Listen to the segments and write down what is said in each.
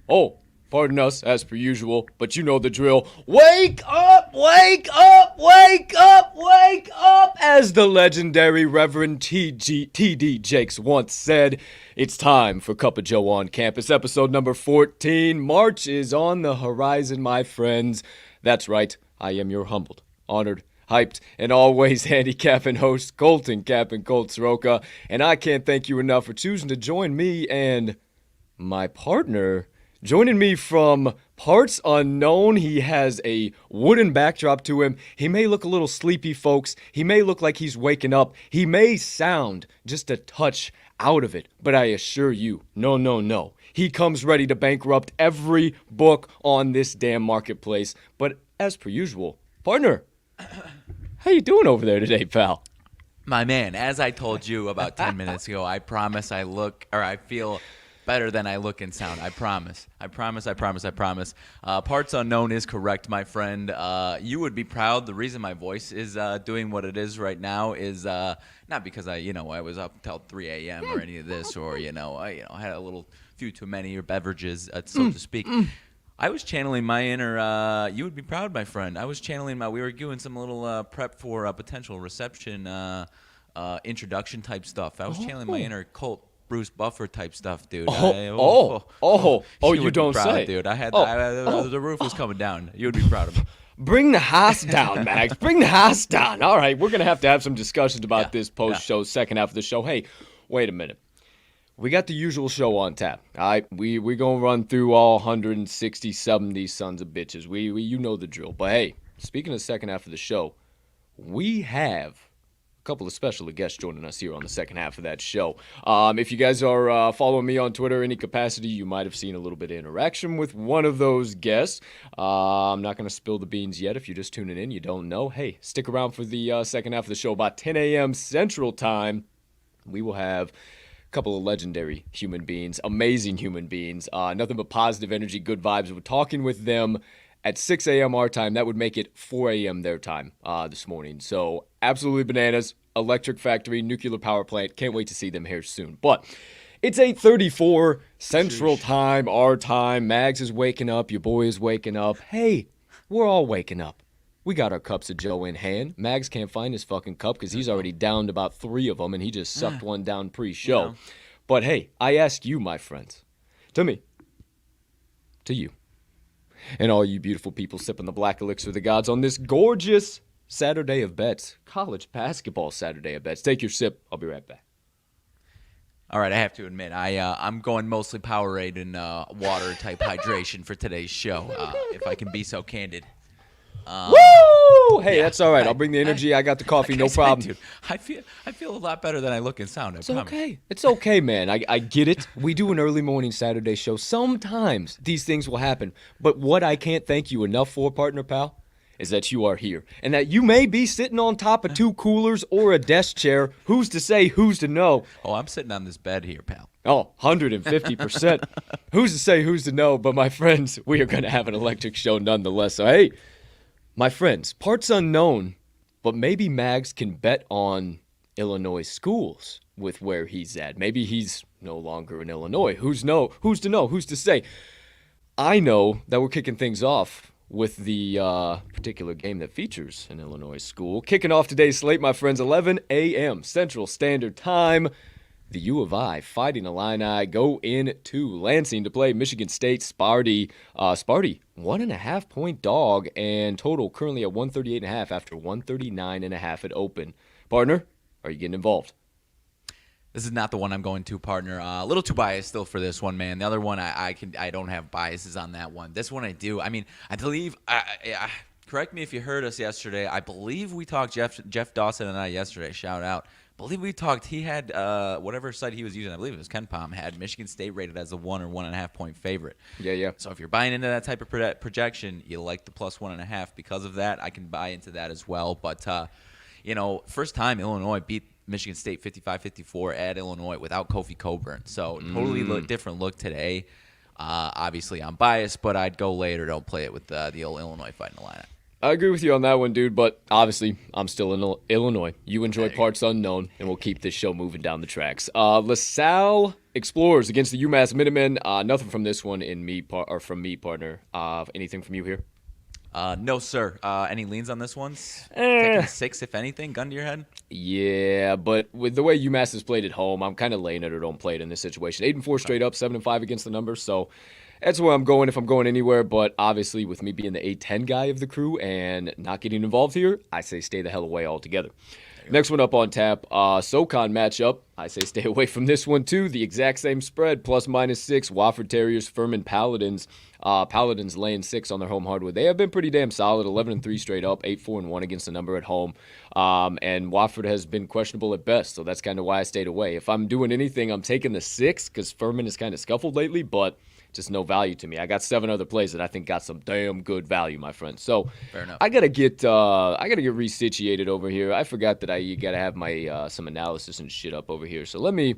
Oh, pardon us, as per usual, but you know the drill. Wake up, wake up, wake up, wake up! As the legendary Reverend T.D. Jakes once said, it's time for Cup of Joe on Campus, episode number 14. March is on the horizon, my friends. That's right, I am your humbled, honored, hyped, and always handicapping host, Colton Cap'n Colt Soroka, and I can't thank you enough for choosing to join me and my partner. Joining me from parts unknown, he has a wooden backdrop to him. He may look a little sleepy, folks. He may look like he's waking up. He may sound just a touch out of it. But I assure you, no. He comes ready to bankrupt every book on this damn marketplace. But as per usual, partner, how you doing over there today, pal? My man, as I told you about 10 minutes ago, I promise I feel better than I look and sound. I promise. Parts unknown is correct, my friend. You would be proud. The reason my voice is doing what it is right now is not because I was up until 3 a.m. or any of this, or I had a little few too many beverages, so to speak. I was channeling my inner. You would be proud, my friend. I was channeling we were doing some little prep for a potential reception, introduction type stuff. I was channeling my inner Colt Bruce Buffer type stuff, dude. You don't proud, say, dude. The roof was coming down. You would be proud of me. Bring the house down, Max. Bring the house down. All right, we're gonna have to have some discussions about this post-show, second half of the show. Hey, wait a minute. We got the usual show on tap. All right, we're gonna run through all 167 these sons of bitches. We you know the drill. But hey, speaking of the second half of the show, we have a couple of special guests joining us here on the second half of that show. If you guys are following me on Twitter in any capacity, you might have seen a little bit of interaction with one of those guests. I'm not going to spill the beans yet. If you're just tuning in, you don't know. Hey, stick around for the second half of the show. About 10 a.m. Central Time, we will have a couple of legendary human beings, amazing human beings, nothing but positive energy, good vibes. We're talking with them at 6 a.m. our time. That would make it 4 a.m. their time this morning. So absolutely bananas. Electric Factory, nuclear power plant. Can't wait to see them here soon. But it's 8:34 Central Time, our time. Mags is waking up. Your boy is waking up. Hey, we're all waking up. We got our cups of Joe in hand. Mags can't find his fucking cup because he's already downed about 3 of them, and he just sucked one down pre-show. Yeah. But hey, I ask you, my friends, to me, to you, and all you beautiful people sipping the black elixir of the gods on this gorgeous Saturday of bets, college basketball Saturday of bets. Take your sip. I'll be right back. All right, I have to admit, I'm going mostly Powerade and water type hydration for today's show, if I can be so candid. Woo! Hey, that's all right. I'll bring the energy. I got the coffee, no problem. Dude, I feel a lot better than I look and sound. It's okay. It's okay, man. I get it. We do an early morning Saturday show. Sometimes these things will happen. But what I can't thank you enough for, partner pal, is that you are here. And that you may be sitting on top of 2 coolers or a desk chair. Who's to say, who's to know? Oh, I'm sitting on this bed here, pal. Oh, 150%. Who's to say, who's to know? But my friends, we are going to have an electric show nonetheless. So, hey, my friends, parts unknown, but maybe Mags can bet on Illinois schools with where he's at. Maybe he's no longer in Illinois. Who's to know? Who's to say? I know that we're kicking things off with the particular game that features an Illinois school. Kicking off today's slate, my friends, 11 a.m. Central Standard Time. The U of I Fighting Illini go into Lansing to play Michigan State. Sparty, 1.5 point dog, and total currently at 138.5 after 139.5 at open. Partner, are you getting involved? This is not the one I'm going to, partner. A little too biased still for this one, man. The other one, I don't have biases on that one. This one I do. I mean, I believe. Correct me if you heard us yesterday. I believe we talked Jeff Dawson and I yesterday. Shout out. I believe we talked. He had whatever site he was using. I believe it was KenPom. Had Michigan State rated as a 1 or 1.5 point favorite. Yeah. So if you're buying into that type of projection, you like the plus 1.5 because of that. I can buy into that as well. But first time Illinois beat Michigan State 55-54 at Illinois without Kofi Coburn. So totally different look today. Obviously, I'm biased, but I'd go later. Don't play it with the old Illinois Fighting Illini. I agree with you on that one, dude, but obviously I'm still in Illinois. You enjoy parts unknown, and we'll keep this show moving down the tracks. LaSalle Explorers against the UMass Minutemen. Nothing from this one from me, partner. Anything from you here? No, sir. Any leans on this one? Taking a 6, if anything, gun to your head? Yeah, but with the way UMass has played at home, I'm kind of laying it or don't play it in this situation. 8-4 straight up, 7-5 against the numbers, so that's where I'm going if I'm going anywhere. But obviously, with me being the A10 guy of the crew and not getting involved here, I say stay the hell away altogether. Next one up on tap, SoCon matchup. I say stay away from this one too. The exact same spread, +/-6. Wofford Terriers, Furman Paladins. Paladins laying 6 on their home hardwood. They have been pretty damn solid, 11-3 straight up, 8-4-1 against the number at home. And Wofford has been questionable at best, so that's kind of why I stayed away. If I'm doing anything, I'm taking the 6 because Furman has kind of scuffled lately, but just no value to me. I got 7 other plays that I think got some damn good value, my friend. So Fair enough. I gotta get resituated over here. I forgot that you gotta have my some analysis and shit up over here. So let me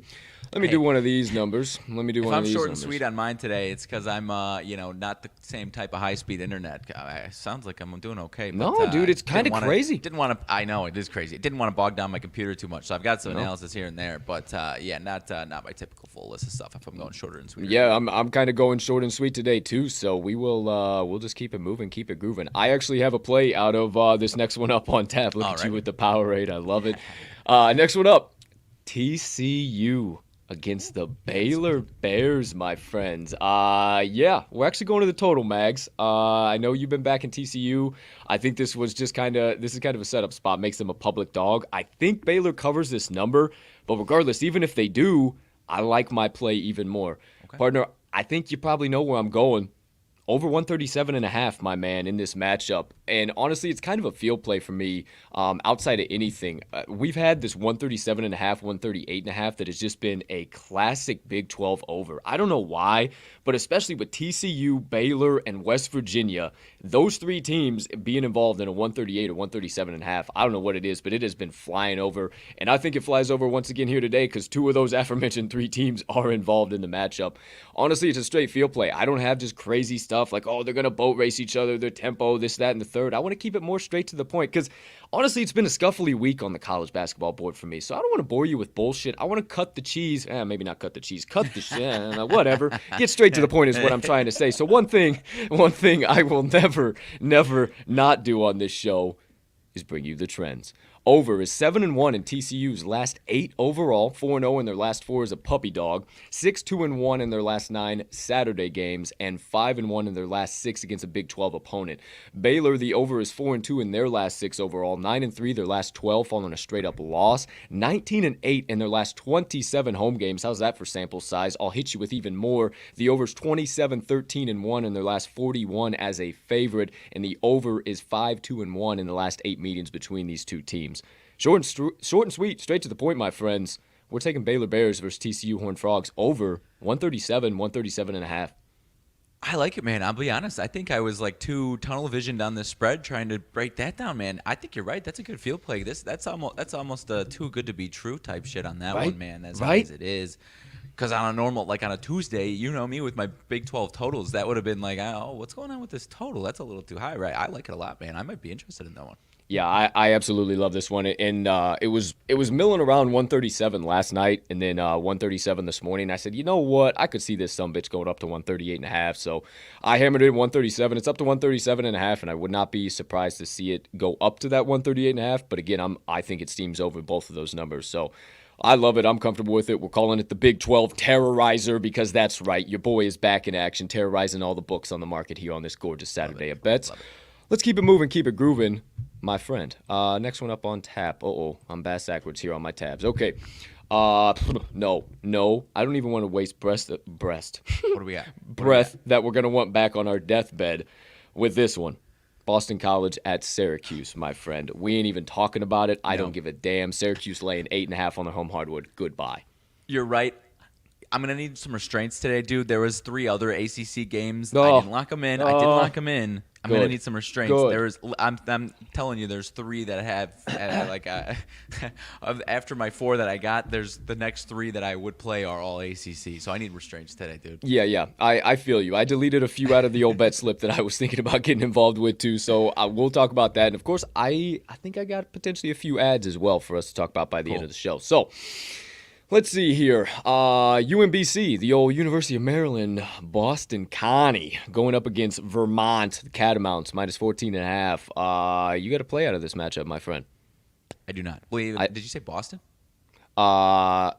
do one of these numbers. Let me do one of these. If I'm short numbers. and sweet on mine today, it's because I'm not the same type of high-speed internet. Sounds like I'm doing okay. But, No, dude, it's kind of crazy. I know it is crazy. Didn't want to bog down my computer too much, so I've got some analysis here and there. But not my typical full list of stuff. If I'm going shorter and sweeter. Yeah, I'm kind of going short and sweet today too. So we'll just keep it moving, keep it grooving. I actually have a play out of this next one up on tap. Look at you with the Powerade. I love it. Next one up, TCU against the Baylor Bears, my friends. Yeah, we're actually going to the total, Mags. I know you've been back in TCU. I think this is kind of a setup spot, makes them a public dog. I think Baylor covers this number, but regardless, even if they do, I like my play even more. Okay. Partner, I think you probably know where I'm going. Over 137.5, my man, in this matchup. And honestly, it's kind of a field play for me outside of anything. We've had this 137.5, 138.5 that has just been a classic Big 12 over. I don't know why, but especially with TCU, Baylor, and West Virginia, those 3 teams being involved in a 138 or 137.5, I don't know what it is, but it has been flying over. And I think it flies over once again here today because 2 of those aforementioned 3 teams are involved in the matchup. Honestly, it's a straight field play. I don't have just crazy stuff like, oh, they're going to boat race each other, their tempo, this, that, and the third. I want to keep it more straight to the point because, honestly, it's been a scuffly week on the college basketball board for me. So I don't want to bore you with bullshit. I want to cut the cheese. Maybe not cut the cheese. Cut the shit. Whatever. Get straight to the point is what I'm trying to say. So one thing I will never not do on this show is bring you the trends. Over is 7-1 in TCU's last 8 overall, 4-0 in their last 4 as a puppy dog, 6-2-1 in their last 9 Saturday games, and 5-1 in their last 6 against a Big 12 opponent. Baylor, the over is 4-2 in their last 6 overall, 9-3 their last 12 following a straight-up loss, 19-8 in their last 27 home games. How's that for sample size? I'll hit you with even more. The over's 27-13-1 in their last 41 as a favorite, and the over is 5-2-1 in the last 8 meetings between these 2 teams. Short and sweet, straight to the point, my friends. We're taking Baylor Bears versus TCU Horned Frogs over 137.5. I like it, man. I'll be honest. I think I was like too tunnel visioned on this spread trying to break that down, man. I think you're right. That's a good field play. That's almost too good to be true type shit on that one, man. As high as it is. Because on a Tuesday, you know me with my Big 12 totals, that would have been like, oh, what's going on with this total? That's a little too high, right? I like it a lot, man. I might be interested in that one. Yeah, I absolutely love this one, and it was milling around 137 last night, and then 137 this morning. I said, you know what, I could see this sumbitch going up to 138.5. So I hammered it at 137. It's up to 137.5, and I would not be surprised to see it go up to that 138.5. But again, I think it steams over both of those numbers. So I love it. I'm comfortable with it. We're calling it the Big 12 Terrorizer because that's right. Your boy is back in action, terrorizing all the books on the market here on this gorgeous Saturday of bets. Let's keep it moving, keep it grooving, my friend. Next one up on tap. I'm bass backwards here on my tabs. Okay. No. I don't even want to waste breath. What do we got? Breath that we're going to want back on our deathbed with this one. Boston College at Syracuse, my friend. We ain't even talking about it. I don't give a damn. Syracuse laying 8.5 on their home hardwood. Goodbye. You're right. I'm going to need some restraints today, dude. There was 3 other ACC games. I didn't lock them in. I'm gonna need some restraints. Good. I'm telling you, there's 3 that I have after my 4 that I got. There's the next 3 that I would play are all ACC. So I need restraints today, dude. Yeah. I feel you. I deleted a few out of the old bet slip that I was thinking about getting involved with too. So we'll talk about that. And of course, I think I got potentially a few ads as well for us to talk about by the end of the show. So let's see here. UMBC, the old University of Maryland, Boston Connie, going up against Vermont, the Catamounts, minus 14.5. You got to play out of this matchup, my friend. I do not. Did you say Boston? Or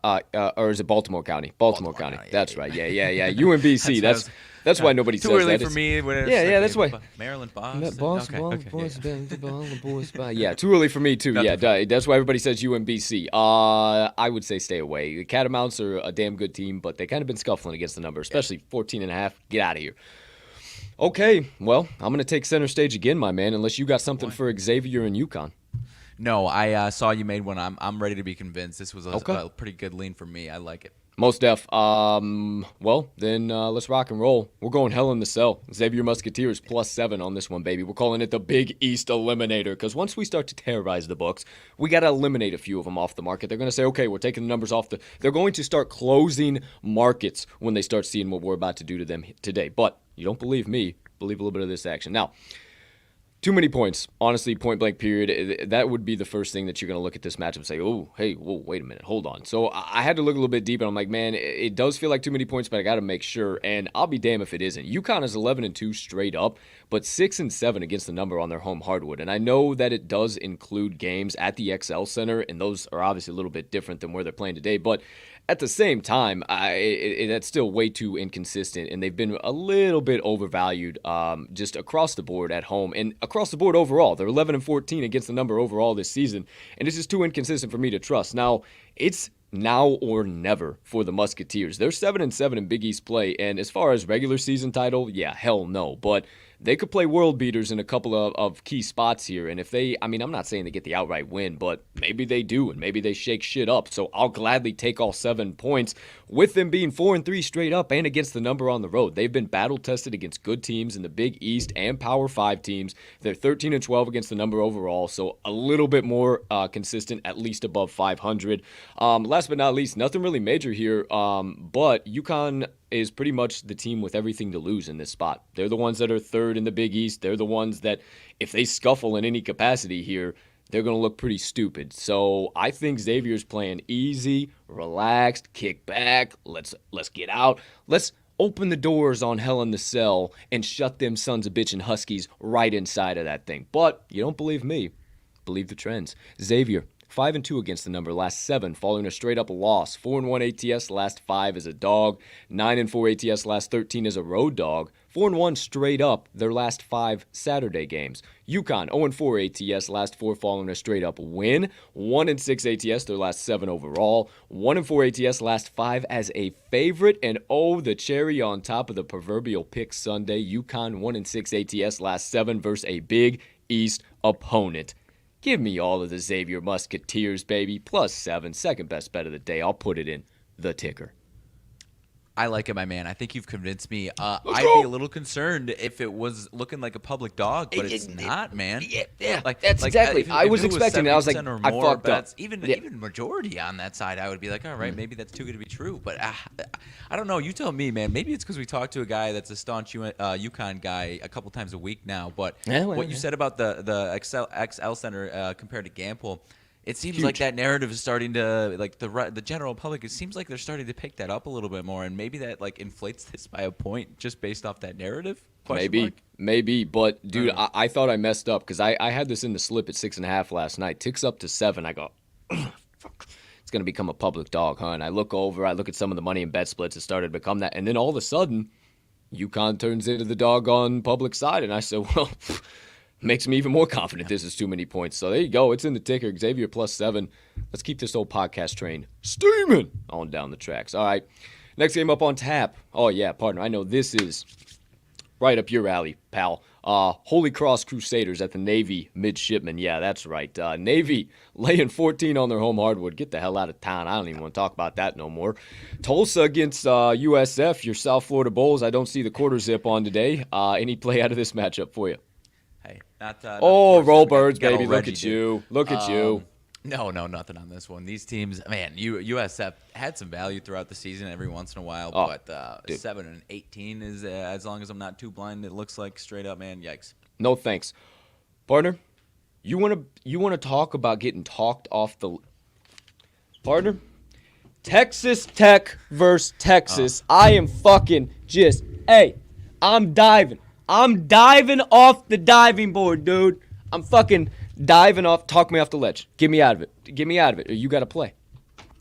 is it Baltimore County? Baltimore County. That's right. Yeah. UMBC. That's why nobody says that. Too early for me. That's why. Maryland, Boston. Boston. Yeah, too early for me too. That's why everybody says UMBC. I would say stay away. The Catamounts are a damn good team, but they kind of been scuffling against the number, especially 14.5. Get out of here. Okay, well, I'm going to take center stage again, my man, unless you got something for Xavier and Uconn. No, I saw you made one. I'm ready to be convinced. This was a pretty good lean for me. I like it. Most def. Well, then let's rock and roll. We're going hell in the cell. Xavier Musketeers +7 on this one, baby. We're calling it the Big East Eliminator because once we start to terrorize the books, we got to eliminate a few of them off the market. They're going to say, okay, we're taking the numbers off They're going to start closing markets when they start seeing what we're about to do to them today. But you don't believe me. Believe a little bit of this action. Now, too many points. Honestly, point blank period. That would be the first thing that you're going to look at this matchup and say, oh, hey, whoa, wait a minute. Hold on. So I had to look a little bit deep, and I'm like, man, it does feel like too many points, but I got to make sure. And I'll be damned if it isn't. Uconn is 11-2 straight up, but 6-7 against the number on their home hardwood. And I know that it does include games at the XL Center, and those are obviously a little bit different than where they're playing today. But at the same time, that's still way too inconsistent, and they've been a little bit overvalued just across the board at home and across the board overall. They're 11-14 against the number overall this season, and it's just too inconsistent for me to trust. Now, it's now or never for the Musketeers. They're 7-7 in Big East play, and as far as regular season title, yeah, hell no. But they could play world beaters in a couple of key spots here, and if they, I'm not saying they get the outright win, but maybe they do, and maybe they shake shit up. So I'll gladly take all 7 points with them being 4-3 straight up and against the number on the road. They've been battle-tested against good teams in the Big East and Power 5 teams. They're 13-12 against the number overall, so a little bit more consistent, at least above 500. Last but not least, nothing really major here, but Uconn is pretty much the team with everything to lose in this spot. They're the ones that are third in the Big East. They're the ones that, if they scuffle in any capacity here, they're going to look pretty stupid. So I think Xavier's playing easy, relaxed, kick back. Let's get out. Let's open the doors on Hell in the Cell and shut them sons of bitchin' Huskies right inside of that thing. But you don't believe me. Believe the trends. Xavier, 5-2 against the number, last 7, following a straight-up loss. 4-1 ATS, last 5 as a dog. 9-4 ATS, last 13 as a road dog. 4-1 straight up their last 5 Saturday games. Uconn, 0-4 ATS, last 4 following a straight-up win. 1-6 ATS, their last 7 overall. 1-4 ATS, last 5 as a favorite. And oh, the cherry on top of the proverbial pick Sunday. Uconn, 1-6 ATS, last 7 versus a Big East opponent. Give me all of the Xavier Musketeers, baby. +7, second best bet of the day. I'll put it in the ticker. I like it, my man. I think you've convinced me. I'd be a little concerned if it was looking like a public dog, but it's not, man. Yeah, that's exactly. I was expecting it. I was like, I fucked up. Even majority on that side, I would be like, all right, maybe that's too good to be true. But I don't know. You tell me, man. Maybe it's because we talked to a guy that's a staunch Uconn guy a couple times a week now. But what you said about the XL Center compared to Gamble, it seems like that narrative is starting to, like, the general public, it seems like they're starting to pick that up a little bit more, and maybe that, like, inflates this by a point just based off that narrative? Maybe, but, dude, I thought I messed up, because I had this in the slip at 6.5 last night. Ticks up to 7. I go, fuck, it's going to become a public dog, huh? And I look at some of the money and bet splits. It started to become that, and then all of a sudden, Uconn turns into the doggone public side, and I said, well, makes me even more confident this is too many points. So there you go. It's in the ticker. Xavier +7. Let's keep this old podcast train steaming on down the tracks. All right. Next game up on tap. Oh, yeah, partner. I know this is right up your alley, pal. Holy Cross Crusaders at the Navy Midshipmen. Yeah, that's right. Navy laying 14 on their home hardwood. Get the hell out of town. I don't even want to talk about that no more. Tulsa against USF, your South Florida Bulls. I don't see the quarter zip on today. Any play out of this matchup for you? Hey, not. Oh, not roll birds, got baby! old Look Reggie, at dude. you! Look at you! No, nothing on this one. These teams, man, USF had some value throughout the season every once in a while, but 7-18 is as long as I'm not too blind. It looks like straight up, man. Yikes. No thanks, partner. You wanna talk about getting talked off the partner? Texas Tech versus Texas. I am fucking just I'm diving. I'm diving off the diving board, dude. I'm fucking diving off. Talk me off the ledge. Get me out of it. Get me out of it. Or you got to play.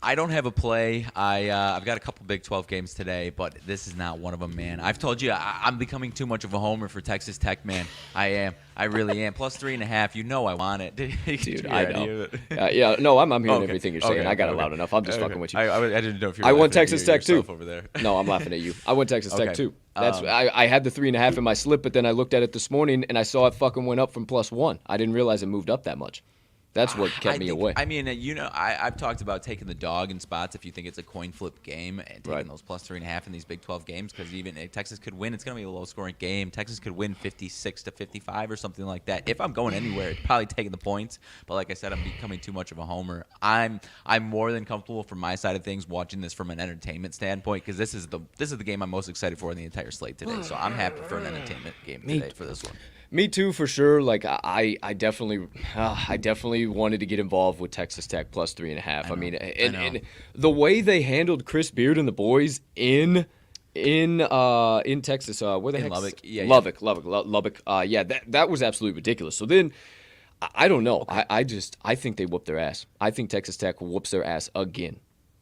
I don't have a play. I've got a couple Big 12 games today, but this is not one of them, man. I've told you I'm becoming too much of a homer for Texas Tech, man. I am. I really am. Plus 3.5. You know I want it. Dude, I know. Yeah, no, I'm hearing everything you're saying. I got it loud enough. I'm just fucking with you. I didn't know if you were I won Texas Tech too. Over there. No, I'm laughing at you. I won Texas Tech too. That's I had the 3.5 in my slip, but then I looked at it this morning and I saw it fucking went up from +1. I didn't realize it moved up that much. That's what kept me away. I mean, I've talked about taking the dog in spots if you think it's a coin flip game and taking those plus 3.5 in these Big 12 games, because even if Texas could win, it's going to be a low-scoring game. Texas could win 56-55 or something like that. If I'm going anywhere, it's probably taking the points. But like I said, I'm becoming too much of a homer. I'm more than comfortable from my side of things watching this from an entertainment standpoint, because this is the game I'm most excited for in the entire slate today. So I'm happy for an entertainment game today for this one. Me too, for sure. Like I definitely wanted to get involved with Texas Tech plus 3.5. I mean, and the way they handled Chris Beard and the boys in Texas, where the heck? Lubbock. Lubbock. That was absolutely ridiculous. So then, I don't know. Okay. I think they whoop their ass. I think Texas Tech whoops their ass again.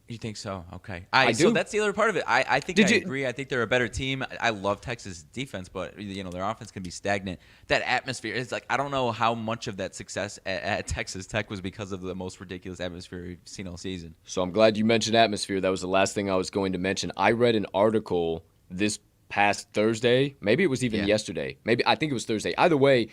You think so? Okay. I do. So that's the other part of it. I think I agree. I think they're a better team. I love Texas defense, but their offense can be stagnant. That atmosphere is like, I don't know how much of that success at Texas Tech was because of the most ridiculous atmosphere we've seen all season. So I'm glad you mentioned atmosphere. That was the last thing I was going to mention. I read an article this past Thursday. Maybe it was even yesterday. I think it was Thursday. Either way,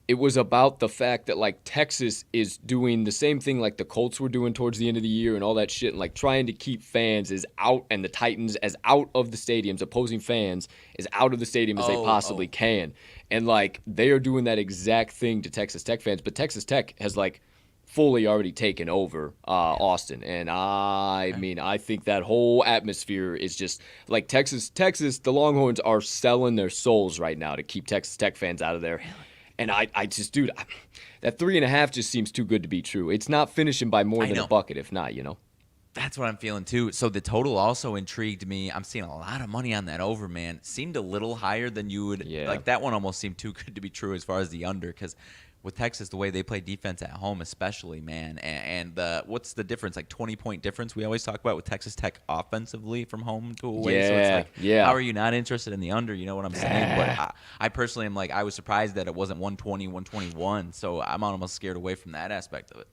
it was about the fact that, like, Texas is doing the same thing like the Colts were doing towards the end of the year and all that shit, and, like, trying to keep fans as out and the Titans as out of the stadiums, opposing fans as out of the stadium as they possibly can. And, like, they are doing that exact thing to Texas Tech fans, but Texas Tech has, like, fully already taken over Austin. And I think that whole atmosphere is just, like, Texas, the Longhorns are selling their souls right now to keep Texas Tech fans out of there. And I just, dude, that 3.5 just seems too good to be true. It's not finishing by more than a bucket, if not, That's what I'm feeling, too. So the total also intrigued me. I'm seeing a lot of money on that over, man. Seemed a little higher than you would. Yeah. Like, that one almost seemed too good to be true as far as the under, because with Texas, the way they play defense at home especially, man, and what's the difference? Like 20-point difference we always talk about with Texas Tech offensively from home to away. Yeah, so it's like, how are you not interested in the under? You know what I'm saying? But I personally am like, I was surprised that it wasn't 120, 121, so I'm almost scared away from that aspect of it.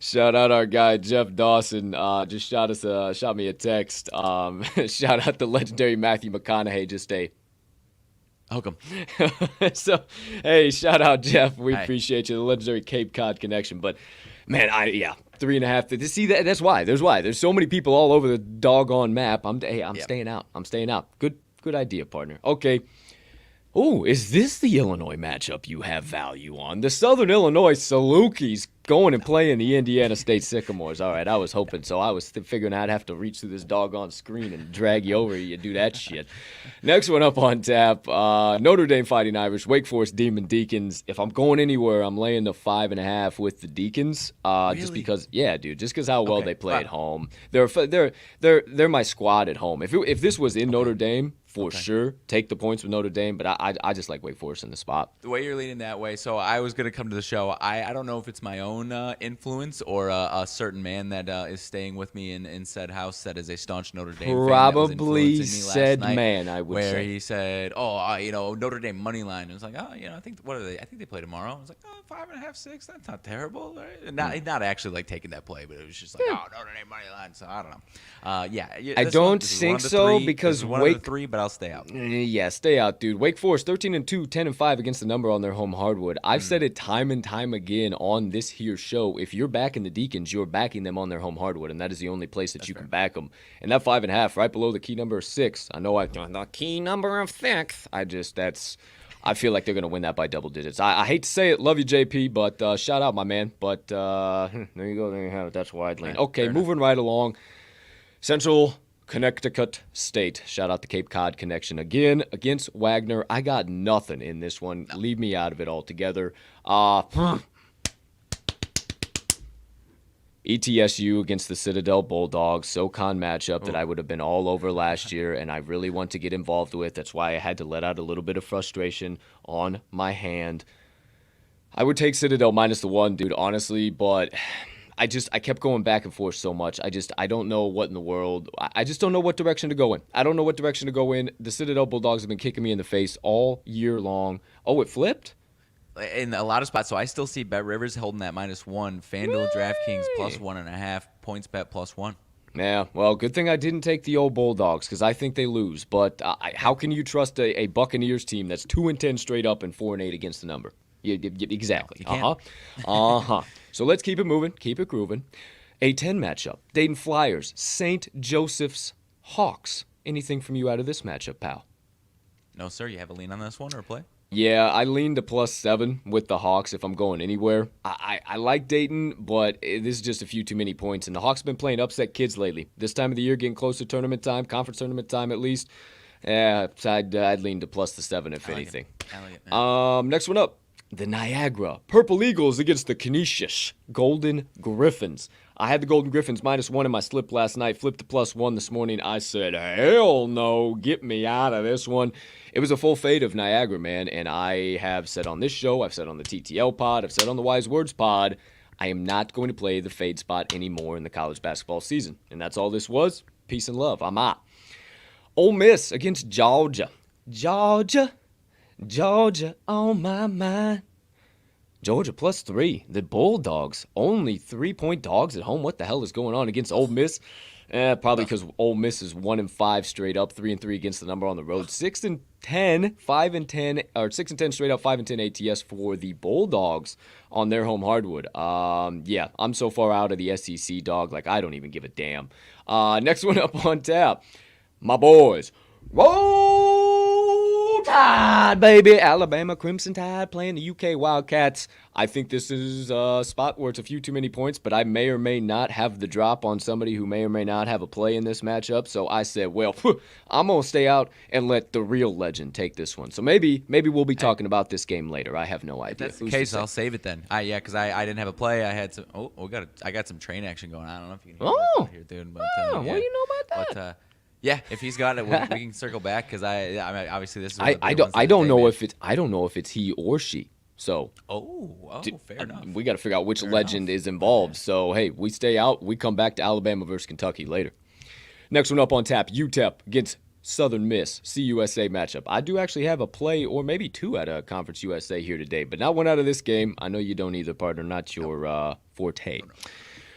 Shout out our guy Jeff Dawson. Just shot me a text. Shout out the legendary Matthew McConaughey. Just Welcome. So, hey, shout out Jeff. We appreciate you. The legendary Cape Cod connection. But, man, 3.5. See, that's why. There's so many people all over the doggone map. I'm staying out. I'm staying out. Good idea, partner. Okay. Oh, is this the Illinois matchup you have value on? The Southern Illinois Salukis going and playing the Indiana State Sycamores. All right, I was hoping so. I was figuring I'd have to reach through this doggone screen and drag you over you do that shit. Next one up on tap, Notre Dame Fighting Irish, Wake Forest Demon Deacons. If I'm going anywhere, I'm laying the 5.5 with the Deacons. Really? Just because how well they play at home. They're my squad at home. If this was in Notre Dame, for sure, take the points with Notre Dame, but I just like Wake Forest in the spot. The way you're leaning that way, so I was going to come to the show. I don't know if it's my own influence or a certain man that is staying with me in said house that is a staunch Notre Dame Probably fan said man, I would where say. Where he said, Notre Dame money line. And it's like, I think they play tomorrow. I was like, 5.5, 6, that's not terrible. Right? And not actually like taking that play, but it was just like, Notre Dame money line. So I don't know. I don't think so because one of the three, but I'll stay out. Yeah, stay out, dude. Wake Forest 13-2, 10-5 against the number on their home hardwood. I've said it time and time again on this here show. If you're backing the Deacons, you're backing them on their home hardwood, and that is the only place that you can back them. And that 5.5, right below the key number of 6. I know the key number of 6. That's I feel like they're going to win that by double digits. I hate to say it. Love you, JP, but shout out, my man. But there you go. There you have it. That's where I'd lean. Okay, moving right along. Central Connecticut State. Shout out the Cape Cod connection again against Wagner. I got nothing in this one. Leave me out of it altogether. ETSU against the Citadel Bulldogs, SoCon matchup that I would have been all over last year, and I really want to get involved with. That's why I had to let out a little bit of frustration on my hand. I would take Citadel minus the 1, dude, honestly, but I kept going back and forth so much. I don't know what in the world. I just don't know what direction to go in. I don't know what direction to go in. The Citadel Bulldogs have been kicking me in the face all year long. Oh, it flipped? In a lot of spots, so I still see Bet Rivers holding that -1. FanDuel, DraftKings +1.5. PointsBet +1. Yeah, well, good thing I didn't take the old Bulldogs because I think they lose. But how can you trust a Buccaneers team that's 2-10 straight up and 4-8 against the number? Exactly. So let's keep it moving, keep it grooving. A 10 matchup: Dayton Flyers, St. Joseph's Hawks. Anything from you out of this matchup, pal? No, sir. You have a lean on this one or a play? Yeah, I lean to +7 with the Hawks if I'm going anywhere. I like Dayton, but this is just a few too many points. And the Hawks have been playing upset kids lately. This time of the year, getting close to tournament time, conference tournament time at least. Yeah, I'd lean to +7 if anything. I like it, man. Next one up, the Niagara Purple Eagles against the Canisius Golden Griffins. I had the Golden Griffins -1 in my slip last night, flipped to +1 this morning. I said, hell no, get me out of this one. It was a full fade of Niagara, man, and I have said on this show, I've said on the TTL pod, I've said on the Wise Words pod, I am not going to play the fade spot anymore in the college basketball season. And that's all this was. Peace and love. I'm out. Ole Miss against Georgia. Georgia on my mind. Georgia +3. The Bulldogs, only 3-point dogs at home. What the hell is going on against Ole Miss? Probably because Ole Miss is 1-5 straight up, 3-3 against the number on the road. 6-10, 5-10, or 6-10 straight up, 5-10 ATS for the Bulldogs on their home hardwood. Yeah, I'm so far out of the SEC, dog. Like I don't even give a damn. Next one up on tap, my boys. Roll Tide, baby. Alabama Crimson Tide playing the UK Wildcats. I think this is a spot where it's a few too many points, but I may or may not have the drop on somebody who may or may not have a play in this matchup. So I said, well, I'm going to stay out and let the real legend take this one. So maybe we'll be talking about this game later. I have no idea. If that's the case, I'll save it then. Yeah, because I didn't have a play. I had some. I got some train action going on. I don't know if you can hear that out here, dude. But, what do you know about that? Yeah, if he's got it, we can circle back because I mean, obviously this is. I don't know if it's he or she. So. Fair enough. We got to figure out which legend is involved. So hey, we stay out. We come back to Alabama versus Kentucky later. Next one up on tap: UTEP against Southern Miss, CUSA matchup. I do actually have a play or maybe two at a Conference USA here today, but not one out of this game. I know you don't either, partner. Not your forte. No.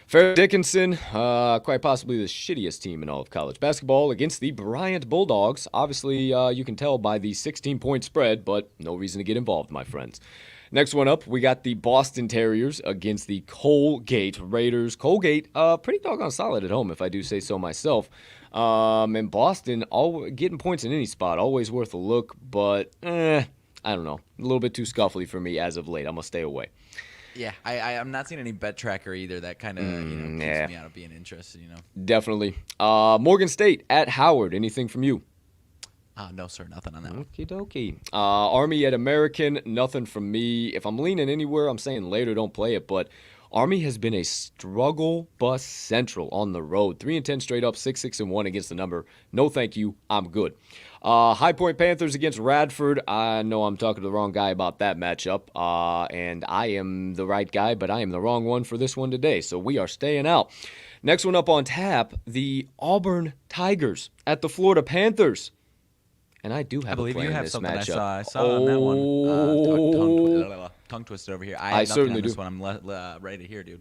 Fair Dickinson, quite possibly the shittiest team in all of college basketball, against the Bryant Bulldogs. Obviously, you can tell by the 16-point spread, but no reason to get involved, my friends. Next one up, we got the Boston Terriers against the Colgate Raiders. Colgate, pretty doggone solid at home, if I do say so myself. And Boston, getting points in any spot, always worth a look, but I don't know. A little bit too scuffly for me as of late. I'm going to stay away. Yeah, I'm not seeing any bet tracker either. That kind of keeps me out of being interested. Definitely. Morgan State at Howard. Anything from you? No, sir. Nothing on that one. Okie dokie. Army at American. Nothing from me. If I'm leaning anywhere, I'm saying later don't play it. But Army has been a struggle bus central on the road. 3-10 straight up, 6-6-1 against the number. No, thank you. I'm good. High Point Panthers against Radford. I know I'm talking to the wrong guy about that matchup, and I am the right guy, but I am the wrong one for this one today, so we are staying out. Next one up on tap, the Auburn Tigers at the Florida Panthers. And I do have a play in this matchup. I saw on that one. Tongue twisted over here. I certainly do. This one. I'm ready to hear, dude.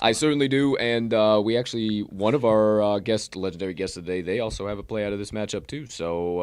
I certainly do, and we actually, one of our legendary guests today, they also have a play out of this matchup too. So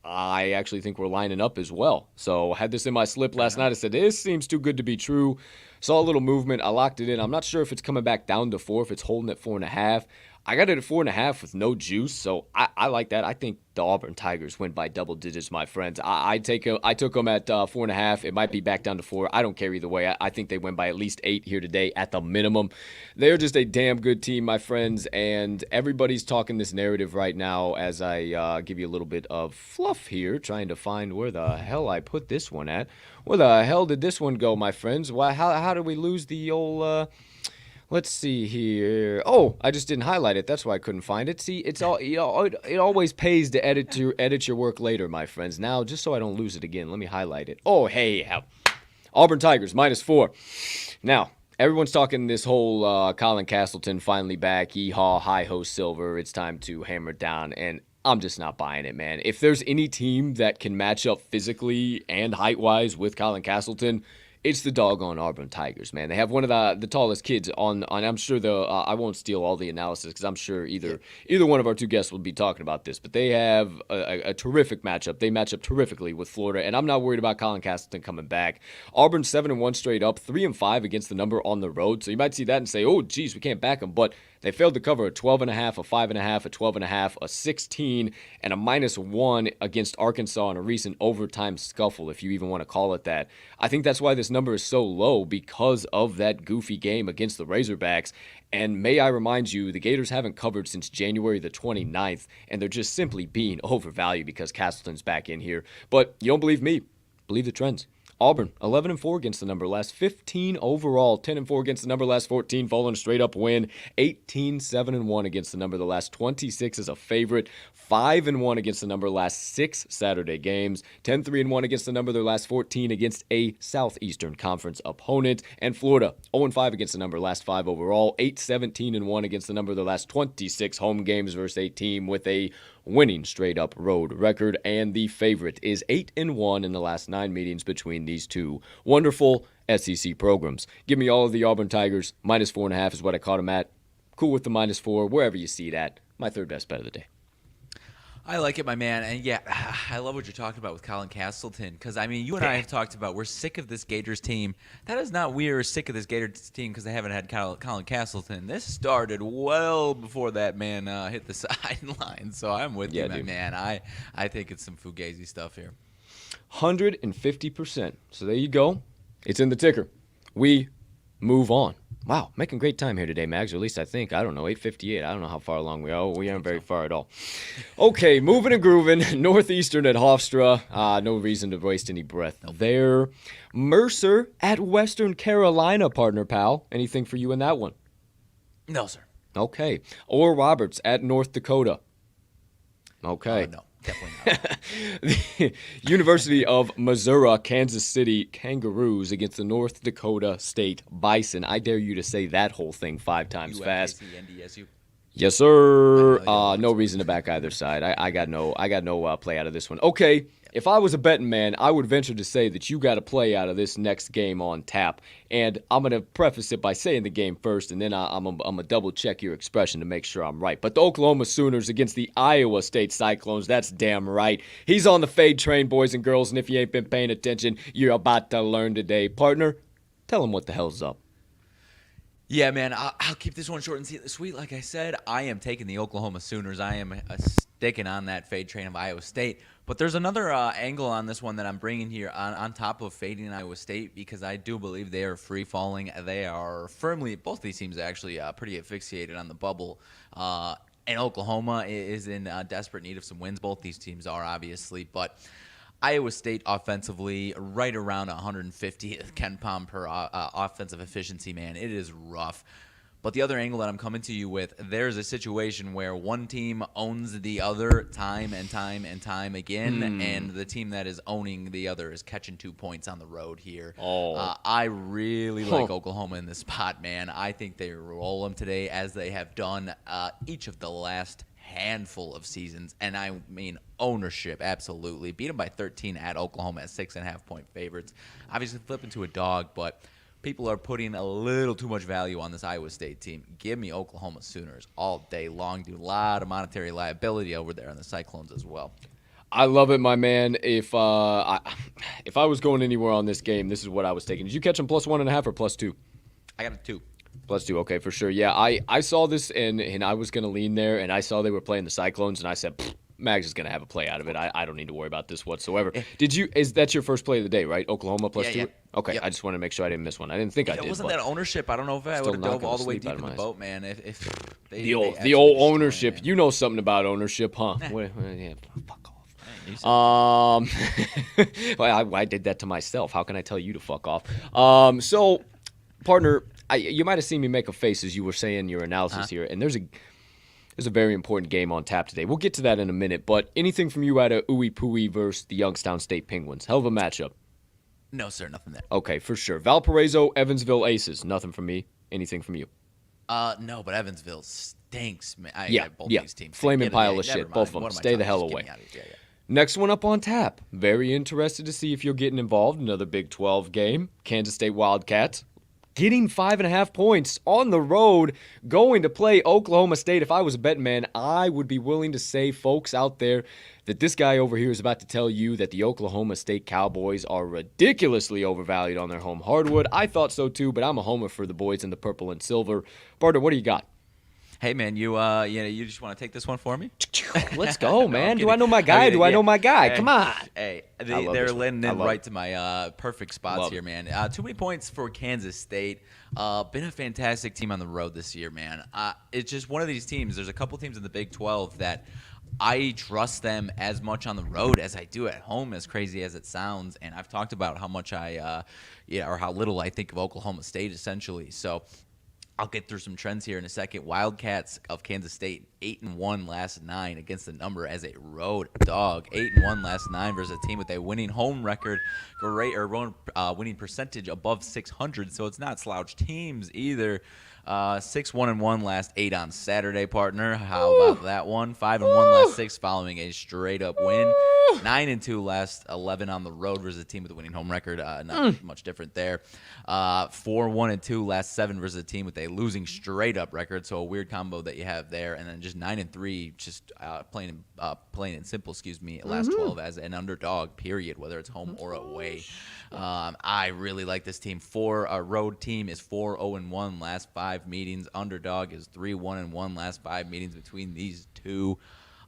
I actually think we're lining up as well. So I had this in my slip last night. I said, this seems too good to be true. Saw a little movement. I locked it in. I'm not sure if it's coming back down to 4, if it's holding at 4.5. I got it at 4.5 with no juice, so I like that. I think the Auburn Tigers win by double digits, my friends. I took them at 4.5. It might be back down to 4. I don't care either way. I think they win by at least 8 here today at the minimum. They're just a damn good team, my friends, and everybody's talking this narrative right now as I give you a little bit of fluff here, trying to find where the hell I put this one at. Where the hell did this one go, my friends? Why? How did we lose the old... Let's see here. Oh, I just didn't highlight it. That's why I couldn't find it. See, it's all it always pays to edit your work later, my friends. Now, just so I don't lose it again, let me highlight it. Oh, hey, Auburn Tigers -4. Now, everyone's talking this whole Colin Castleton finally back. Yeehaw, hi-ho, Silver. It's time to hammer it down. And I'm just not buying it, man. If there's any team that can match up physically and height-wise with Colin Castleton, it's the doggone Auburn Tigers, man. They have one of the tallest kids on I'm sure I won't steal all the analysis because I'm sure either one of our two guests will be talking about this, but they have a terrific matchup. They match up terrifically with Florida, and I'm not worried about Colin Castleton coming back. Auburn 7-1 straight up, 3-5 against the number on the road, so you might see that and say, oh, geez, we can't back them, but they failed to cover a 12.5, a 5.5, a 12.5, a 16, and a -1 against Arkansas in a recent overtime scuffle, if you even want to call it that. I think that's why this number is so low, because of that goofy game against the Razorbacks. And may I remind you, the Gators haven't covered since January the 29th, and they're just simply being overvalued because Castleton's back in here. But you don't believe me? Believe the trends. Auburn, 11-4 against the number, last 15 overall, 10-4 against the number, last 14, following a straight-up win, 18-7-1 against the number, the last 26 as a favorite, 5-1 against the number, last 6 Saturday games, 10-3-1 against the number, their last 14 against a Southeastern Conference opponent, and Florida, 0-5 against the number, last 5 overall, 8-17-1 against the number, their last 26 home games versus a team with a winning straight-up road record, and the favorite is 8-1 in the last 9 meetings between these two wonderful SEC programs. Give me all of the Auburn Tigers. -4.5 is what I caught them at. Cool with the -4, wherever you see it at. My third best bet of the day. I like it, my man. And yeah, I love what you're talking about with Colin Castleton. Because, I mean, you and I have talked about we're sick of this Gators team. That is not we're sick of this Gators team because they haven't had Colin Castleton. This started well before that man hit the sideline. So I'm with you, my man. I think it's some Fugazi stuff here. 150%. So there you go. It's in the ticker. We move on. Wow, making great time here today, Mags, or at least I think. I don't know, 8:58. I don't know how far along we are. We aren't very far at all. Okay, moving and grooving. Northeastern at Hofstra. No reason to waste any breath there. Mercer at Western Carolina, partner pal. Anything for you in that one? No, sir. Okay. Or Roberts at North Dakota. Okay. No. Definitely not. The University of Missouri, Kansas City Kangaroos against the North Dakota State Bison. I dare you to say that whole thing 5 times fast. UMACNDSU. Yes, sir. No reason to back either side. I got no play out of this one. Okay, if I was a betting man, I would venture to say that you got a play out of this next game on tap. And I'm going to preface it by saying the game first, and then I'm going to double-check your expression to make sure I'm right. But the Oklahoma Sooners against the Iowa State Cyclones, that's damn right. He's on the fade train, boys and girls, and if you ain't been paying attention, you're about to learn today. Partner, tell him what the hell's up. Yeah, man, I'll keep this one short and sweet. Like I said, I am taking the Oklahoma Sooners. I am sticking on that fade train of Iowa State. But there's another angle on this one that I'm bringing here on top of fading Iowa State because I do believe they are free-falling. They are firmly, both these teams are actually pretty asphyxiated on the bubble. And Oklahoma is in desperate need of some wins. Both these teams are, obviously. But Iowa State offensively, right around 150th Ken Palm per offensive efficiency, man. It is rough. But the other angle that I'm coming to you with, there's a situation where one team owns the other time and time and time again, and the team that is owning the other is catching 2 points on the road here. I really like Oklahoma in this spot, man. I think they roll them today as they have done each of the last handful of seasons, and I mean ownership, absolutely. Beat them by 13 at Oklahoma as 6.5-point favorites. Obviously flipping to a dog, but people are putting a little too much value on this Iowa State team. Give me Oklahoma Sooners all day long. Do a lot of monetary liability over there on the Cyclones as well. I love it, my man. If I was going anywhere on this game, this is what I was taking. Did you catch them +1.5 or +2? I got a 2. +2. Okay, for sure. Yeah, I saw this and I was going to lean there, and I saw they were playing the Cyclones, and I said, Mags is going to have a play out of it. I don't need to worry about this whatsoever. Is that your first play of the day, right? Oklahoma +2? Yeah. Okay, yep. I just wanted to make sure I didn't miss one. I didn't think I did. Wasn't that ownership? I don't know if I would have dove all the way deep in the boat, man. If the old ownership. You know something about ownership, huh? Yeah, fuck off. Well, I did that to myself. How can I tell you to fuck off? So, partner, you might have seen me make a face as you were saying your analysis here, and there's a very important game on tap today. We'll get to that in a minute, but anything from you out of Ooey Pooey versus the Youngstown State Penguins? Hell of a matchup. No, sir, nothing there. Okay, for sure. Valparaiso, Evansville Aces. Nothing from me. Anything from you? No, but Evansville stinks, man. Both these teams. Flaming pile of shit. Both of them. Stay the hell away. Next one up on tap. Very interested to see if you're getting involved. Another Big 12 game. Kansas State Wildcats getting 5.5 points on the road, going to play Oklahoma State. If I was a betting man, I would be willing to say, folks out there, that this guy over here is about to tell you that the Oklahoma State Cowboys are ridiculously overvalued on their home hardwood. I thought so too, but I'm a homer for the boys in the purple and silver. Barter, what do you got? Hey, man, you just want to take this one for me? Let's go, man. Do I know my guy? I know my guy? Hey, Come on. Hey, they're landing in right to my perfect spots here, man. Too many points for Kansas State. Been a fantastic team on the road this year, man. It's just one of these teams. There's a couple teams in the Big 12 that I trust them as much on the road as I do at home, as crazy as it sounds. And I've talked about how much or how little I think of Oklahoma State, essentially. So I'll get through some trends here in a second. Wildcats of Kansas State, 8-1 last 9 against the number as a road dog. 8-1 last 9 versus a team with a winning home record, winning percentage above 600. So it's not slouch teams either. 6-1-1 last 8 on Saturday, partner. How about that one? 5-1 last 6 following a straight up win. 9-2 last 11 on the road versus a team with a winning home record. Not much different there. 4-1-2 last 7 versus a team with a losing straight up record. So a weird combo that you have there. And then just 9-3, just plain and simple. Last 12 as an underdog. Period. Whether it's home or away. I really like this team. A road team is 4-0-1 last 5 meetings. Underdog is 3-1-1 last 5 meetings between these two.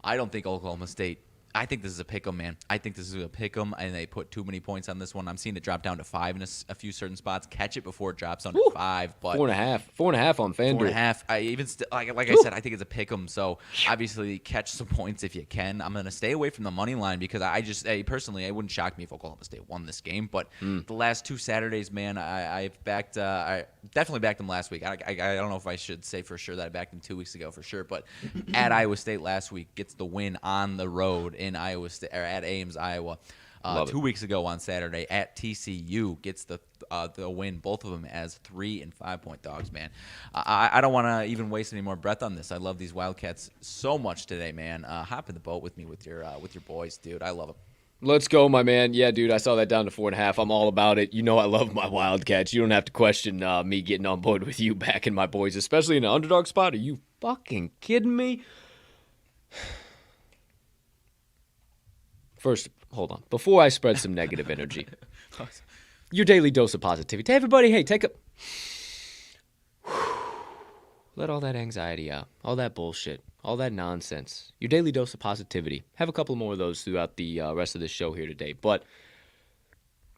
I don't think Oklahoma State. I think this is a pick'em, man. I think this is a pick'em, and they put too many points on this one. I'm seeing it drop down to 5 in a few certain spots. Catch it before it drops under 5. But 4.5. 4.5 on FanDuel. 4.5. Like I said, I think it's a pick'em. So obviously, catch some points if you can. I'm gonna stay away from the money line because personally, it wouldn't shock me if Oklahoma State won this game. But the last 2 Saturdays, man, I've backed. I definitely backed them last week. I don't know if I should say for sure that I backed them 2 weeks ago for sure. But at Iowa State last week gets the win on the road in Iowa State, or at Ames, Iowa. 2 weeks ago on Saturday at TCU gets the win, both of them as 3 and 5 point dogs, man. I don't want to even waste any more breath on this. I love these Wildcats so much today, man. Hop in the boat with me with your boys, dude. I love them. Let's go, my man. Yeah, dude, I saw that down to 4.5. I'm all about it. You know I love my Wildcats. You don't have to question me getting on board with you backing my boys, especially in an underdog spot. Are you fucking kidding me? First, hold on. Before I spread some negative energy, your daily dose of positivity. Hey, everybody, hey, take a... Let all that anxiety out, all that bullshit, all that nonsense. Your daily dose of positivity. Have a couple more of those throughout the rest of this show here today. But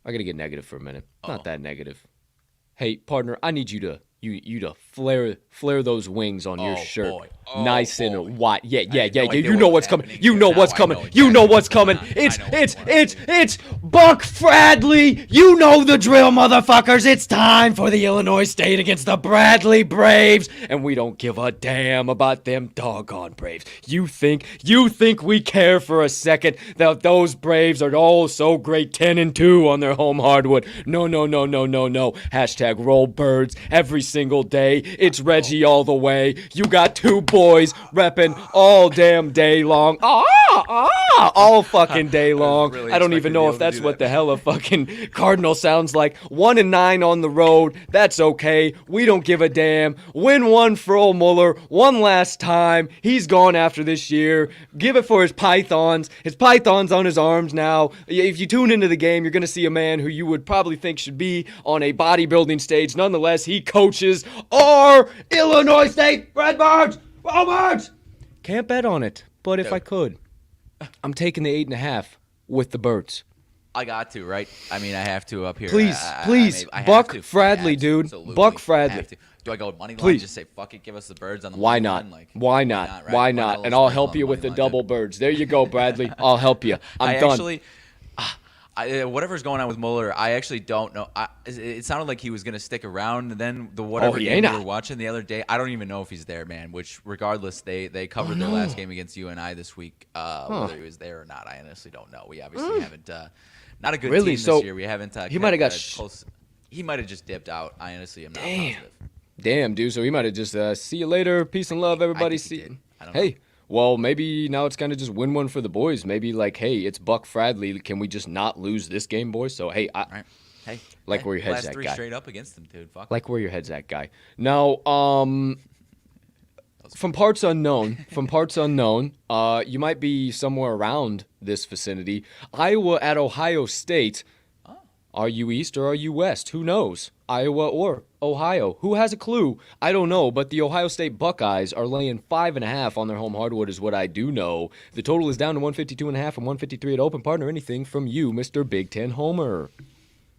I got to get negative for a minute. Not that negative. Hey, partner, I need you to flare those wings on your shirt, nice and wide. Yeah. You know what's coming. You know what's coming. You know what's coming. It's Buck Fradley. You know the drill, motherfuckers. It's time for the Illinois State against the Bradley Braves, and we don't give a damn about them doggone Braves. You think we care for a second that those Braves are all so great, 10-2 on their home hardwood? No. Hashtag roll birds every single day. It's Reggie all the way. You got 2 boys repping all damn day long. all fucking day long. Really I don't even know if that's what the hell a fucking Cardinal sounds like. 1-9 on the road. That's okay. We don't give a damn. Win one for old Mueller one last time. He's gone after this year. Give it for his pythons. His pythons on his arms now. If you tune into the game, you're going to see a man who you would probably think should be on a bodybuilding stage. Nonetheless, he coaches our Illinois State Redbirds. Redbirds! Can't bet on it, but if I could, I'm taking the 8.5 with the Birds. I got to, right? I mean, I have to up here. Please, I Buck have to. Fradley, dude. Absolutely. Buck I Fradley. have to. Do I go with money line? Please. Just say, fuck it, give us the Birds on the Why money not? line? Like, Why not? right? Why not? And I'll help you with the double Birds. There you go, Bradley. I'll help you. I'm done. Actually, whatever's going on with Mueller, I actually don't know. It sounded like he was going to stick around. And then the whatever game we were watching the other day, I don't even know if he's there, man. Which, regardless, they covered their last game against UNI this week. Whether he was there or not, I honestly don't know. We obviously haven't. Not a good team this year. We haven't. He might have got close. He might have just dipped out. I honestly am not positive. Damn, dude. So he might have just see you later. Peace and love, everybody. See. Hey. Well, maybe now it's kind of just win one for the boys. Maybe like, hey, it's Buck Fradley. Can we just not lose this game, boys? So, hey, where your head's last at, three guy. Straight up against them, dude. Fuck. Like where your head's at, guy. Now, from parts unknown, you might be somewhere around this vicinity. Iowa at Ohio State. Are you East or are you West? Who knows? Iowa or Ohio? Who has a clue? I don't know, but the Ohio State Buckeyes are laying 5.5 on their home hardwood is what I do know. The total is down to 152.5 and 153 at open. Partner, anything from you, Mr. Big Ten Homer?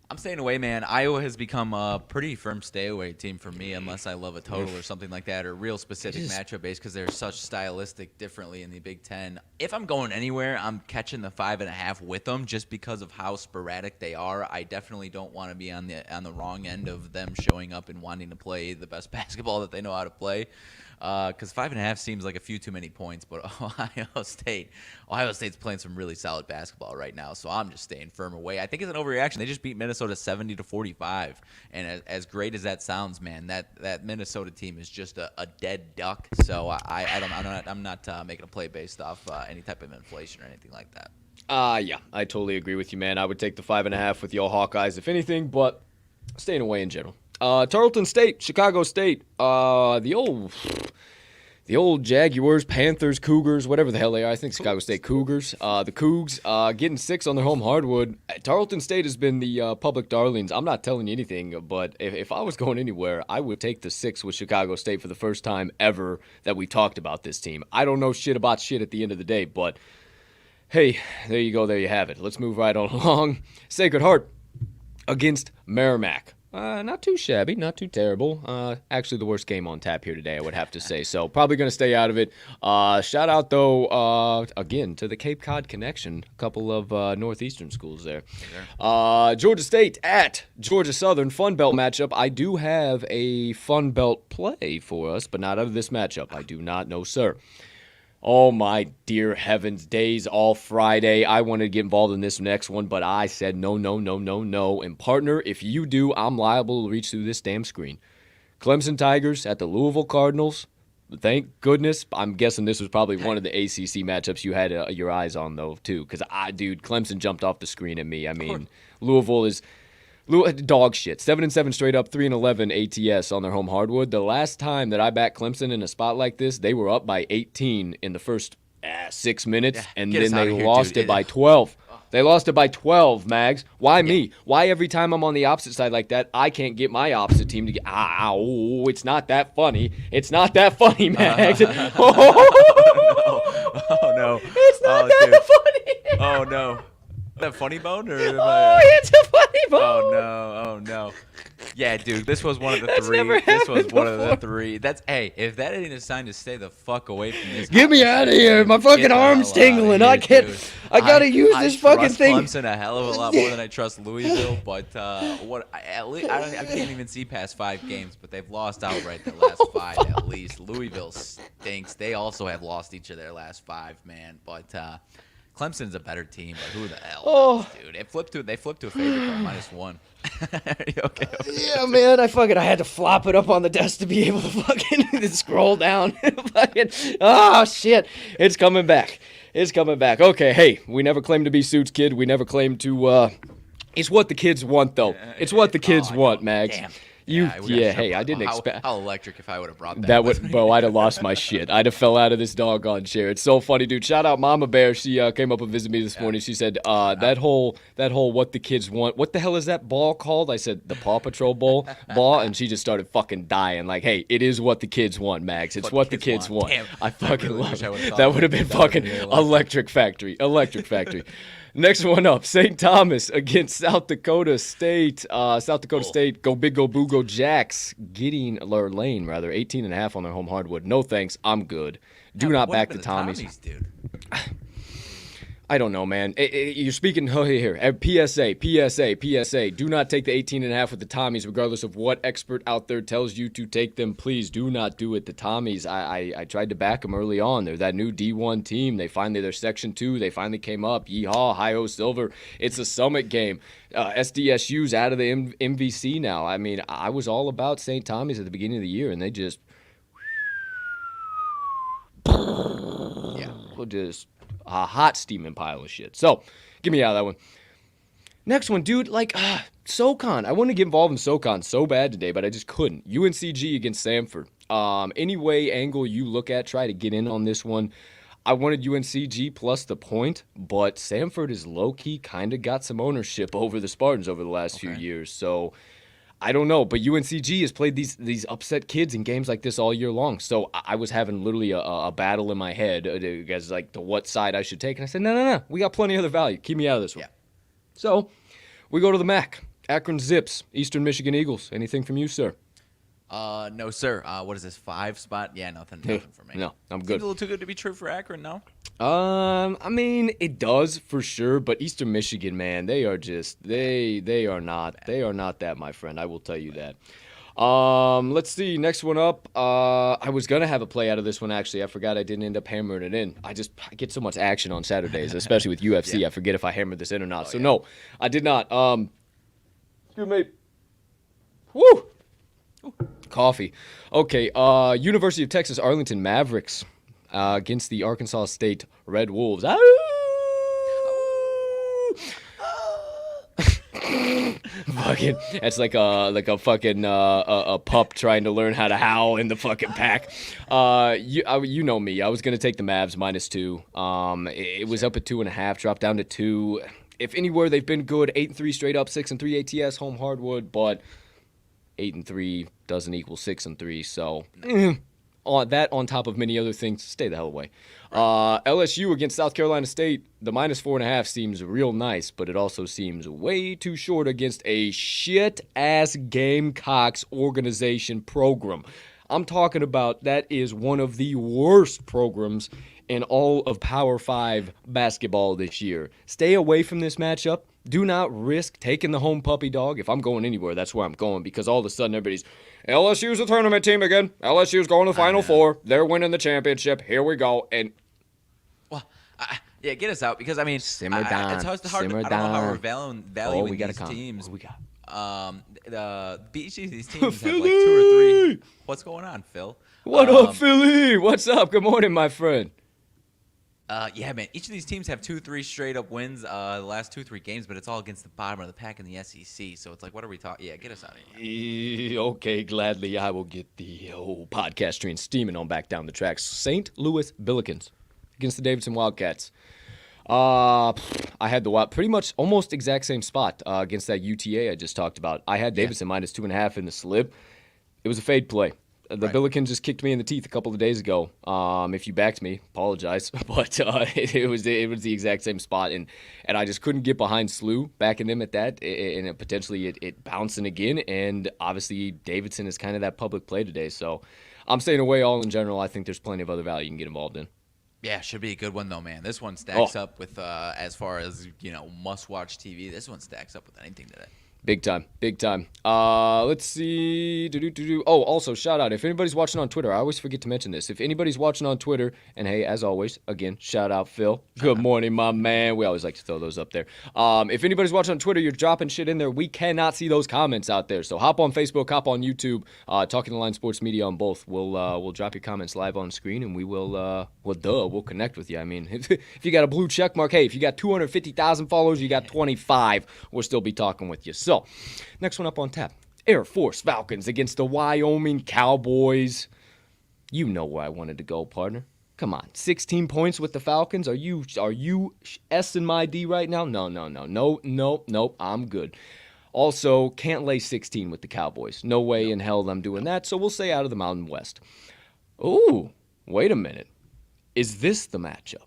I'm staying away, man. Iowa has become a pretty firm stay-away team for me unless I love a total or something like that or real specific matchup base because they're such stylistic differently in the Big Ten. If I'm going anywhere, I'm catching the 5.5 with them just because of how sporadic they are. I definitely don't want to be on the wrong end of them showing up and wanting to play the best basketball that they know how to play. Because 5.5 seems like a few too many points, but Ohio State's playing some really solid basketball right now, so I'm just staying firm away. I think it's an overreaction. They just beat Minnesota 70-45, and as great as that sounds, man, that Minnesota team is just a dead duck. So I'm not making a play based off any type of inflation or anything like that. Yeah, I totally agree with you, man. I would take the 5.5 with y'all Hawkeyes if anything, but staying away in general. Tarleton State, Chicago State, the old Jaguars, Panthers, Cougars, whatever the hell they are. I think Chicago State Cougars. The Cougs getting 6 on their home hardwood. Tarleton State has been the public darlings. I'm not telling you anything, but if I was going anywhere, I would take the 6 with Chicago State for the first time ever that we talked about this team. I don't know shit about shit at the end of the day, but hey, there you go. There you have it. Let's move right on along. Sacred Heart against Merrimack. Not too shabby, not too terrible. Actually, the worst game on tap here today, I would have to say. So probably going to stay out of it. Shout out, though, again, to the Cape Cod connection. A couple of Northeastern schools there. Georgia State at Georgia Southern. Fun Belt matchup. I do have a Fun Belt play for us, but not out of this matchup. I do not know, sir. Oh, my dear heavens, days all Friday. I wanted to get involved in this next one, but I said no. And partner, if you do, I'm liable to reach through this damn screen. Clemson Tigers at the Louisville Cardinals. Thank goodness. I'm guessing this was probably one of the ACC matchups you had your eyes on, though, too. Because, Clemson jumped off the screen at me. I mean, Louisville is dog shit. 7-7 straight up, 3-11 ATS on their home hardwood. The last time that I backed Clemson in a spot like this, they were up by 18 in the first 6 minutes, and then they lost it by 12. They lost it by 12, Mags. Why me? Why every time I'm on the opposite side like that, I can't get my opposite team to get... Ow, it's not that funny. It's not that funny, Mags. Oh, no. It's not that funny. Oh, no. That funny bone? Or it's a funny bone. Oh, no. Yeah, dude, this was one of the three. This was one of the three. If that ain't a sign to stay the fuck away from this. Get me out of here. My fucking arm's tingling. I gotta use this fucking thing. I trust Clemson a hell of a lot more than I trust Louisville, but I can't even see past 5 games, but they've lost outright their last 5 at least. Louisville stinks. They also have lost each of their last 5, man, but Clemson's a better team, but who the hell knows, dude? They flipped to a favorite for -1. Are you okay? Yeah, man, I had to flop it up on the desk to be able to fucking scroll down. Shit. It's coming back. It's coming back. Okay, hey, we never claimed to be Suits Kid. We never claimed to, it's what the kids want, though. It's what the kids want, Mags. Damn. I didn't expect. How electric if I would have brought that. That would, bro. I'd have lost my shit. I'd have fell out of this doggone chair. It's so funny, dude. Shout out Mama Bear. She came up and visited me this morning. She said, that whole what the kids want. What the hell is that ball called? I said the Paw Patrol ball, and she just started fucking dying. Like, hey, it is what the kids want, Max. It's what the kids want. Damn. I fucking really love wish it. That would have been fucking Electric Factory. Electric Factory. Next one up, St. Thomas against South Dakota State. South Dakota State, go big, go boo, go Jacks. Lane, 18.5 on their home hardwood. No thanks, I'm good. Do not back the Tommies. Dude. I don't know, man. You're speaking here. PSA. Do not take the 18.5 with the Tommies, regardless of what expert out there tells you to take them. Please do not do it. The Tommies, I tried to back them early on. They're that new D1 team. They're Section 2. They finally came up. Yeehaw, Hi-Ho Silver. It's a summit game. SDSU's out of the MVC now. I mean, I was all about St. Tommy's at the beginning of the year, and they just... just a hot steaming pile of shit. So, get me out of that one. Next one, dude, SoCon. I wanted to get involved in SoCon so bad today, but I just couldn't. UNCG against Samford. Any way, angle you look at, try to get in on this one. I wanted UNCG plus the point, but Samford is low-key kind of got some ownership over the Spartans over the last few years, so... I don't know, but UNCG has played these upset kids in games like this all year long. So I was having literally a battle in my head as to what side I should take. And I said, no, we got plenty of other value. Keep me out of this one. Yeah. So we go to the MAC. Akron Zips, Eastern Michigan Eagles. Anything from you, sir? No, sir. What is this, 5 spot? Yeah, nothing for me. No, I'm good. Seems a little too good to be true for Akron, no? I mean, it does for sure, but Eastern Michigan, man, they are just they are not that, my friend. I will tell you that. Let's see, next one up. I was gonna have a play out of this one actually. I forgot I didn't end up hammering it in. I get so much action on Saturdays, especially with UFC. Yeah. I forget if I hammered this in or not. No, I did not. Excuse me. Woo! Coffee. Okay, University of Texas Arlington Mavericks against the Arkansas State Red Wolves. Fucking, that's like a fucking a pup trying to learn how to howl in the fucking pack. You know me. I was gonna take the Mavs -2. It was up at 2.5, dropped down to 2. If anywhere, they've been good. 8-3 straight up, 6-3 ATS home hardwood, but 8-3 doesn't equal 6-3. So on top of many other things, stay the hell away. LSU against South Carolina State, the -4.5 seems real nice, but it also seems way too short against a shit-ass Gamecocks organization program. I'm talking about that is one of the worst programs in all of Power 5 basketball this year. Stay away from this matchup. Do not risk taking the home puppy dog. If I'm going anywhere, that's where I'm going, because all of a sudden everybody's, LSU's a tournament team again. LSU's going to the Final Four. They're winning the championship. Here we go. And yeah, get us out, because I mean, simmer down. It's hard. I don't know how we're valuing we gotta these come. teams. What we got? Each of these teams have like 2 or 3. What's going on, Phil? What up, Philly? What's up? Good morning, my friend. Yeah, man. Each of these teams have 2-3 straight up wins the last 2-3 games, but it's all against the bottom of the pack in the SEC. So it's like, what are we talking? Yeah, get us out of here. Okay, gladly. I will get the whole podcast train steaming on back down the tracks. St. Louis Billikens against the Davidson Wildcats. I had the pretty much almost exact same spot against that UTA I just talked about. I had Davidson -2.5 in the slip. It was a fade play. The Billikens just kicked me in the teeth a couple of days ago. If you backed me, apologize, but it was the exact same spot, and I just couldn't get behind SLU, backing them at that, and it bouncing again. And obviously Davidson is kind of that public play today, so I'm staying away. All in general, I think there's plenty of other value you can get involved in. Yeah, should be a good one though, man. This one stacks up with as far as must-watch TV. This one stacks up with anything today. Big time, big time. Let's see. Oh, also, shout out. If anybody's watching on Twitter, I always forget to mention this. If anybody's watching on Twitter, and hey, as always, again, shout out Phil. Good morning, my man. We always like to throw those up there. If anybody's watching on Twitter, you're dropping shit in there. We cannot see those comments out there. So hop on Facebook, hop on YouTube, Talking the Line Sports Media on both. We'll drop your comments live on screen, and we'll connect with you. I mean, if you got a blue check mark, hey, if you got 250,000 followers, you got 25, we'll still be talking with you. So, next one up on tap. Air Force Falcons against the Wyoming Cowboys. You know where I wanted to go, partner. Come on, 16 points with the Falcons. Are you S in my D right now? No. I'm good. Also, can't lay 16 with the Cowboys. No way in hell I'm doing that. So we'll say out of the Mountain West. Ooh, wait a minute. Is this the matchup?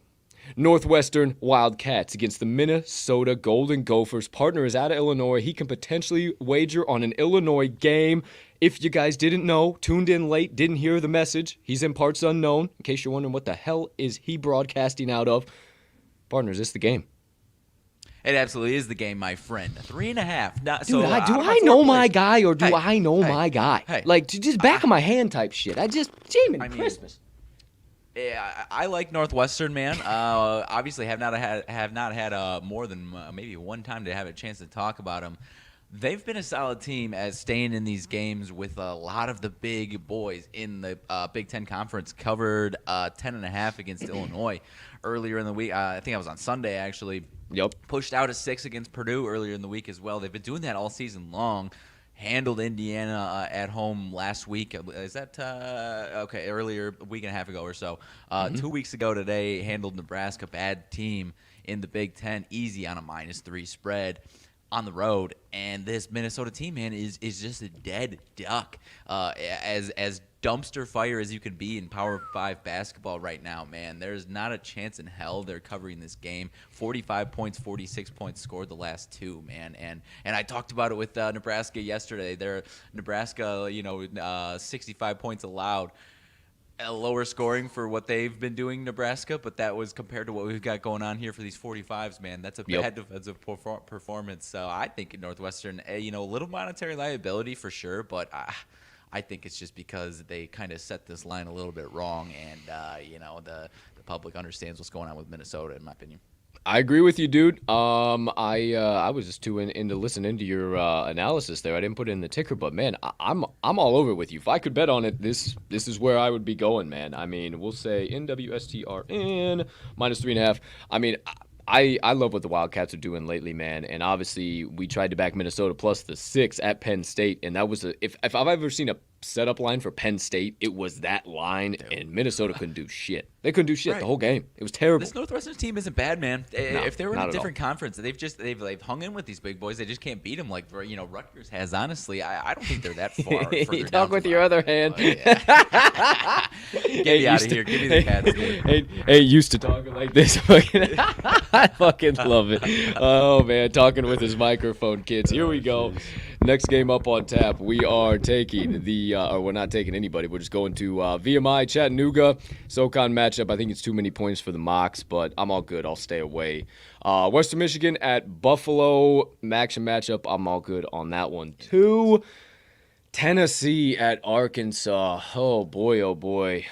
Northwestern Wildcats against the Minnesota Golden Gophers. Partner is out of Illinois. He can potentially wager on an Illinois game. If you guys didn't know, tuned in late, didn't hear the message, he's in parts unknown. In case you're wondering what the hell is he broadcasting out of. Partner, is this the game? It absolutely is the game, my friend. 3.5. Do I know my guy or do I know my guy? Hey. Like, just back of my hand type shit. Christmas. Yeah, I like Northwestern, man. Obviously, have not had more than maybe one time to have a chance to talk about them. They've been a solid team as staying in these games with a lot of the big boys in the Big Ten Conference. Covered 10.5 against Illinois earlier in the week. I think I was on Sunday actually. Yep. Pushed out a 6 against Purdue earlier in the week as well. They've been doing that all season long. Handled Indiana at home last week. Is that earlier, a week and a half ago or so. 2 weeks ago today, handled Nebraska, bad team in the Big Ten, easy on a -3 spread on the road. And this Minnesota team, man, is just a dead duck. As dumpster fire as you can be in Power 5 basketball right now, man. There's not a chance in hell they're covering this game. 45 points, 46 points scored the last two, man. And I talked about it with Nebraska yesterday. Nebraska, 65 points allowed. A lower scoring for what they've been doing, Nebraska, but that was compared to what we've got going on here for these 45s, man. That's a bad defensive performance. So I think Northwestern, a little monetary liability for sure, but I think it's just because they kind of set this line a little bit wrong, and the public understands what's going on with Minnesota, in my opinion. I agree with you, dude. I was just too into listening to your analysis there. I didn't put it in the ticker, but man, I'm all over it with you. If I could bet on it, this is where I would be going, man. I mean, we'll say NWSTRN -3.5. I mean, I love what the Wildcats are doing lately, man. And obviously, we tried to back Minnesota plus the 6 at Penn State, and that was if I've ever seen a setup line for Penn State, it was that line, and Minnesota couldn't do shit. They couldn't do shit the whole game. It was terrible. This Northwestern team isn't bad, man. If they were in a different conference, they've hung in with these big boys. They just can't beat them like Rutgers has. Honestly, I don't think they're that far. You talk with your other hand. Yeah. Get me out of here. Give me the bad state. Hey, used to talking like this. I fucking love it. Oh man, talking with his microphone, kids. Here we go. Next game up on tap, we are taking or we're not taking anybody. We're just going to VMI Chattanooga. SoCon matchup. I think it's too many points for the Mocs, but I'm all good. I'll stay away. Western Michigan at Buffalo. Action matchup. I'm all good on that one too. Tennessee at Arkansas. Oh boy.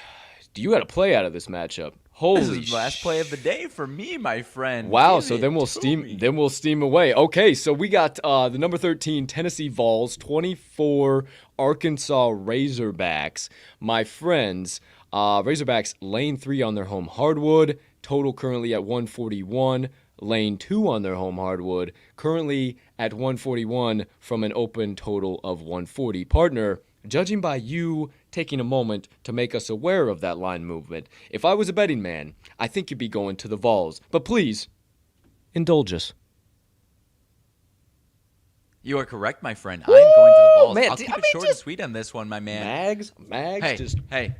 Do you got a play out of this matchup? Holy This is the last play of the day for me, my friend. Wow, so then we'll steam away. Okay, so we got the number 13 Tennessee Vols, 24 Arkansas Razorbacks. My friends, Razorbacks lane 3 on their home hardwood, total currently at 141. Lane 2 on their home hardwood, currently at 141 from an open total of 140. Partner, judging by you taking a moment to make us aware of that line movement, if I was a betting man, I think you'd be going to the Vols. But please, indulge us. You are correct, my friend. I'm going to the Vols. Man, I'll keep it short and sweet on this one, my man. Mags, hey.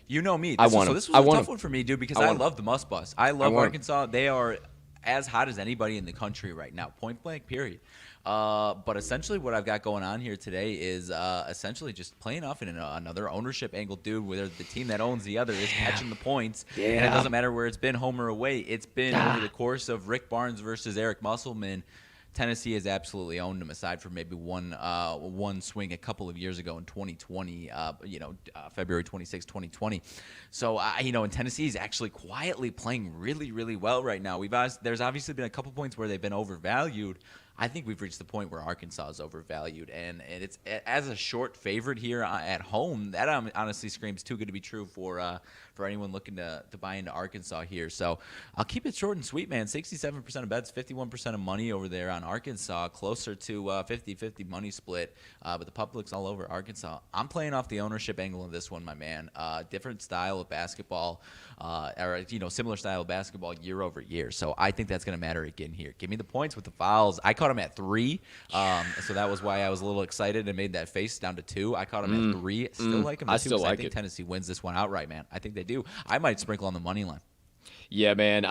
You know me. I want so this was a tough one for me, dude, because I love the Muss Bus. I love Arkansas. They are as hot as anybody in the country right now, point blank, period. But essentially what I've got going on here today is essentially just playing off in another ownership angle, dude, where the team that owns the other is catching the points. Yeah. And it doesn't matter where it's been, home or away. It's been over the course of Rick Barnes versus Eric Musselman. Tennessee has absolutely owned them, aside from maybe one swing a couple of years ago in 2020, February 26, 2020. So, and Tennessee is actually quietly playing really, really well right now. There's obviously been a couple points where they've been overvalued. I think we've reached the point where Arkansas is overvalued, and it's as a short favorite here at home. That honestly screams too good to be true for anyone looking to buy into Arkansas here. So I'll keep it short and sweet, man. 67% of bets, 51% of money over there on Arkansas, closer to 50-50 money split. But the public's all over Arkansas. I'm playing off the ownership angle of this one, my man. Different style of basketball, or similar style of basketball year over year. So I think that's going to matter again here. Give me the points with the fouls. I caught him at 3, so that was why I was a little excited and made that face down to 2. I caught him at 3. Still like him. I still like I think it. Tennessee wins this one outright, man. I think they do. I might sprinkle on the money line. Yeah, man.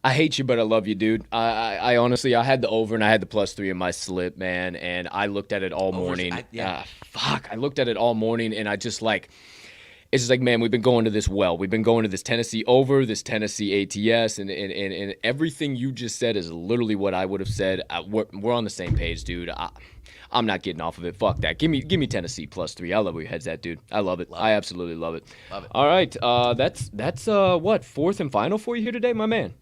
I hate you, but I love you, dude. I honestly, I had the over and I had the +3 in my slip, man, and I looked at it all morning. I looked at it all morning, and I just it's just like, man, we've been going to this well. We've been going to this Tennessee over, this Tennessee ATS, and everything you just said is literally what I would have said. We're on the same page, dude. I'm not getting off of it. Fuck that. Give me Tennessee +3. I love where your head's at, dude. I love it. I absolutely love it. Love it. All right. That's what, 4th and final for you here today, my man?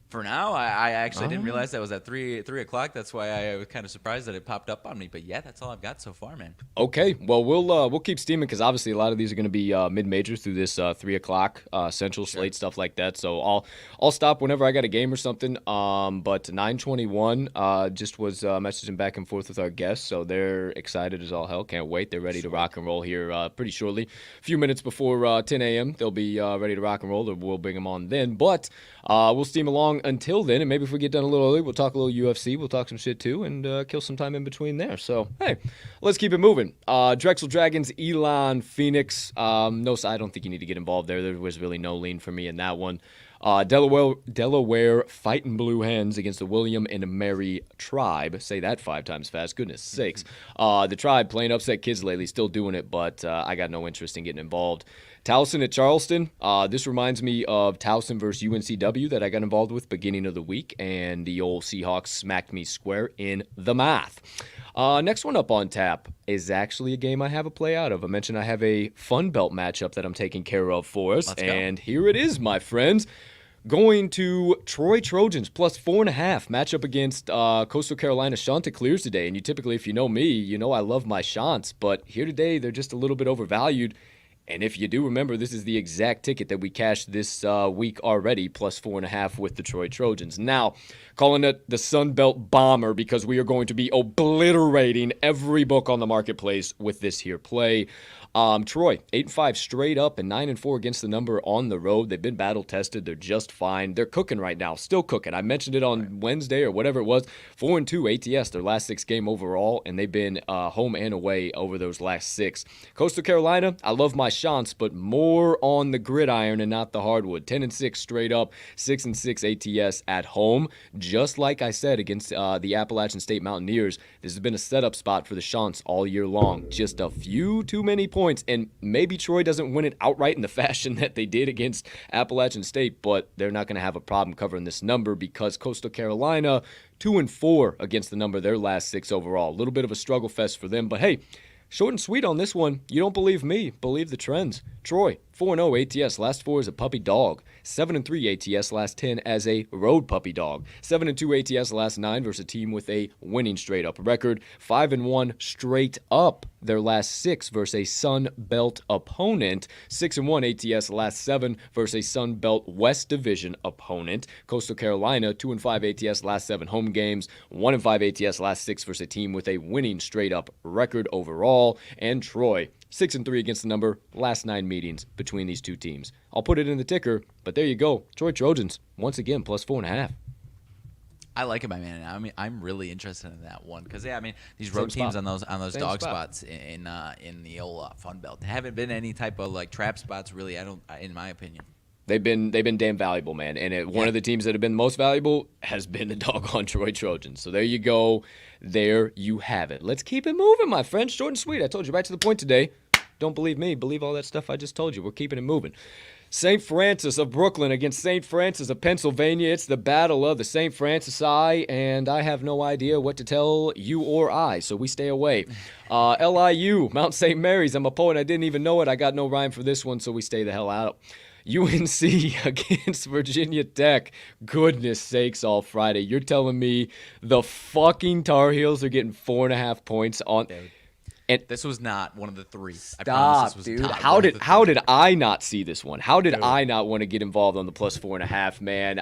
For now, I actually didn't realize that was at 3 o'clock. That's why I was kind of surprised that it popped up on me. But yeah, that's all I've got so far, man. Okay, well we'll keep steaming because obviously a lot of these are going to be mid-major through this 3 o'clock Central slate, stuff like that. So I'll stop whenever I got a game or something. But 9:21 just was messaging back and forth with our guests, so they're excited as all hell. Can't wait. They're ready to rock and roll here pretty shortly. A few minutes before 10 a.m. they'll be ready to rock and roll, or we'll bring them on then. But we'll steam along until then, and maybe if we get done a little early, we'll talk a little UFC, we'll talk some shit too, and kill some time in between there. So, hey, let's keep it moving. Drexel Dragons, Elon Phoenix. No, I don't think you need to get involved there. There was really no lean for me in that one. Delaware fighting Blue Hens against the William and Mary Tribe. Say that 5 times fast. Goodness sakes. The Tribe playing upset kids lately, still doing it, but I got no interest in getting involved. Towson at Charleston. This reminds me of Towson versus UNCW that I got involved with beginning of the week, and the old Seahawks smacked me square in the math. Next one up on tap is actually a game I have a play out of. I mentioned I have a Fun Belt matchup that I'm taking care of for us, and here it is, my friends. Going to Troy Trojans +4.5 matchup against Coastal Carolina Chanticleers today. And you typically, if you know me, you know I love my Chants, but here today they're just a little bit overvalued. And if you do remember, this is the exact ticket that we cashed this week already, +4.5 with the Troy Trojans. Now, calling it the Sun Belt Bomber because we are going to be obliterating every book on the marketplace with this here play. Troy, 8-5 straight up and 9-4 against the number on the road. They've been battle tested. They're just fine. They're cooking right now, still cooking. I mentioned it on Wednesday or whatever it was. 4-2 ATS, their last 6 game overall, and they've been home and away over those last 6. Coastal Carolina, I love my Chants, but more on the gridiron and not the hardwood. 10-6 straight up, 6-6 ATS at home. Just like I said against the Appalachian State Mountaineers, this has been a setup spot for the Chants all year long. Just a few too many points, and maybe Troy doesn't win it outright in the fashion that they did against Appalachian State, but they're not going to have a problem covering this number because Coastal Carolina 2-4 against the number their last 6 overall. A little bit of a struggle fest for them, but hey, short and sweet on this one. You don't believe me, believe the trends. Troy, 4-0 ATS, last 4 as a puppy dog. 7-3 ATS, last 10 as a road puppy dog. 7-2 ATS, last 9 versus a team with a winning straight up record. 5-1 straight up their last 6 versus a Sun Belt opponent. 6-1 ATS, last 7 versus a Sun Belt West Division opponent. Coastal Carolina, 2-5 ATS, last 7 home games. 1-5 ATS, last 6 versus a team with a winning straight up record overall. And Troy, 6-3 against the number, last 9 meetings between these two teams. I'll put it in the ticker, but there you go. Troy Trojans, once again, +4.5. I like it, my man. I mean, I'm really interested in that one because, these road teams on those dog spots in the old Fun Belt haven't been any type of like trap spots, really. In my opinion. They've been damn valuable, man. And one of the teams that have been most valuable has been the doggone Troy Trojans. So there you go. There you have it. Let's keep it moving, my friends. Short and sweet. I told you right to the point today. Don't believe me. Believe all that stuff I just told you. We're keeping it moving. St. Francis of Brooklyn against St. Francis of Pennsylvania. It's the battle of the St. Francis I, and I have no idea what to tell you or I, so we stay away. LIU, Mount St. Mary's. I'm a poet. I didn't even know it. I got no rhyme for this one, so we stay the hell out. UNC against Virginia Tech. Goodness sakes, all Friday. You're telling me the fucking Tar Heels are getting 4.5 points on... And this was not one of the three. Stop, dude. How did I not see this one? How did I not want to get involved on the plus 4.5, man?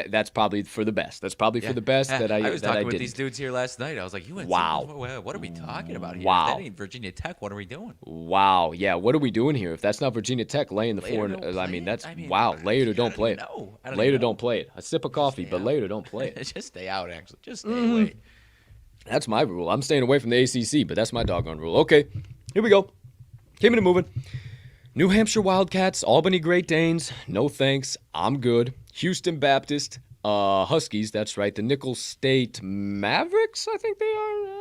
That's probably for the best. That's probably for the best that I was talking with these dudes here last night. I was like, wow. What are we talking about here? Wow. If that ain't Virginia Tech, what are we doing? Wow. Yeah, what are we doing here? If that's not Virginia Tech laying the four, wow. Lay it or don't play it. Lay it or don't play it. A sip of coffee, but lay it or don't play it. Just stay out, actually. Just stay away. That's my rule. I'm staying away from the ACC, but that's my doggone rule. Okay, here we go. Keeping it moving. New Hampshire Wildcats, Albany Great Danes. No thanks. I'm good. Houston Baptist, Huskies. That's right. The Nicholls State Mavericks, I think they are.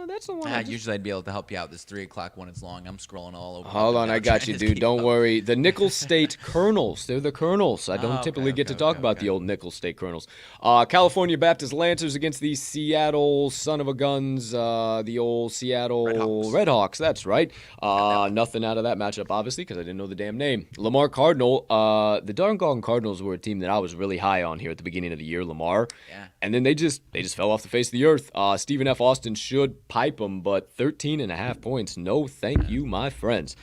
That's the one. Usually I'd be able to help you out. This 3 o'clock when it's long. I'm scrolling all over. Hold on, I got you, dude. Don't worry. The Nicholls State Colonels. They're the Colonels. I don't typically get to talk about the old Nicholls State Colonels. California Baptist Lancers against the Seattle Son of a Guns, the old Seattle Redhawks. That's right. Nothing out of that matchup, obviously, because I didn't know the damn name. Lamar Cardinal. The darn Cardinals were a team that I was really high on here at the beginning of the year. Lamar. Yeah. And then they just fell off the face of the earth. Stephen F. Austin should pipe them, but 13.5 points. No, thank you, my friends.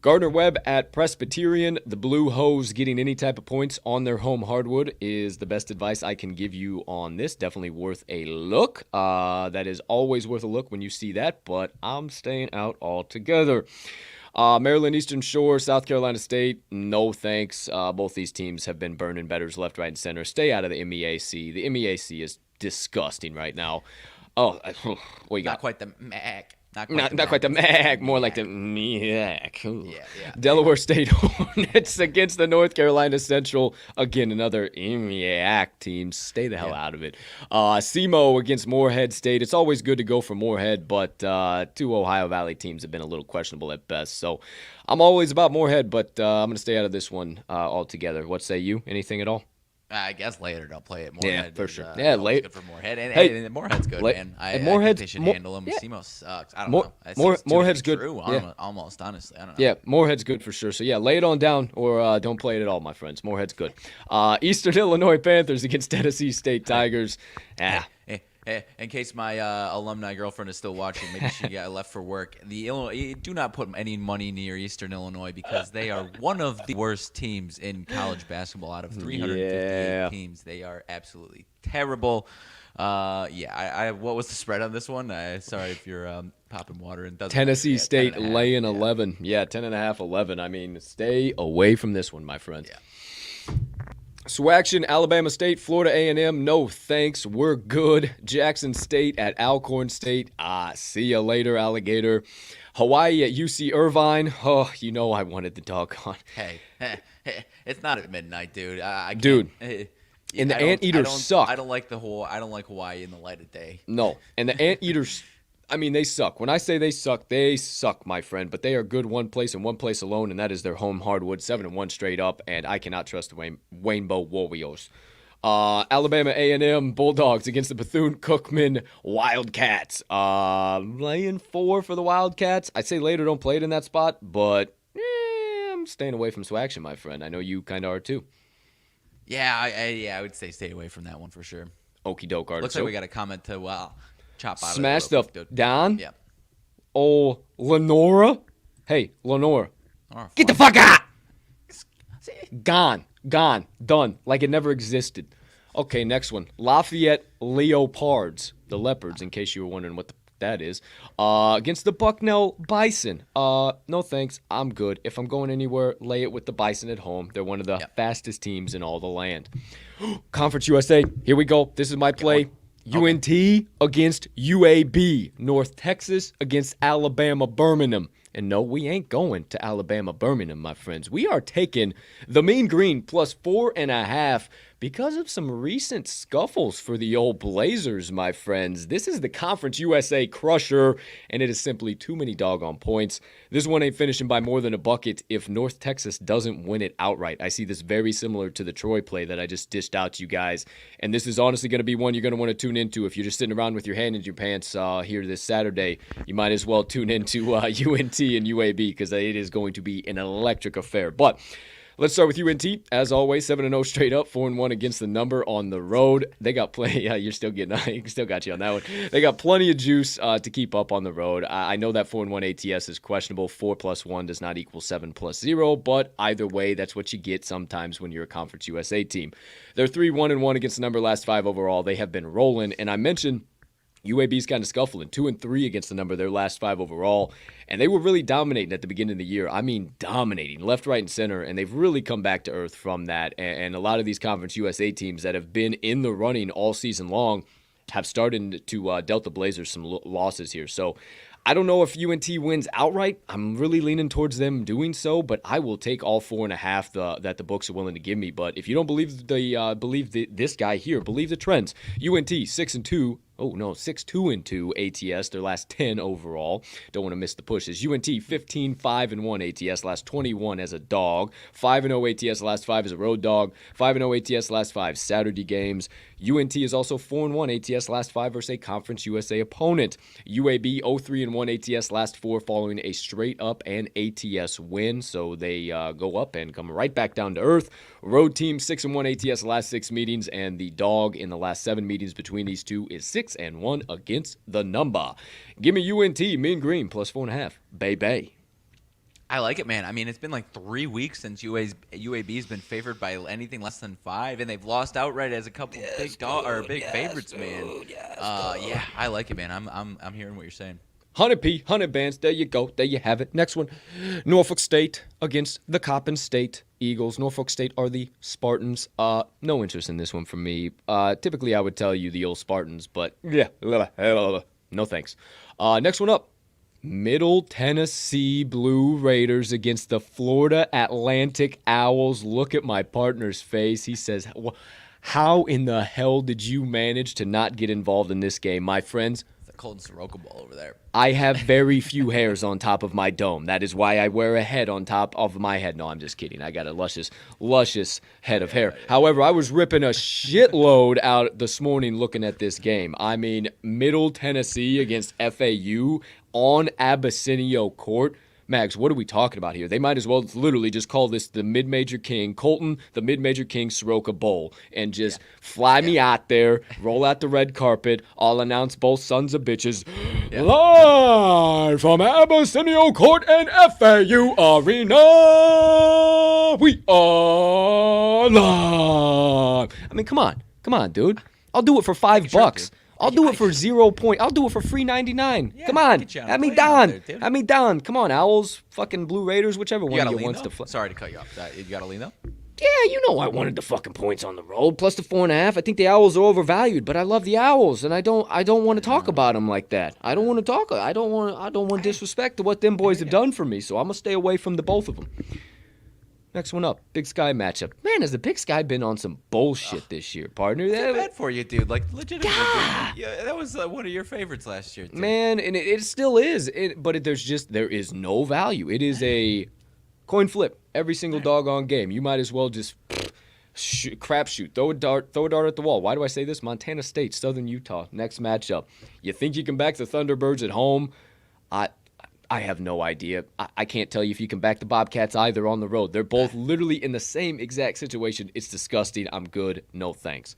Gardner Webb at Presbyterian. The Blue Hose getting any type of points on their home hardwood is the best advice I can give you on this. Definitely worth a look. That is always worth a look when you see that, but I'm staying out altogether. Maryland Eastern Shore, South Carolina State, no thanks. Both these teams have been burning bettors left, right, and center. Stay out of the MEAC. The MEAC is disgusting right now. Oh, what you got? Not quite the MAC. Not quite the MAC. More like the MEAC. Yeah. Delaware State Hornets against the North Carolina Central. Again, another MEAC team. Stay the hell out of it. SEMO against Morehead State. It's always good to go for Morehead, but 2 Ohio Valley teams have been a little questionable at best. So I'm always about Morehead, but I'm going to stay out of this one altogether. What say you? Anything at all? I guess later they'll play it. Morehead for sure. Good for Morehead. And Morehead's good, man. I think they should handle him. SEMO sucks. I don't know. Morehead's good. Almost, honestly. I don't know. Yeah, Morehead's good for sure. So, lay it on down or don't play it at all, my friends. Morehead's good. Eastern Illinois Panthers against Tennessee State Tigers. In case my alumni girlfriend is still watching, maybe she got left for work. Do not put any money near Eastern Illinois because they are one of the worst teams in college basketball out of 358 teams. They are absolutely terrible. What was the spread on this one? Sorry if you're popping water. And Tennessee State laying 11. Yeah, 10.5, 11. I mean, stay away from this one, my friends. Yeah. Swaction, Alabama State, Florida A&M, no thanks, we're good. Jackson State at Alcorn State, see you later, alligator. Hawaii at UC Irvine, I wanted the doggone. Hey, it's not at midnight, dude. And the Anteaters suck. I don't like Hawaii in the light of day. No, and the Anteaters, they suck. When I say they suck, my friend. But they are good one place and one place alone, and that is their home hardwood, 7-1 straight up. And I cannot trust the Rainbow Warriors. Alabama A&M Bulldogs against the Bethune-Cookman Wildcats. Laying 4 for the Wildcats. I say later, don't play it in that spot, but I'm staying away from Swaction, my friend. I know you kind of are too. Yeah, I would say stay away from that one for sure. Okie doke, Artie. Looks like we got a comment to chop out smash of the down. Yeah. Oh, Lenora. Hey, Lenora. Get the fuck out. Gone. Done. Like it never existed. Okay, next one. Lafayette Leopards. The Leopards, in case you were wondering what that is. Against the Bucknell Bison. No thanks. I'm good. If I'm going anywhere, lay it with the Bison at home. They're one of the fastest teams in all the land. Conference USA. Here we go. This is my play. UNT against UAB. North Texas against Alabama Birmingham. And no, we ain't going to Alabama, Birmingham, my friends. We are taking the Mean Green plus 4.5 because of some recent scuffles for the old Blazers, my friends. This is the Conference USA crusher, and it is simply too many doggone points. This one ain't finishing by more than a bucket if North Texas doesn't win it outright. I see this very similar to the Troy play that I just dished out to you guys, and this is honestly going to be one you're going to want to tune into. If you're just sitting around with your hand in your pants here this Saturday, you might as well tune into UNT and UAB because it is going to be an electric affair. But let's start with UNT. As always, 7-0 straight up, 4-1 against the number on the road. They got plenty. Yeah, you're still getting. Still got you on that one. They got plenty of juice to keep up on the road. I know that 4-1 ATS is questionable. 4 + 1 does not equal 7 + 0, but either way, that's what you get sometimes when you're a Conference USA team. They're 3-1-1 against the number last 5 overall. They have been rolling, and I mentioned UAB's kind of scuffling, 2-3 against the number, their last 5 overall, and they were really dominating at the beginning of the year. I mean, dominating left, right, and center, and they've really come back to earth from that. And a lot of these Conference USA teams that have been in the running all season long have started to dealt the Blazers some losses here. So I don't know if UNT wins outright. I'm really leaning towards them doing so, but I will take all 4.5 that the books are willing to give me. But if you don't believe this guy here, believe the trends. UNT 6-2. Oh, no, 6-2-2 ATS, their last 10 overall. Don't want to miss the pushes. UNT 15-5-1 ATS, last 21 as a dog. 5-0 ATS, last 5 as a road dog. 5-0 ATS, last 5 Saturday games. UNT is also 4-1 ATS, last 5 versus a Conference USA opponent. UAB 0-3-1 ATS, last 4 following a straight-up and ATS win. So they go up and come right back down to earth. Road team 6-1 ATS, last 6 meetings, and the dog in the last 7 meetings between these two is 6-1 against the number. Give me UNT, Mean Green, plus 4.5. Bay. I like it, man. I mean, it's been like 3 weeks since UAB's been favored by anything less than 5, and they've lost outright as a couple big favorites, man. Yeah, I like it, man. I'm hearing what you're saying. 100 bands. There you go. There you have it. Next one, Norfolk State against the Coppin State Eagles. Norfolk State are the Spartans. No interest in this one for me. Typically, I would tell you the old Spartans, but yeah, no thanks. Next one up, Middle Tennessee Blue Raiders against the Florida Atlantic Owls. Look at my partner's face. He says, how in the hell did you manage to not get involved in this game, my friends? Cold Soroka ball over there. I have very few hairs on top of my dome. That is why I wear a head on top of my head. No, I'm just kidding. I got a luscious head of hair. However, I was ripping a shitload out this morning looking at this game. I mean, Middle Tennessee against FAU on Abyssinia Court. Mags, what are we talking about here? They might as well literally just call this the Mid-Major King, Colton, the Mid-Major King Soroka Bowl, and just fly me out there, roll out the red carpet. I'll announce both sons of bitches. Live from Abyssinia Court and FAU Arena, we are live. I mean, come on, dude. I'll do it for $5. I'll do it for 0 point. I'll do it for free 99. Yeah, come on, have me down. Come on, Owls, fucking Blue Raiders, whichever one you wants to. Sorry to cut you off. You got to lean though. Yeah, you know I wanted the fucking points on the road plus the 4.5. I think the Owls are overvalued, but I love the Owls, and I don't want to talk about them like that. I don't want to talk. I don't want disrespect to what them boys have done for me. So I'm gonna stay away from the both of them. Next one up, Big Sky matchup. Man, has the Big Sky been on some bullshit this year, partner? It's bad for you, dude. Like, legitimately. Yeah, that was one of your favorites last year, dude. Man, and it still is. But there is no value. It is a coin flip every single doggone game. You might as well just crapshoot, throw a dart at the wall. Why do I say this? Montana State, Southern Utah. Next matchup. You think you can back the Thunderbirds at home? I have no idea. I can't tell you if you can back the Bobcats either on the road. They're both literally in the same exact situation. It's disgusting. I'm good. No thanks.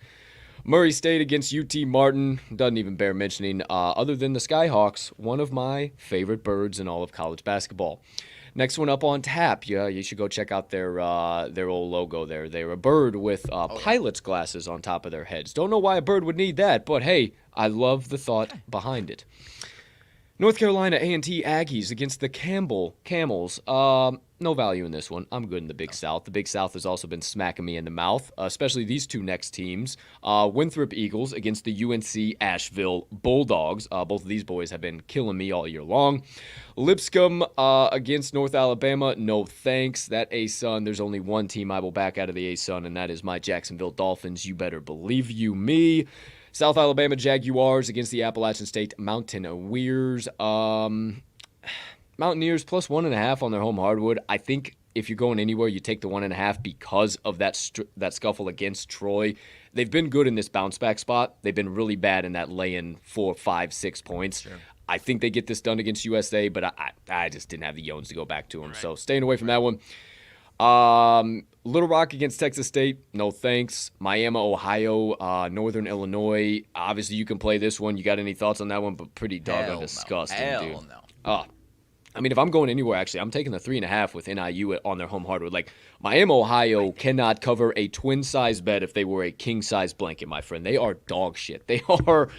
Murray State against UT Martin. Doesn't even bear mentioning. Other than the Skyhawks, one of my favorite birds in all of college basketball. Next one up on tap. Yeah, you should go check out their old logo there. They're a bird with pilot's glasses on top of their heads. Don't know why a bird would need that, but hey, I love the thought behind it. North Carolina A&T Aggies against the Camels. No value in this one. I'm good in the Big South. The Big South has also been smacking me in the mouth, especially these two next teams. Winthrop Eagles against the UNC Asheville Bulldogs. Both of these boys have been killing me all year long. Lipscomb against North Alabama. No thanks. That A-Sun, there's only one team I will back out of the A-Sun, and that is my Jacksonville Dolphins. You better believe you me. South Alabama Jaguars against the Appalachian State Mountaineers. Mountaineers plus 1.5 on their home hardwood. I think if you're going anywhere, you take the 1.5 because of that scuffle against Troy. They've been good in this bounce back spot. They've been really bad in that lay-in 4, 5, 6 points. Sure. I think they get this done against USA, but I just didn't have the Yones to go back to them. Right. So staying away from that one. Little Rock against Texas State, no thanks. Miami, Ohio, Northern Illinois. Obviously, you can play this one. You got any thoughts on that one? But pretty doggone disgusting, dude. Hell no. I mean, if I'm going anywhere, actually, I'm taking the 3.5 with NIU on their home hardwood. Like, Miami, Ohio cannot cover a twin-size bed if they were a king-size blanket, my friend. They are dog shit. They are,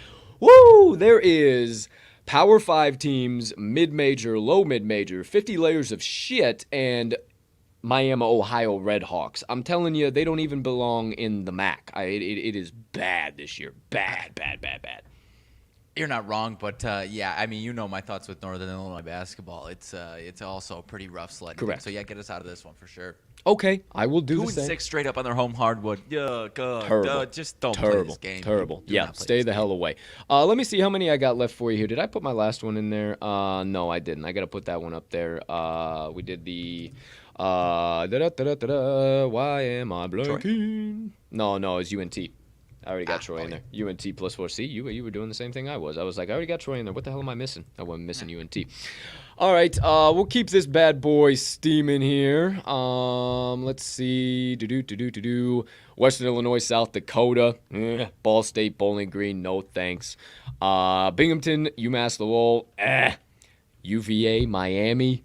there is Power 5 teams, mid-major, low mid-major, 50 layers of shit, and Miami, Ohio Redhawks. I'm telling you, they don't even belong in the MAC. It is bad this year. Bad. You're not wrong, but yeah, I mean, you know my thoughts with Northern Illinois basketball. It's also pretty rough sledding. Correct. So yeah, get us out of this one for sure. Okay, I will do the same. 2-6 straight up on their home hardwood. Yeah, God, terrible. Just don't play this game. Terrible. Yeah, stay the hell away. Let me see how many I got left for you here. Did I put my last one in there? No, I didn't. I got to put that one up there. We did the. Why am I blanking? No, it's UNT. I already got Troy in there. UNT plus 4. See, you were doing the same thing I was. I was like, I already got Troy in there. What the hell am I missing? I wasn't missing UNT. All right, we'll keep this bad boy steaming here. Let's see. Western Illinois, South Dakota. Ball State, Bowling Green, no thanks. Binghamton, UMass Lowell. UVA, Miami,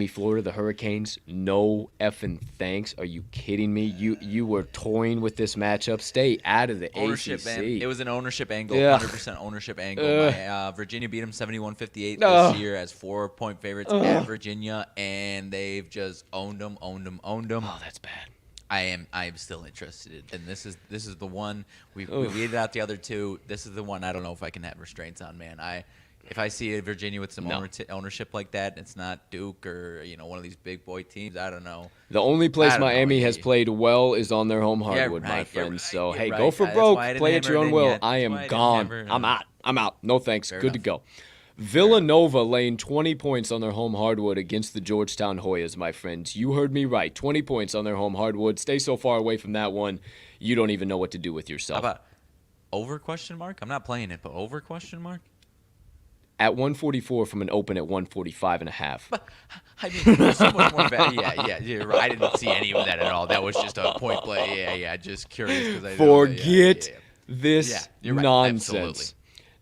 Florida, the Hurricanes, no effing thanks. Are you kidding me? You were toying with this matchup. Stay out of the ACC. It was an ownership angle, 100% ownership angle. Virginia beat them 71-58 this year as 4-point favorites at Virginia, and they've just owned them. Oh, that's bad. I am still interested, and this is the one we weeded out the other two. This is the one I don't know if I can have restraints on, man. If I see a Virginia with some ownership like that, it's not Duke or one of these big boy teams. I don't know. The only place Miami has played well is on their home hardwood, my friend. Right, so hey, go for broke. Play at your own will. I am gone. I'm out. No thanks. Good to go. Villanova laying 20 points on their home hardwood against the Georgetown Hoyas, my friends. You heard me right. 20 points on their home hardwood. Stay so far away from that one, you don't even know what to do with yourself. How about over ? I'm not playing it, but over ? At 144 from an open at 145.5. But, I mean, there's so much more value. Yeah, you're right. I didn't see any of that at all. That was just a point play. Yeah, just curious. Forget this right. nonsense. Absolutely.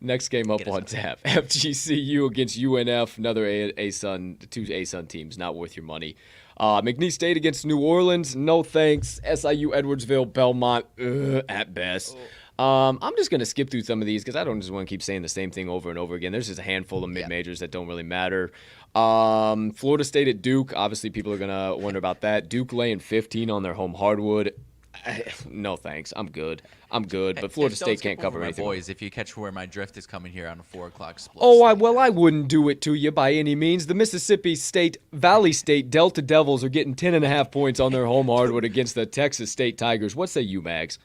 Next game up on tap. FGCU against UNF. Another A-Sun, two A-Sun teams. Not worth your money. McNeese State against New Orleans. No thanks. SIU Edwardsville Belmont. At best. I'm just going to skip through some of these because I don't just want to keep saying the same thing over and over again. There's just a handful of mid-majors that don't really matter. Florida State at Duke. Obviously, people are going to wonder about that. Duke laying 15 on their home hardwood. No thanks. I'm good. But Florida State can't cover anything. Boys, if you catch where my drift is coming here on a 4 o'clock split. I wouldn't do it to you by any means. The Mississippi State, Valley State, Delta Devils are getting 10.5 points on their home hardwood against the Texas State Tigers. What say you, Mags?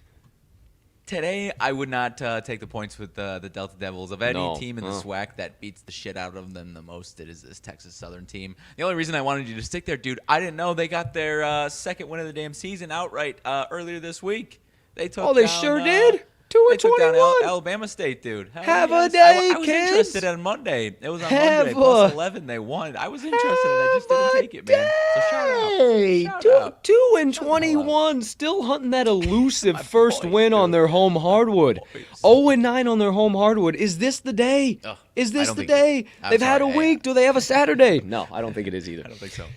Today, I would not take the points with the Delta Devils. Of any team in the SWAC that beats the shit out of them the most, it is this Texas Southern team. The only reason I wanted you to stick there, dude, I didn't know they got their second win of the damn season outright earlier this week. They took they sure did? 2-21. They took down Alabama State, dude. Have a day, I was interested on Monday. It was on Monday. Plus 11, they won. I was interested, and I just didn't take it, man. So shout out. 2-21, still hunting that elusive first win on their home hardwood. 0-9 on their home hardwood. Is this the day? Is this the day? They've had a week. Do they have a Saturday? No, I don't think it is either. I don't think so.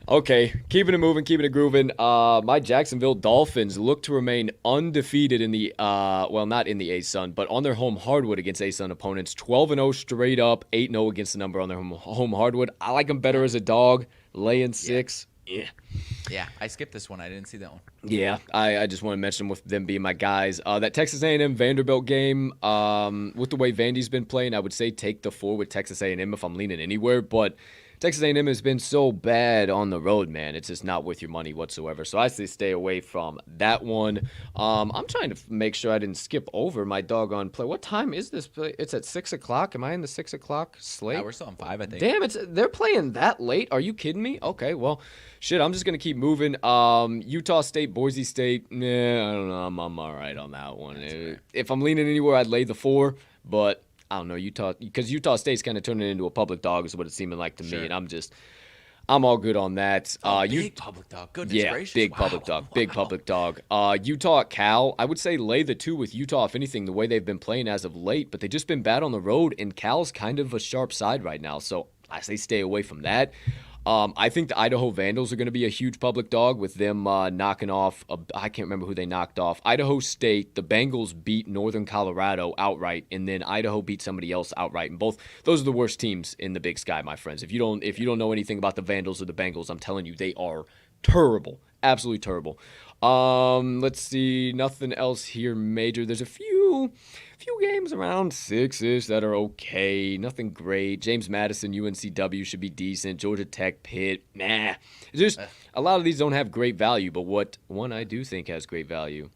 Okay, keeping it moving, keeping it grooving. My Jacksonville Dolphins look to remain undefeated in the, not in the A-Sun, but on their home hardwood against A-Sun opponents. 12-0 straight up, 8-0 against the number on their home hardwood. I like them better as a dog, laying 6. Yeah, I skipped this one. I didn't see that one. Yeah, I just want to mention with them being my guys. That Texas A&M Vanderbilt game, with the way Vandy's been playing, I would say take the 4 with Texas A&M if I'm leaning anywhere, but Texas A&M has been so bad on the road, man. It's just not worth your money whatsoever. So I say stay away from that one. I'm trying to make sure I didn't skip over my doggone play. What time is this play? It's at 6 o'clock. Am I in the 6 o'clock slate? Yeah, we're still on 5, I think. Damn, they're playing that late? Are you kidding me? Okay, well, shit, I'm just going to keep moving. Utah State, Boise State, I don't know. I'm all right on that one. If I'm leaning anywhere, I'd lay the 4, but I don't know, because Utah State's kind of turning into a public dog is what it's seeming like to me, and I'm all good on that. Big public dog, goodness gracious. Big public dog. Utah at Cal, I would say lay the 2 with Utah, if anything, the way they've been playing as of late, but they've just been bad on the road, and Cal's kind of a sharp side right now, so I say stay away from that. I think the Idaho Vandals are going to be a huge public dog with them knocking off, I can't remember who they knocked off. Idaho State, the Bengals beat Northern Colorado outright, and then Idaho beat somebody else outright. And those are the worst teams in the Big Sky, my friends. If you don't know anything about the Vandals or the Bengals, I'm telling you, they are terrible. Absolutely terrible. Let's see, nothing else here major. There's a few games around 6-ish that are okay. Nothing great. James Madison, UNCW should be decent. Georgia Tech, Pitt, nah. Just a lot of these don't have great value, but what one I do think has great value,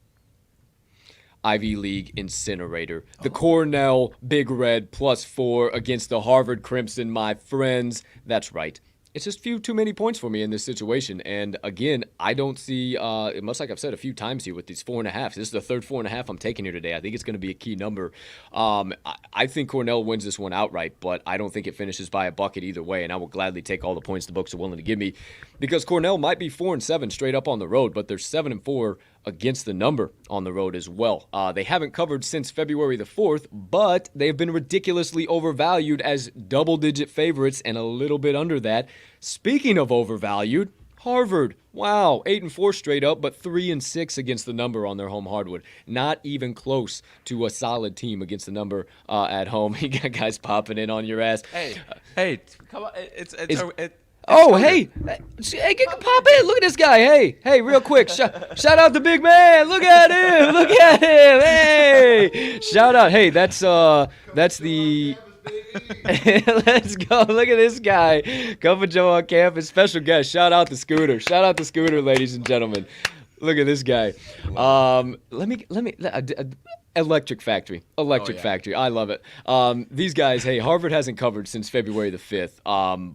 Ivy League Incinerator. The Cornell Big Red +4 against the Harvard Crimson, my friends. That's right. It's just too many points for me in this situation. And again, I don't see, much like I've said a few times here with these 4.5s. This is the third 4.5 I'm taking here today. I think it's going to be a key number. I think Cornell wins this one outright, but I don't think it finishes by a bucket either way. And I will gladly take all the points the books are willing to give me, because Cornell might be 4-7 straight up on the road, but they're 7-4 against the number on the road as well. They haven't covered since February the 4th, but they have been ridiculously overvalued as double-digit favorites and a little bit under that. Speaking of overvalued, Harvard, wow, 8-4 straight up, but 3-6 against the number on their home hardwood. Not even close to a solid team against the number at home. You got guys popping in on your ass. Hey, come on, Hey, pop in. Look at this guy. Hey, real quick. Shout out the big man. Look at him. Hey, shout out. Hey, that's the. Let's go. Look at this guy. Cover Joe on campus. Special guest. Shout out the Scooter, ladies and gentlemen. Look at this guy. Electric Factory. I love it. These guys, hey, Harvard hasn't covered since February the 5th.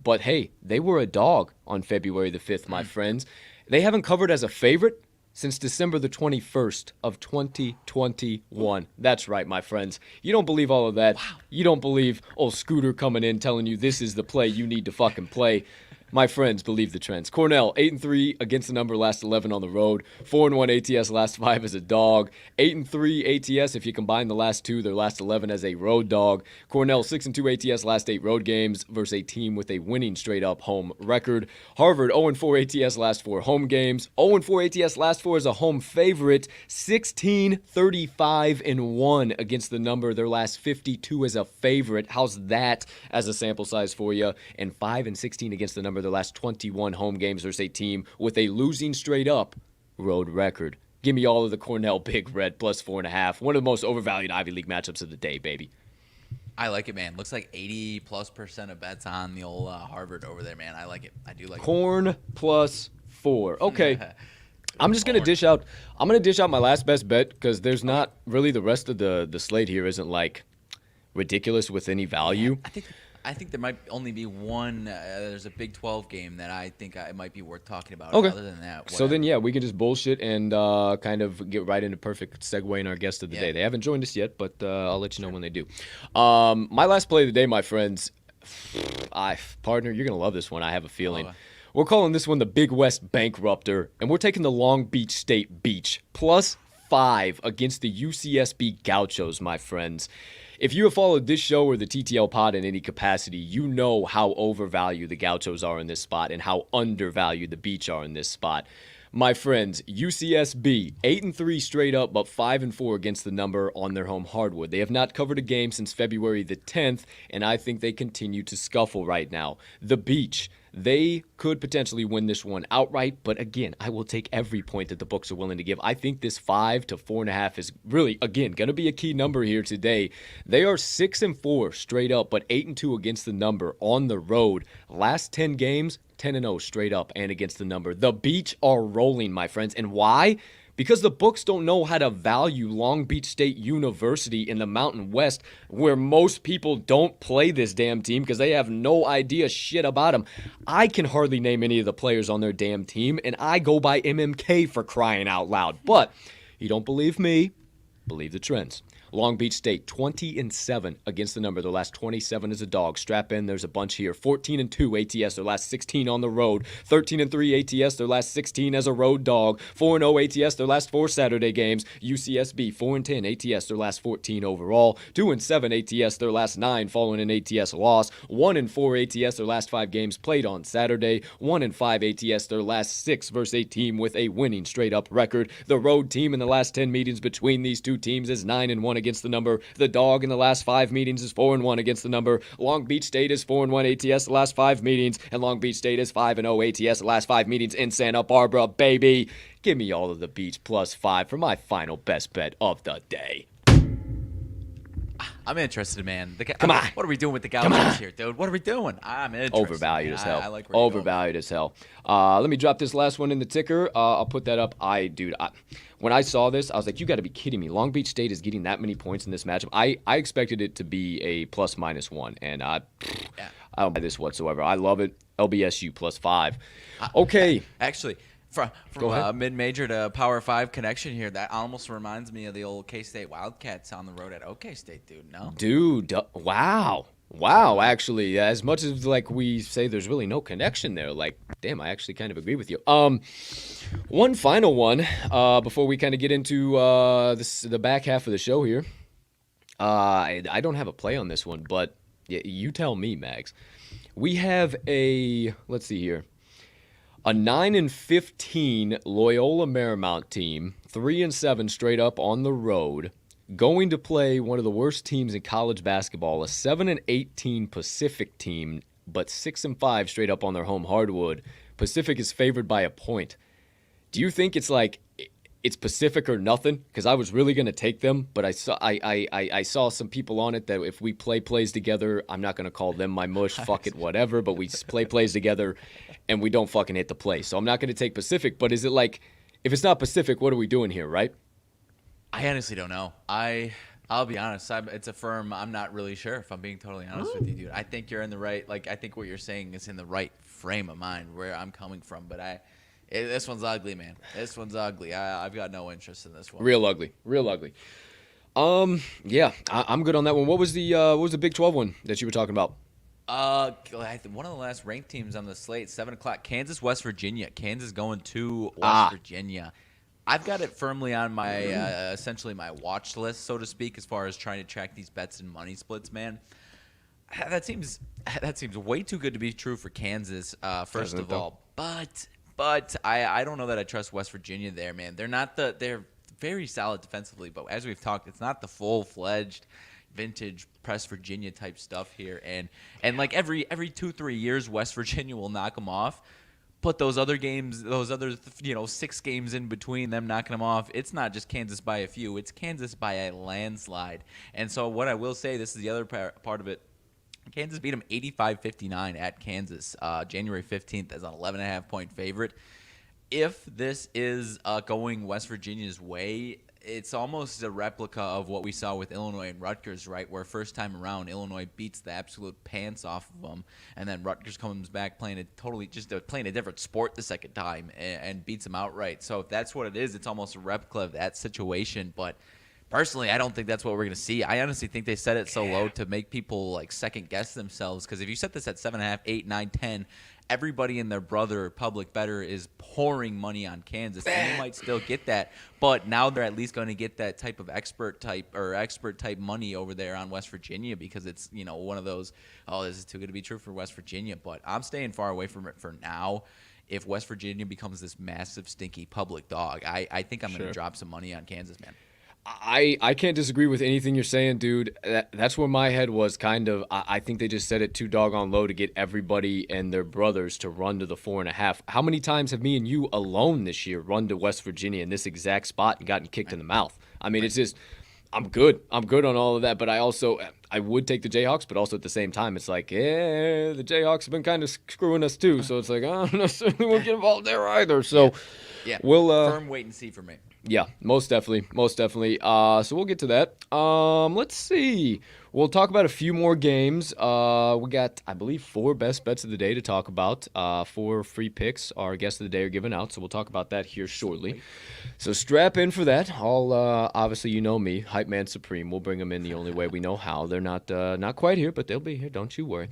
But hey, they were a dog on February the 5th, my friends. They haven't covered as a favorite since December the 21st of 2021. That's right, my friends. You don't believe all of that. Wow. You don't believe old Scooter coming in telling you this is the play you need to fucking play. My friends, believe the trends. Cornell, 8-3 against the number, last 11 on the road. 4-1 ATS, last 5 as a dog. 8-3 ATS, if you combine the last 2, their last 11 as a road dog. Cornell, 6-2 ATS, last 8 road games versus a team with a winning straight-up home record. Harvard, 0-4 ATS, last 4 home games. 0-4 ATS, last 4 as a home favorite. 16-35-1 against the number, their last 52 as a favorite. How's that as a sample size for you? And 5-16 against the number, their last 21 home games versus a team with a losing straight-up road record. Give me all of the Cornell Big Red +4.5. One of the most overvalued Ivy League matchups of the day, baby. I like it, man. Looks like 80+% of bets on the old Harvard over there, man. I like it. I do like it. Corn +4. Okay. I'm just going to dish out. I'm going to dish out my last best bet because there's not really the rest of the slate here isn't like ridiculous with any value. Yeah, I think there might only be one. There's a Big 12 game that I think it might be worth talking about. Okay. Other than that, whatever. So then, yeah, we can just bullshit and kind of get right into perfect segue in our guest of the day. They haven't joined us yet, but I'll let you know when they do. My last play of the day, my friends. Partner, you're going to love this one. I have a feeling. We're calling this one the Big West Bankrupter, and we're taking the Long Beach State Beach +5 5 against the UCSB Gauchos, my friends. If you have followed this show or the TTL pod in any capacity, you know how overvalued the Gauchos are in this spot and how undervalued the Beach are in this spot. My friends, UCSB, 8-3 straight up, but 5-4 against the number on their home hardwood. They have not covered a game since February the 10th, and I think they continue to scuffle right now. The Beach, they could potentially win this one outright, but again, I will take every point that the books are willing to give. I think this 5 to 4.5 is really, again, going to be a key number here today. They are 6-4 straight up, but 8-2 against the number on the road. Last 10 games, 10-0 straight up and against the number. The Beach are rolling, my friends. And why? Because the books don't know how to value Long Beach State University in the Mountain West, where most people don't play this damn team because they have no idea shit about them. I can hardly name any of the players on their damn team, and I go by MMK for crying out loud. But you don't believe me? Believe the trends. Long Beach State, 20-7 against the number. Their last 27 as a dog. Strap in, there's a bunch here. 14-2 ATS, their last 16 on the road. 13-3 ATS, their last 16 as a road dog. 4-0 ATS, their last 4 Saturday games. UCSB, 4-10 ATS, their last 14 overall. 2-7 ATS, their last 9 following an ATS loss. 1-4 ATS, their last 5 games played on Saturday. 1-5 ATS, their last 6 versus a team with a winning straight-up record. The road team in the last 10 meetings between these two teams is 9-1 against the number. The dog in the last 5 meetings is 4-1 against the number. Long Beach State is 4-1 ATS the last 5 meetings, and Long Beach State is 5-0 ATS the last 5 meetings in Santa Barbara, baby. Give me all of the Beach plus 5 for my final best bet of the day. I'm interested, man. Come on. What are we doing with the Gauchos here, dude? What are we doing? I'm interested. Overvalued as hell. I like where you're Overvalued as hell. Let me drop this last one in the ticker. I'll put that up. When I saw this, I was like, you got to be kidding me. Long Beach State is getting that many points in this matchup. I expected it to be a ±1, and I don't buy this whatsoever. I love it. LBSU plus 5. Okay. Actually, from mid-major to Power 5 connection here, that almost reminds me of the old K-State Wildcats on the road at OK State, dude. No? Dude, wow. Actually, as much as like we say there's really no connection there, like, damn, I actually kind of agree with you. One final one before we kind of get into the back half of the show here. I don't have a play on this one, but you tell me, Mags. We have let's see here. A 9-15 Loyola Marymount team, 3-7 straight up on the road, going to play one of the worst teams in college basketball, a 7-18 Pacific team, but 6-5 straight up on their home hardwood. Pacific is favored by a point. Do you think it's like it's Pacific or nothing? Because I was really going to take them, but I saw some people on it that if we play plays together, I'm not going to call them my mush, fuck it, whatever, but we play plays together and we don't fucking hit the play. So I'm not going to take Pacific, but is it like, if it's not Pacific, what are we doing here, right? I honestly don't know. I'll be honest. It's a firm I'm not really sure, if I'm being totally honest with you, dude. I think you're in the right, I think what you're saying is in the right frame of mind where I'm coming from, but this one's ugly, man. This one's ugly. I've got no interest in this one. Real ugly. Yeah, I'm good on that one. What was the Big 12 one that you were talking about? One of the last ranked teams on the slate, 7 o'clock, Kansas, West Virginia. Kansas going to West Virginia. I've got it firmly on my essentially my watch list, so to speak, as far as trying to track these bets and money splits, man. That seems way too good to be true for Kansas, first of all. But I don't know that I trust West Virginia there, man. They're very solid defensively, but as we've talked, it's not the full-fledged vintage press Virginia type stuff here. And like every 2-3 years, West Virginia will knock them off. But those other games, 6 games in between them knocking them off, it's not just Kansas by a few. It's Kansas by a landslide. And so what I will say, this is the other part of it. Kansas beat them 85-59 at Kansas January 15th as an 11.5-point favorite. If this is going West Virginia's way, it's almost a replica of what we saw with Illinois and Rutgers, right? Where first time around, Illinois beats the absolute pants off of them, and then Rutgers comes back playing a different sport the second time and beats them outright. So if that's what it is, it's almost a replica of that situation. But personally, I don't think that's what we're going to see. I honestly think they set it so low to make people second guess themselves. Because if you set this at 7.5, 8, 9, 10, everybody and their brother, public better, is pouring money on Kansas. And they might still get that, but now they're at least going to get that type of expert type money over there on West Virginia because it's, one of those, this is too good to be true for West Virginia. But I'm staying far away from it for now. If West Virginia becomes this massive, stinky public dog, I think I'm going to drop some money on Kansas, man. I can't disagree with anything you're saying, dude. That's where my head was kind of. I think they just set it too doggone low to get everybody and their brothers to run to the 4.5. How many times have me and you alone this year run to West Virginia in this exact spot and gotten kicked in the mouth? I mean, it's just, I'm good. I'm good on all of that, but I would take the Jayhawks, but also at the same time, it's like, the Jayhawks have been kind of screwing us too, so it's like, I don't necessarily want to get involved there either. So, we'll firm wait and see for me. Yeah, most definitely. So we'll get to that. Let's see. We'll talk about a few more games. We got, I believe, 4 best bets of the day to talk about. 4 free picks our guests of the day are giving out, so we'll talk about that here shortly. So strap in for that. Obviously, you know me, Hype Man Supreme. We'll bring them in the only way we know how. They're not quite here, but they'll be here. Don't you worry.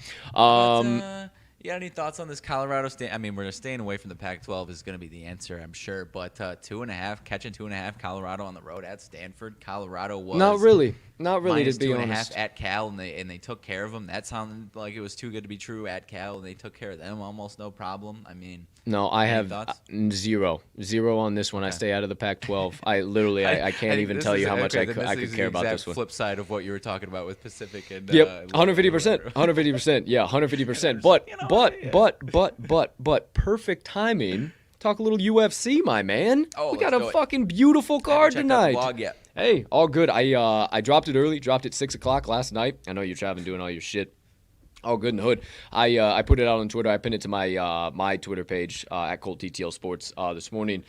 You got any thoughts on this Colorado State? I mean, we're staying away from the Pac-12 is going to be the answer, I'm sure. But 2.5, catching 2.5, Colorado on the road at Stanford. Colorado was not really minus to be 2.5 honest. at Cal, and they took care of them. That sounded like it was too good to be true at Cal, and they took care of them almost no problem. I mean, no, I have thoughts? zero on this one. I stay out of the Pac-12. I can't even tell you how much I could care about this one. Flip side of what you were talking about with Pacific and 150%. Yeah, 150%. But perfect timing. Talk a little UFC, my man. We got a fucking beautiful card tonight. Blog yet. Hey, all good. I dropped it early. Dropped it 6 o'clock last night. I know you're traveling, doing all your shit. All good in the hood. I put it out on Twitter. I pinned it to my Twitter page at Colt TTL Sports this morning.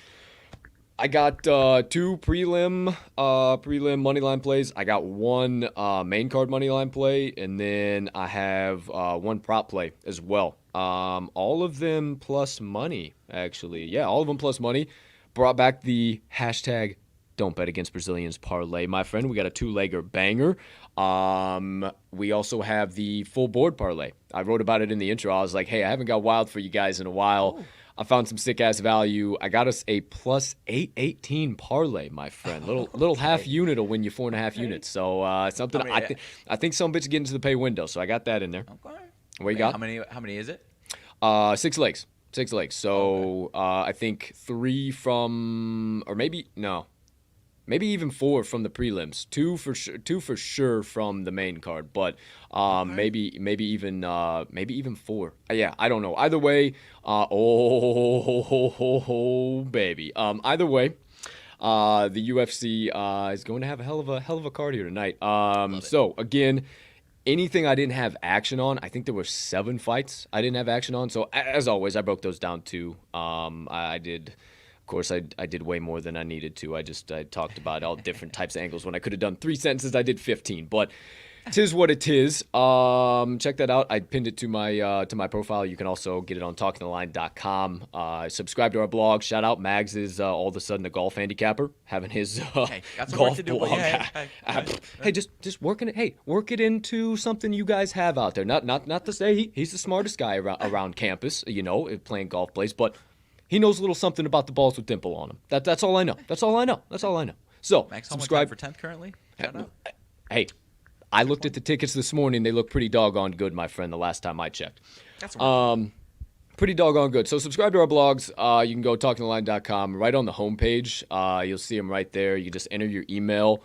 I got 2 prelim moneyline plays. I got 1 main card moneyline play, and then I have 1 prop play as well. All of them plus money, actually. Yeah, all of them plus money. Brought back the hashtag Don't Bet Against Brazilians parlay, my friend. We got a 2-legger banger. We also have the full board parlay. I wrote about it in the intro. I was like, hey, I haven't got wild for you guys in a while. Ooh. I found some sick-ass value. I got us a plus 818 parlay, my friend. Little half unit will win you 4.5 units. So something I think some bitch getting to the pay window. So I got that in there. Okay. What you got? How many is it? 6 legs. 6 legs. So I think 3 from, or maybe even 4 from the prelims. 2 for sure from the main card, but maybe even 4. Yeah, I don't know. Either way, baby. Either way, the UFC is going to have a hell of a card here tonight. So again, anything I didn't have action on, I think there were 7 fights I didn't have action on. So as always, I broke those down too. I did. Of course, I did way more than I needed to. I talked about all different types of angles. When I could have done 3 sentences, I did 15. But 'tis what it is. Check that out. I pinned it to my profile. You can also get it on talkingtheline.com. Subscribe to our blog. Shout out Mags is all of a sudden a golf handicapper, having his golf blog. Hey, just working it. Hey, work it into something you guys have out there. Not to say he's the smartest guy around campus, playing golf plays, but he knows a little something about the balls with dimple on them. That's all I know. So, Max, subscribe. For 10th currently? Shout out. Hey, I looked at the tickets this morning. They look pretty doggone good, my friend, the last time I checked. That's right. Pretty doggone good. So subscribe to our blogs. You can go talkingtheline.com. Right on the homepage, you'll see them right there. You just enter your email.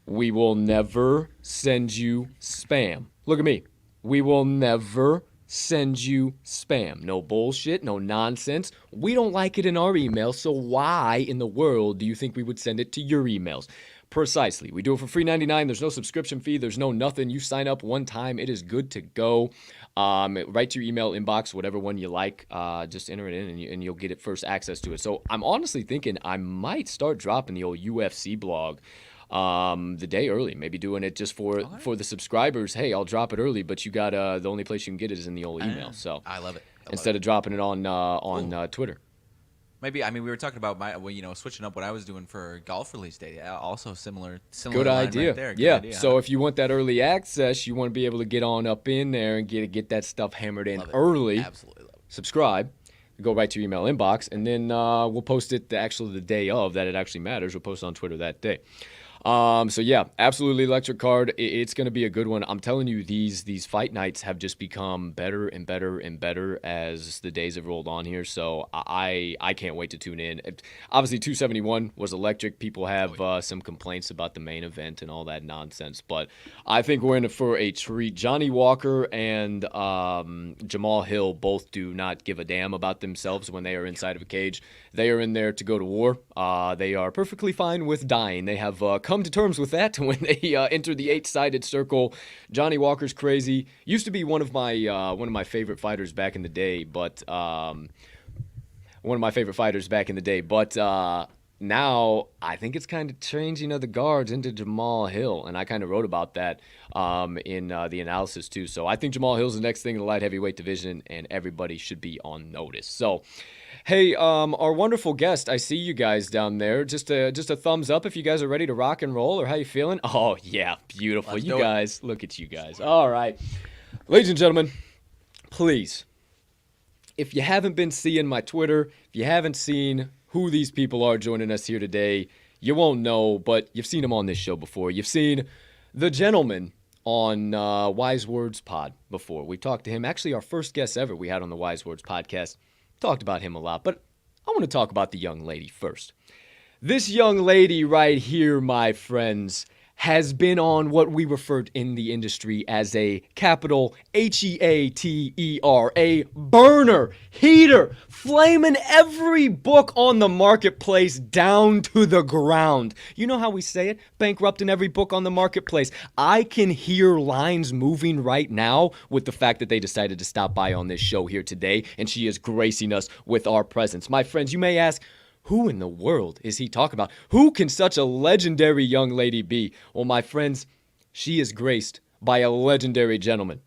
We will never send you spam. Look at me. We will never send you spam. No bullshit, no nonsense. We don't like it in our email, so why in the world do you think we would send it to your emails? Precisely. We do it for free $99. There's no subscription fee. There's no nothing. You sign up one time. It is good to go. Right to your email inbox, whatever one you like. Just enter it in and you'll get it first access to it. So I'm honestly thinking I might start dropping the old UFC blog the day early, maybe doing it just for the subscribers. Hey, I'll drop it early, but you got the only place you can get it is in the old email. So I love it. Instead of dropping it on Twitter. Maybe, we were talking about switching up what I was doing for golf release day. Also similar. Good idea. Right there. Good idea, so if you want that early access, you want to be able to get on up in there and get that stuff hammered in early. Absolutely love it. subscribe, go right to your email inbox, and then we'll post it the day of that it actually matters. We'll post it on Twitter that day. So yeah, absolutely electric card. It's going to be a good one. I'm telling you, these fight nights have just become better and better and better as the days have rolled on here. So I can't wait to tune in. Obviously, 271 was electric. People have some complaints about the main event and all that nonsense, but I think we're in for a treat. Johnny Walker and Jamal Hill both do not give a damn about themselves when they are inside of a cage. They are in there to go to war. They are perfectly fine with dying. They have come to terms with that when they enter the 8-sided circle. Johnny Walker's crazy. Used to be one of my favorite fighters back in the day, but now I think it's kind of changing of the guards into Jamal Hill, and I kind of wrote about that in the analysis too. So I think Jamal Hill's the next thing in the light heavyweight division, and everybody should be on notice. So, hey, our wonderful guest, I see you guys down there. Just a thumbs up if you guys are ready to rock and roll, or how you feeling? Oh yeah, beautiful. You guys, look at you guys. All right, ladies and gentlemen, please, if you haven't been seeing my Twitter, if you haven't seen who these people are joining us here today, you won't know, but you've seen them on this show before. You've seen the gentleman on Wise Words Pod before. We talked to him. Actually, our first guest ever we had on the Wise Words Podcast. Talked about him a lot, but I want to talk about the young lady first. This young lady right here, my friends, has been on what we referred in the industry as a capital HEATER, burner, heater, flaming every book on the marketplace down to the ground. You know how we say it? Bankrupting every book on the marketplace. I can hear lines moving right now with the fact that they decided to stop by on this show here today, and she is gracing us with our presence. My friends, you may ask, who in the world is he talking about? Who can such a legendary young lady be? Well, my friends, she is graced by a legendary gentleman.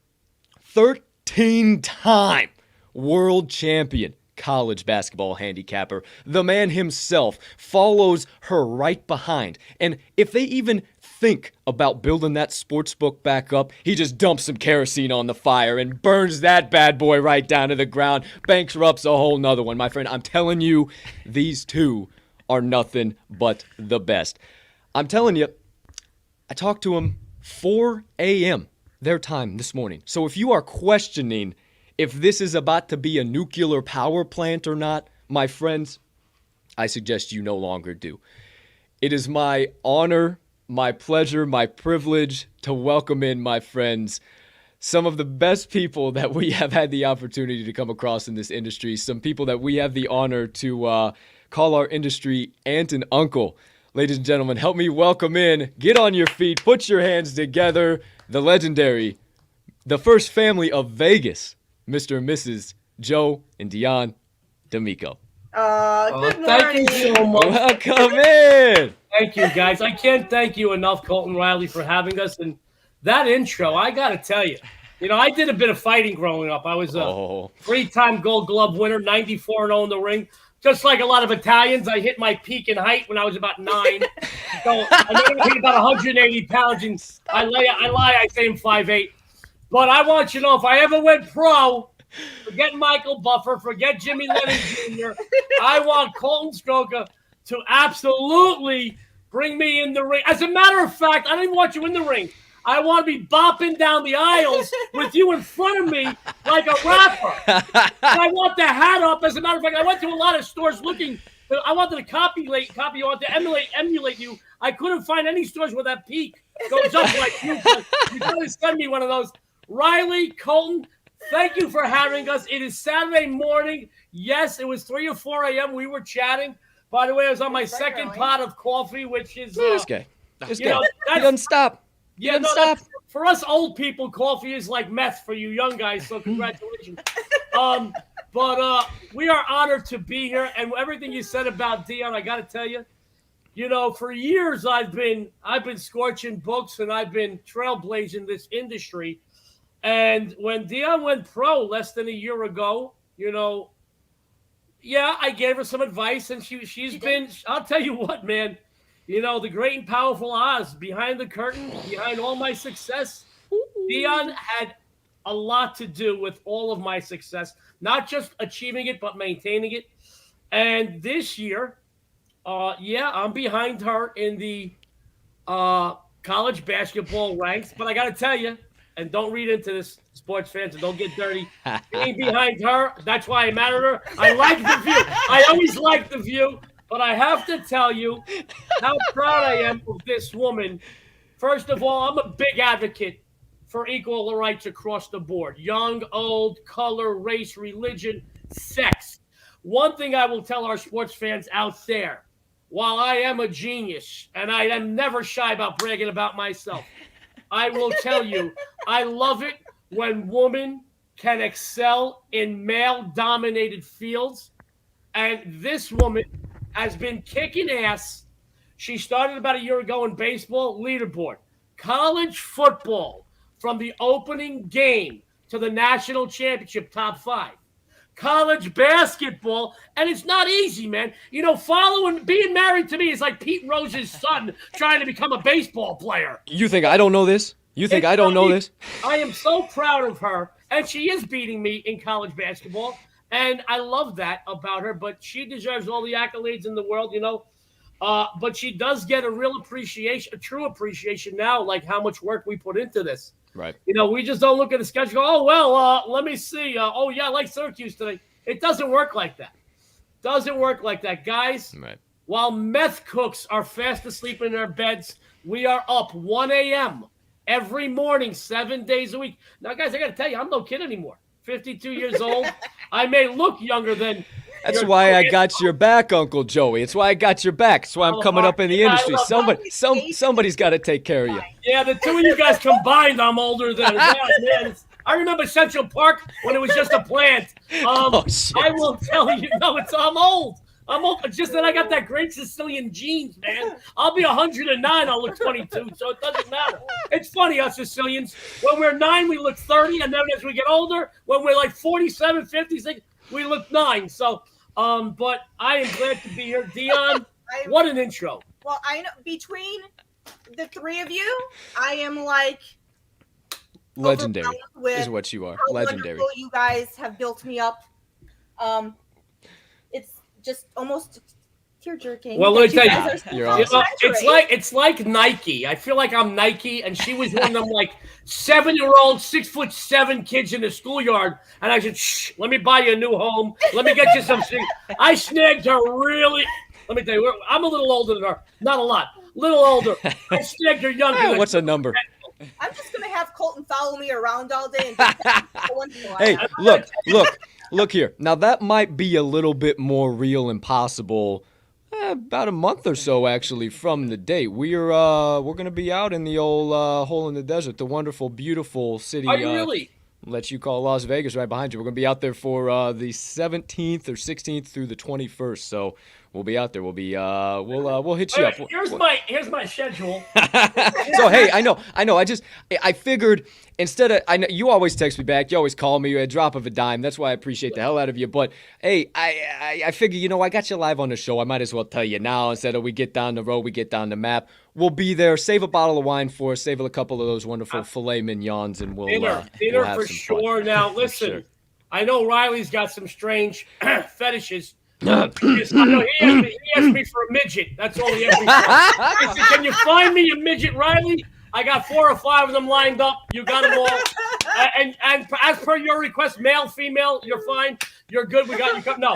13-time world champion college basketball handicapper. The man himself follows her right behind. And if they even think about building that sports book back up, he just dumps some kerosene on the fire and burns that bad boy right down to the ground. Bankrupts a whole nother one. My friend, I'm telling you, these two are nothing but the best. I'm telling you, I talked to him 4 a.m. their time this morning. So if you are questioning if this is about to be a nuclear power plant or not, my friends, I suggest you no longer do. It is my honor, my pleasure, my privilege to welcome in, my friends, some of the best people that we have had the opportunity to come across in this industry, some people that we have the honor to call our industry aunt and uncle. Ladies and gentlemen, help me welcome in, get on your feet, put your hands together, the legendary, the first family of Vegas, Mr. and Mrs. Joe and Dion D'Amico. Good morning. Thank you so much. Welcome in. Thank you, guys. I can't thank you enough, Colton Riley, for having us. And that intro, I got to tell you, I did a bit of fighting growing up. I was a 3-time Gold Glove winner, 94-0 in the ring. Just like a lot of Italians, I hit my peak in height when I was about 9. So I never hit about 180 pounds. And I lie, I say I'm 5'8". But I want you to know, if I ever went pro, forget Michael Buffer, forget Jimmy Lennon Jr., I want Colton Stroka to absolutely bring me in the ring. As a matter of fact, I don't even want you in the ring. I want to be bopping down the aisles with you in front of me like a rapper. I want the hat up. As a matter of fact, I went to a lot of stores looking. I wanted to copy you, I wanted to emulate you. I couldn't find any stores where that peak goes up like you. You got to send me one of those. Riley, Colton, thank you for having us. It is Saturday morning. Yes, it was 3 or 4 a.m. We were chatting. By the way, I was on my second pot of coffee, which is This guy. He doesn't stop. Stop. For us old people, coffee is like meth for you young guys. So congratulations. But we are honored to be here, and everything you said about Dion, I got to tell you, for years I've been scorching books and I've been trailblazing this industry. And when Dion went pro less than a year ago, I gave her some advice, and she's been. I'll tell you what, man. The great and powerful Oz behind the curtain, behind all my success. Dion had a lot to do with all of my success, not just achieving it, but maintaining it. And this year, I'm behind her in the college basketball ranks. But I got to tell you, and don't read into this, sports fans, and don't get dirty. Being behind her, that's why I married her. I like the view. I always like the view. But I have to tell you how proud I am of this woman. First of all, I'm a big advocate for equal rights across the board. Young, old, color, race, religion, sex. One thing I will tell our sports fans out there, while I am a genius, and I am never shy about bragging about myself, I will tell you, I love it when women can excel in male-dominated fields. And this woman has been kicking ass. She started about a year ago in baseball, leaderboard. College football, from the opening game to the national championship, top 5. College basketball, and it's not easy, man. You know, being married to me is like Pete Rose's son trying to become a baseball player. You think I don't know this? You think I don't know this? I am so proud of her, and she is beating me in college basketball, and I love that about her, but she deserves all the accolades in the world, you know. But she does get a real appreciation, a true appreciation now, like how much work we put into this. Right. You know, we just don't look at the schedule. Oh, well, let me see. Oh, yeah, I like Syracuse today. It doesn't work like that. Doesn't work like that. Guys, right. While meth cooks are fast asleep in their beds, we are up 1 a.m. every morning, 7 days a week. Now, guys, I got to tell you, I'm no kid anymore. 52 years old. I may look younger than That's why I got your back, Uncle Joey. It's why I got your back. That's why I'm coming up in the industry. Somebody's got to take care of you. Yeah, the two of you guys combined, I'm older than that, man. I remember Central Park when it was just a plant. I will tell you, I'm old. I'm old. Just that I got that great Sicilian genes, man. I'll be 109. I'll look 22, so it doesn't matter. It's funny, us Sicilians. When we're 9, we look 30, and then as we get older, when we're like 47, 56, we look 9. So, but I am glad to be here. Dion, what an intro. Well, I know between the three of you, I am like legendary is what you are. Legendary. You guys have built me up. It's just almost tear-jerking. Well, let me tell you, you're awesome. It's like Nike. I feel like I'm Nike, and she was one of them like 7-year-old, 6'7" kids in the schoolyard, and I said, "Shh, let me buy you a new home. Let me get you some things." I snagged her really. Let me tell you, I'm a little older than her. Not a lot. Little older. I snagged her younger. What's a number? I'm just gonna have Colton follow me around all day. And hey, look here. Now that might be a little bit more real and possible. About a month or so, actually, from the date. We're gonna be out in the old hole in the desert, the wonderful, beautiful city. Are you really? Let you call Las Vegas right behind you. We're gonna be out there for the 17th or 16th through the 21st. So we'll be out there. We'll be we'll hit you up. Here's my schedule. So hey, I know. I figured instead of you always text me back. You always call me at a drop of a dime. That's why I appreciate the hell out of you. But hey, I figure I got you live on the show. I might as well tell you now instead of we get down the road, we get down the map. We'll be there. Save a bottle of wine for us. Save a couple of those wonderful filet mignons, and we'll dinner we'll have for some sure. Fun. Now listen, Sure. I know Riley's got some strange fetishes. I know he asked me for a midget. That's all he asked me for. He said, "Can you find me a midget, Riley?" I got 4 or 5 of them lined up. You got them all. And as per your request, male, female, you're fine. You're good. We got you. No.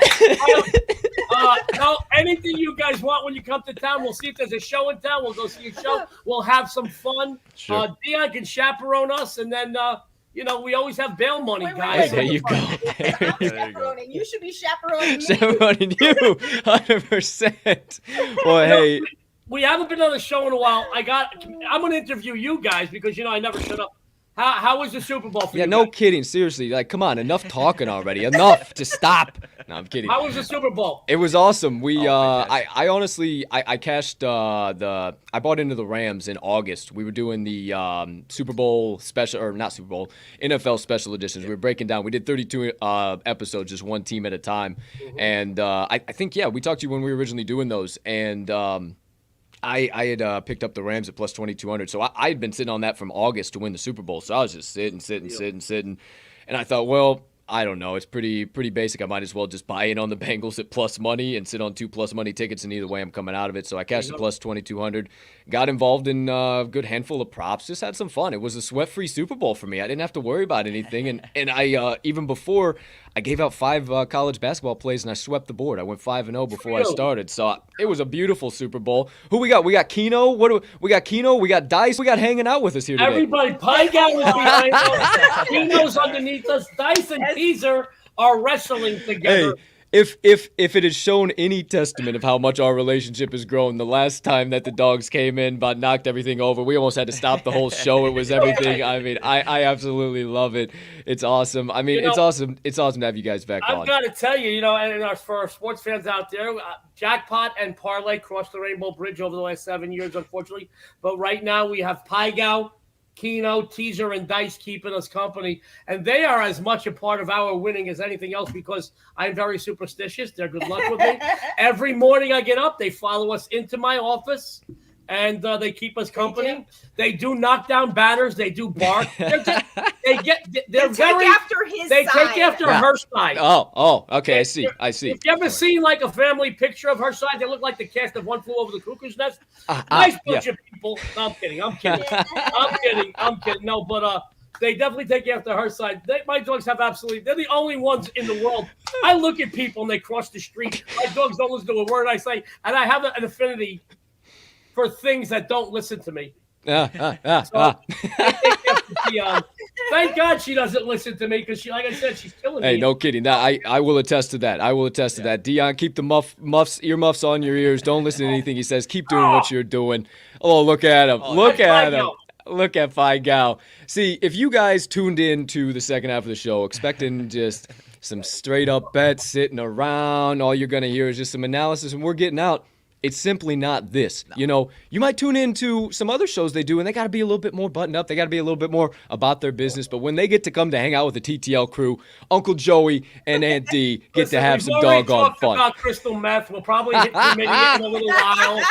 No, anything you guys want when you come to town. We'll see if there's a show in town. We'll go see a show. We'll have some fun. Sure. Dion can chaperone us, and then we always have bail money, guys. There you go. I'm chaperoning. You should be chaperoning me. Chaperoning you, 100%. Well, hey. We haven't been on the show in a while. I'm going to interview you guys because, I never shut up. How was the Super Bowl for you? Yeah, no kidding. Seriously. Like, come on. Enough talking already. Enough. Just stop. No, I'm kidding. How was the Super Bowl? It was awesome. I honestly cashed I bought into the Rams in August. We were doing the Super Bowl special, or not Super Bowl, NFL special editions. We were breaking down. We did 32 episodes, just one team at a time. Mm-hmm. And I think, we talked to you when we were originally doing those. And I had picked up the Rams at plus 2,200. So I had been sitting on that from August to win the Super Bowl. So I was just sitting. And I thought, well, I don't know. It's pretty basic. I might as well just buy in on the Bengals at plus money and sit on 2 plus money tickets, and either way I'm coming out of it. So I cashed the plus 2,200, got involved in a good handful of props, just had some fun. It was a sweat-free Super Bowl for me. I didn't have to worry about anything. And I even before, I gave out 5 college basketball plays, and I swept the board. I went 5-0 before I started. So it was a beautiful Super Bowl. Who we got? We got Keno. We got Keno. We got Dice. We got hanging out with us here today. Everybody, Pie Guy was behind us. Keno's underneath us. Dice and Teaser are wrestling together. Hey, if it has shown any testament of how much our relationship has grown, the last time that the dogs came in, about knocked everything over, we almost had to stop the whole show. It was everything. I mean, I absolutely love it. It's awesome. I mean, it's awesome. It's awesome to have you guys back on. I've got to tell you, and for our sports fans out there, jackpot and parlay crossed the Rainbow Bridge over the last 7 years, unfortunately. But right now we have Pie Guy, Keno, Teaser, and Dice keeping us company. And they are as much a part of our winning as anything else because I'm very superstitious. They're good luck with me. Every morning I get up, they follow us into my office, and they keep us company. They do knock down banners. They do bark. They take after his side. Take after her side. Oh, okay. I see. If you ever seen like a family picture of her side, they look like the cast of One Flew Over the Cuckoo's Nest. Nice bunch of people. No, I'm kidding. No, but they definitely take after her side. My dogs have they're the only ones in the world. I look at people and they cross the street. My dogs don't listen to a word I say, and I have an affinity for things that don't listen to me. Thank God she doesn't listen to me because like I said, she's killing me. Hey, no kidding. I will attest to that. To that. Dion, keep the earmuffs on your ears. Don't listen to anything he says. Keep doing what you're doing. Oh, look at him. Look at him. Look at Phi Gal. See, if you guys tuned in to the second half of the show expecting just some straight up bets sitting around, all you're going to hear is just some analysis, and we're getting out. It's simply not this. No. You might tune into some other shows they do, and they got to be a little bit more buttoned up. They got to be a little bit more about their business. But when they get to come to hang out with the TTL crew, Uncle Joey and Aunt D get to have some doggone fun. About crystal meth. We'll probably hit chlamydia in a little while.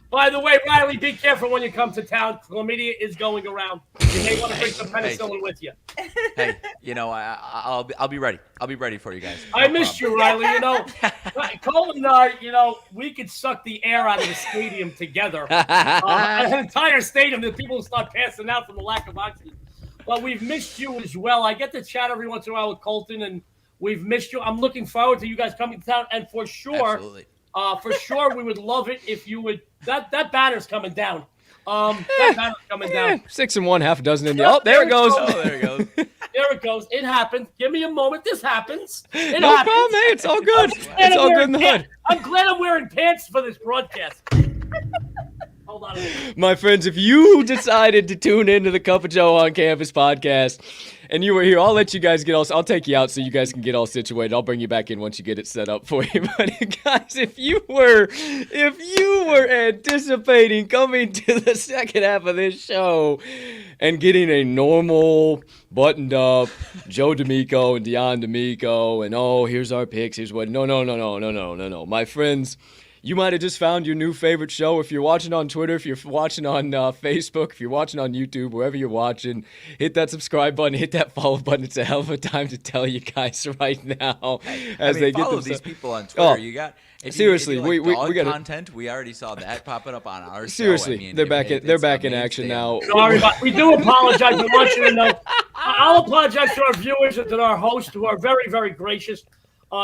By the way, Riley, be careful when you come to town. Chlamydia is going around. You may want to bring some penicillin with you. Hey, I'll be ready. I'll be ready for you guys. I missed you, Riley. Cole and I, we could suck the air out of the stadium together. An entire stadium that people start passing out from the lack of oxygen. But we've missed you as well. I get to chat every once in a while with Colton, and we've missed you. I'm looking forward to you guys coming to town, and for sure. Absolutely. For sure, we would love it if you would. That banner's coming down. That banner's coming down. 6 and 1, half a dozen in the. Oh, there it goes. There it goes. There it goes. It happens. Give me a moment. This happens. It no happens. problem, man. It's all good. It's all good in the hood. I'm glad I'm wearing pants for this broadcast. Hold on a minute. My friends, if you decided to tune into the Cup of Joe on Campus podcast and you were here, I'll let you guys I'll take you out so you guys can get all situated. I'll bring you back in once you get it set up for you. But guys, if you were anticipating coming to the second half of this show and getting a normal buttoned up Joe D'Amico and Dion D'Amico and here's our picks, here's what. No. My friends, you might have just found your new favorite show. If you're watching on Twitter, if you're watching on Facebook, if you're watching on YouTube, wherever you're watching, hit that subscribe button, hit that follow button. It's a hell of a time to tell you guys right now they follow these people on Twitter. You got seriously, we got content. We already saw that popping up on our seriously, show. They're back in action now. Sorry, but we do apologize. We want you to know. I'll apologize to our viewers and to our hosts who are very, very gracious.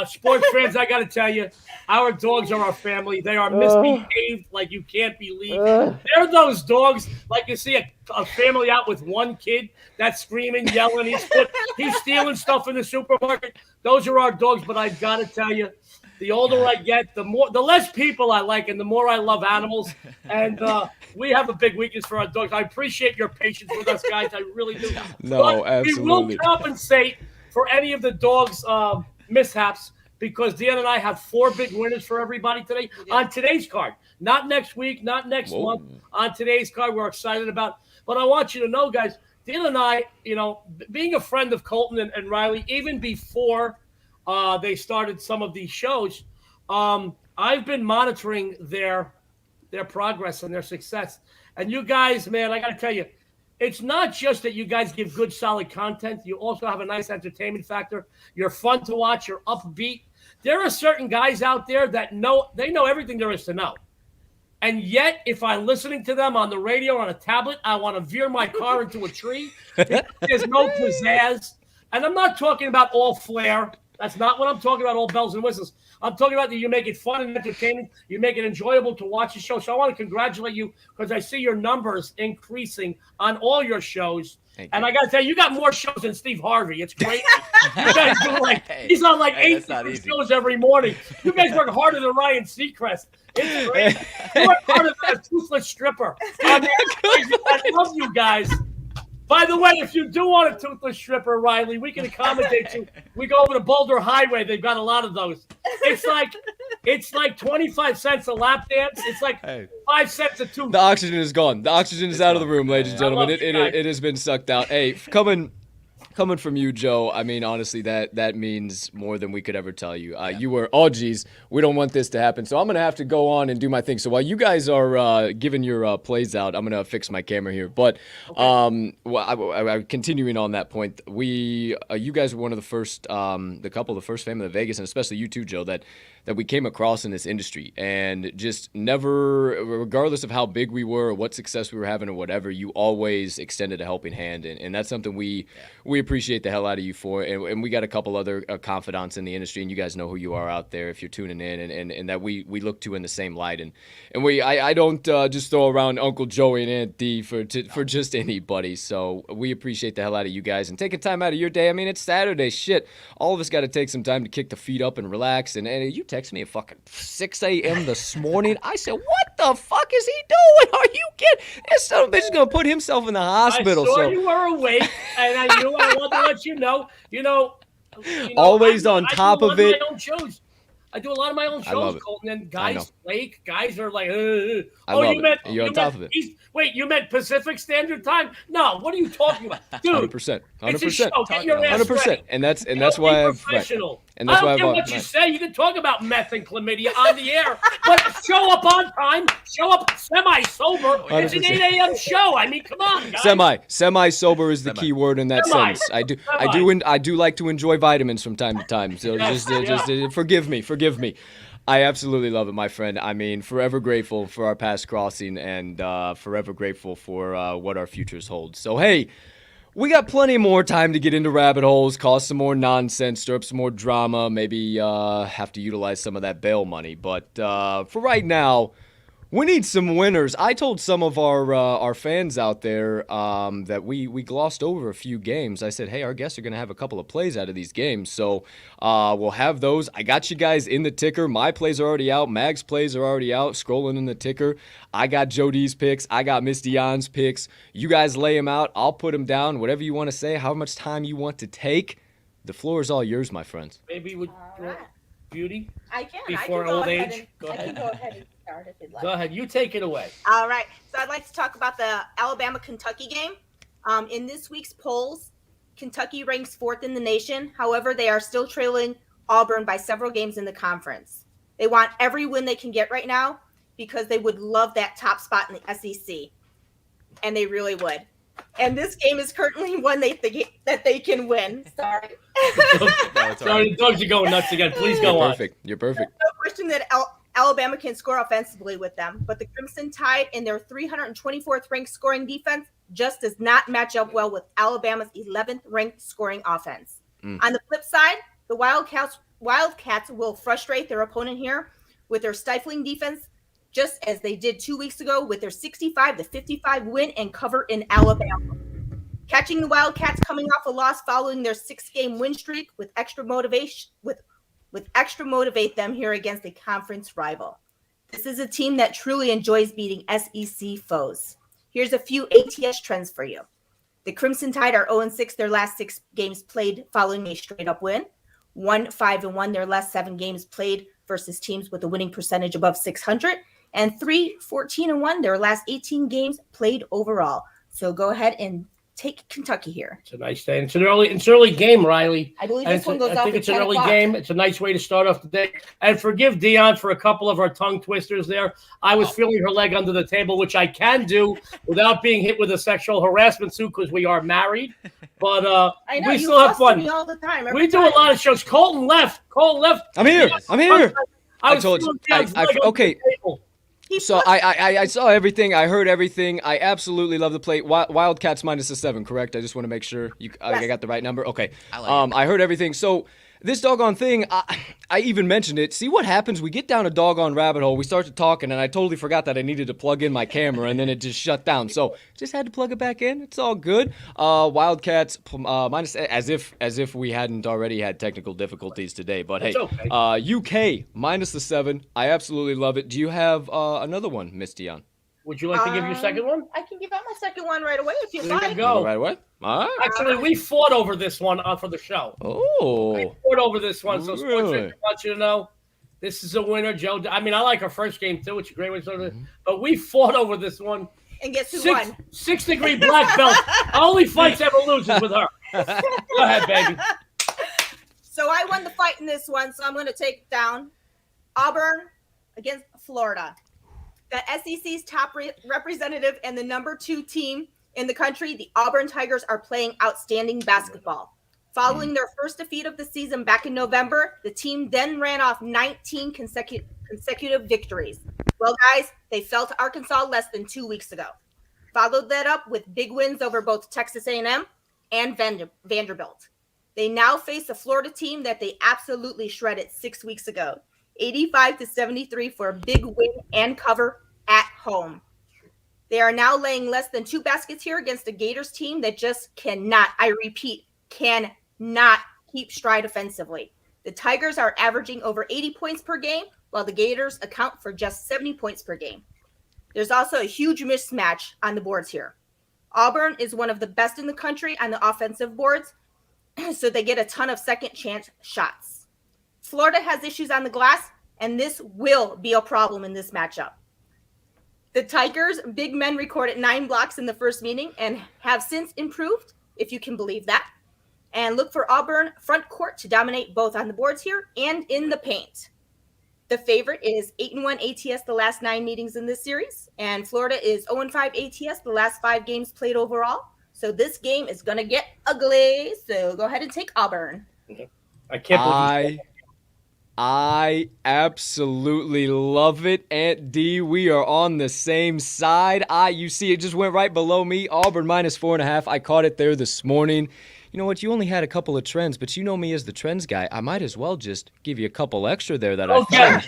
Sports fans, I got to tell you, our dogs are our family. They are misbehaved like you can't believe. They're those dogs, like you see a family out with one kid that's screaming, yelling. He's stealing stuff in the supermarket. Those are our dogs, but I've got to tell you, the older I get, the less people I like and the more I love animals. And we have a big weakness for our dogs. I appreciate your patience with us, guys. I really do. No, but absolutely. We will compensate for any of the dogs' mishaps because Deanna and I have 4 big winners for everybody today on today's card. Not next week, not next month. On today's card, we're excited about. But I want you to know, guys, Deanna and I, being a friend of Colton and Riley, even before they started some of these shows, I've been monitoring their their progress and their success. And you guys, man, I got to tell you, it's not just that you guys give good, solid content. You also have a nice entertainment factor. You're fun to watch. You're upbeat. There are certain guys out there that know everything there is to know. And yet, if I'm listening to them on the radio or on a tablet, I want to veer my car into a tree. There's no pizzazz. And I'm not talking about all flair. That's not what I'm talking about, all bells and whistles. I'm talking about that you make it fun and entertaining. You make it enjoyable to watch the show. So I want to congratulate you because I see your numbers increasing on all your shows. And I got to tell you, you got more shows than Steve Harvey. It's great. You guys do he's on 8 shows every morning. You guys work harder than Ryan Seacrest. It's great. You work harder than a toothless stripper. I love you guys. By the way, if you do want a toothless stripper, Riley, we can accommodate you. We go over to Boulder Highway. They've got a lot of those. It's like 25 cents a lap dance. It's like 5 cents a tooth. The oxygen is gone. The oxygen is out of the room, ladies and gentlemen. It has been sucked out. Hey, coming from you, Joe, I mean, honestly, that means more than we could ever tell you. You were, oh, geez, we don't want this to happen. So I'm going to have to go on and do my thing. So while you guys are giving your plays out, I'm going to fix my camera here. But continuing on that point, you guys were one of the first, the couple of the first family of Vegas, and especially you too, Joe, that we came across in this industry, and just never, regardless of how big we were or what success we were having or whatever, you always extended a helping hand, and that's something we appreciate the hell out of you for, and we got a couple other confidants in the industry, and you guys know who you are out there if you're tuning in, and that we look to in the same light, and I don't just throw around Uncle Joey and Aunt D for just anybody, so we appreciate the hell out of you guys, and taking time out of your day. I mean, it's Saturday, shit, all of us got to take some time to kick the feet up and relax, and you text me at fucking 6 a.m. this morning. I said, what the fuck is he doing? Are you kidding? This son of a bitch is going to put himself in the hospital. I saw you were awake, and I knew I wanted to let you know. Always on top of it. I do a lot of my own shows, Colton, and guys are like, you're on top of it. You meant Pacific Standard Time? No, what are you talking about? Dude, 100%. It's a show. Get your ass 100%. ready. And that's why I've professional. And that's I don't care what you say. You can talk about meth and chlamydia on the air, but show up on time. Show up semi-sober. It's an 8 a.m. show. I mean, come on, guys. Semi-sober is the key word in that sentence. I do like to enjoy vitamins from time to time. So just forgive me. I absolutely love it, my friend. I mean, forever grateful for our past crossing, and forever grateful for what our futures hold. So, hey, we got plenty more time to get into rabbit holes, cause some more nonsense, stir up some more drama, maybe have to utilize some of that bail money. But for right now, we need some winners. I told some of our fans out there that we glossed over a few games. I said, hey, our guests are going to have a couple of plays out of these games. So we'll have those. I got you guys in the ticker. My plays are already out. Mag's plays are already out. Scrolling in the ticker. I got Jody's picks. I got Miss Dion's picks. You guys lay them out. I'll put them down. Whatever you want to say, how much time you want to take. The floor is all yours, my friends. Maybe with Beauty? I can. Before old age? I can go ahead and start if you'd like. Go ahead. You take it away. All right. So I'd like to talk about the Alabama-Kentucky game. In this week's polls, Kentucky ranks 4th in the nation. However, they are still trailing Auburn by several games in the conference. They want every win they can get right now because they would love that top spot in the SEC. And they really would. And this game is currently one that they can win. Sorry. Sorry, dogs are going nuts again. Please go on. You're perfect. No question that Alabama can score offensively with them, but the Crimson Tide in their 324th ranked scoring defense just does not match up well with Alabama's 11th ranked scoring offense. On the flip side, the Wildcats will frustrate their opponent here with their stifling defense, just as they did 2 weeks ago with their 65-55 win and cover in Alabama. Catching the Wildcats coming off a loss following their 6-game win streak with extra motivation with extra motivate them here against a conference rival. This is a team that truly enjoys beating SEC foes. Here's a few ATS trends for you. The Crimson Tide are 0-6 their last 6 games played following a straight-up win. 1-5-1 their last 7 games played versus teams with a winning percentage above 600. And 3-14-1 their last 18 games played overall. So go ahead and take Kentucky here. It's a nice day. It's an early game, Riley. I believe this one goes off I think at it's an 10 early o'clock. game. It's a nice way to start off the day. And forgive Dion for a couple of our tongue twisters there. I was feeling her leg under the table, which I can do without being hit with a sexual harassment suit because we are married. But I know, we you still have fun. Me all the time. We do a lot of shows. Colton left. I'm here. I told you. Okay. So I saw everything. I heard everything. I absolutely love the plate. Wildcats minus the 7, correct? I just want to make sure I got the right number. Okay. I heard everything. So this doggone thing, I even mentioned it. See what happens? We get down a doggone rabbit hole. We start to talking, and I totally forgot that I needed to plug in my camera, and then it just shut down. So just had to plug it back in. It's all good. Wildcats minus, as if we hadn't already had technical difficulties today. But hey, UK minus the 7. I absolutely love it. Do you have another one, Miss Dion? Would you like to give your second one? I can give out my second one right away if you'd There like. you go. Right away. All right. Actually, we fought over this one for the show. Oh. We fought over this one. So, Really? Sports, I want you to know, this is a winner, Joe. I mean, I like our first game, too. It's a great way to start it. But we fought over this one. And guess who won? 6-degree black belt. Only fights ever loses with her. Go ahead, baby. So I won the fight in this one, so I'm going to take it down. Auburn against Florida. The SEC's top representative and the number 2 team in the country, the Auburn Tigers, are playing outstanding basketball. Following their first defeat of the season back in November, the team then ran off 19 consecutive victories. Well, guys, they fell to Arkansas less than 2 weeks ago. Followed that up with big wins over both Texas A&M and Vanderbilt. They now face a Florida team that they absolutely shredded 6 weeks ago. 85-73 for a big win and cover at home. They are now laying less than 2 baskets here against a Gators team that just cannot, I repeat, cannot keep stride offensively. The Tigers are averaging over 80 points per game, while the Gators account for just 70 points per game. There's also a huge mismatch on the boards here. Auburn is one of the best in the country on the offensive boards, so they get a ton of second chance shots. Florida has issues on the glass, and this will be a problem in this matchup. The Tigers' big men recorded 9 blocks in the first meeting and have since improved, if you can believe that. And look for Auburn front court to dominate both on the boards here and in the paint. The favorite is 8-1 ATS the last 9 meetings in this series, and Florida is 0-5 ATS the last 5 games played overall. So this game is going to get ugly, so go ahead and take Auburn. I can't believe I absolutely love it, Aunt D. We are on the same side. You see, it just went right below me. Auburn minus 4.5. I caught it there this morning. You know what? You only had a couple of trends, but you know me as the trends guy. I might as well just give you a couple extra there that I found.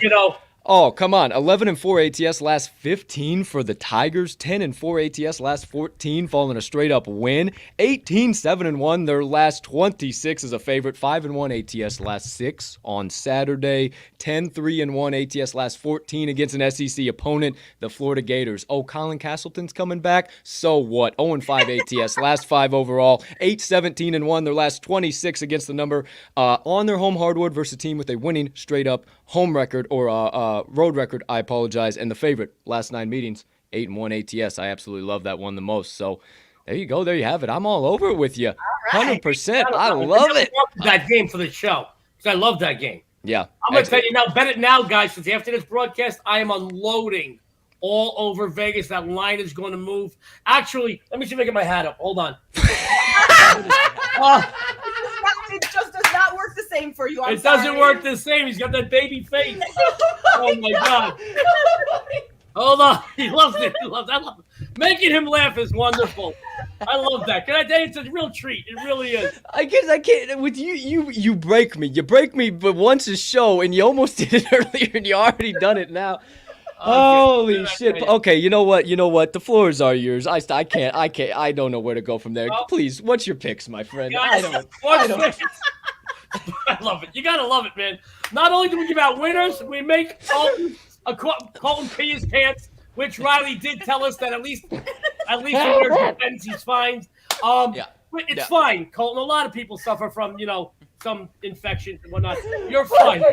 Oh, come on. 11-4 ATS last 15 for the Tigers. 10-4 ATS last 14, following a straight-up win. 18-7-1 their last 26 as a favorite. 5-1 ATS last 6 on Saturday. 10-3-1 ATS last 14 against an SEC opponent, the Florida Gators. Oh, Colin Castleton's coming back? So what? 0-5 ATS last 5 overall. 8-17-1 their last 26 against the number on their home hardwood versus a team with a winning straight-up home record or road record, I apologize, and the favorite last 9 meetings, 8-1 ATS. I absolutely love that one the most. So there you go, there you have it. I'm all over it with you, 100%. I love it. That game for the show because I love that game. Yeah, I'm gonna tell you now. Bet it now, guys. Since after this broadcast, I am unloading all over Vegas. That line is going to move. Actually, let me see if I get my hat up. Hold on. It just does not work the same for you. It doesn't work the same. He's got that baby face. Oh my God. Hold on. He loves it. I love it. Making him laugh is wonderful. I love that. Can I tell you, it's a real treat. It really is. I guess I can't. With you break me. You break me, but once a show, and you almost did it earlier, and you already done it now. Holy shit. Okay, you know what? The floors are yours. I can't. I don't know where to go from there. Please, what's your picks, my friend? I don't. I love it. You got to love it, man. Not only do we give out winners, we make Colton pee his pants, which Riley did tell us that at least he wears depends, he's fine. It's fine, Colton. A lot of people suffer from, some infections and whatnot. You're fine.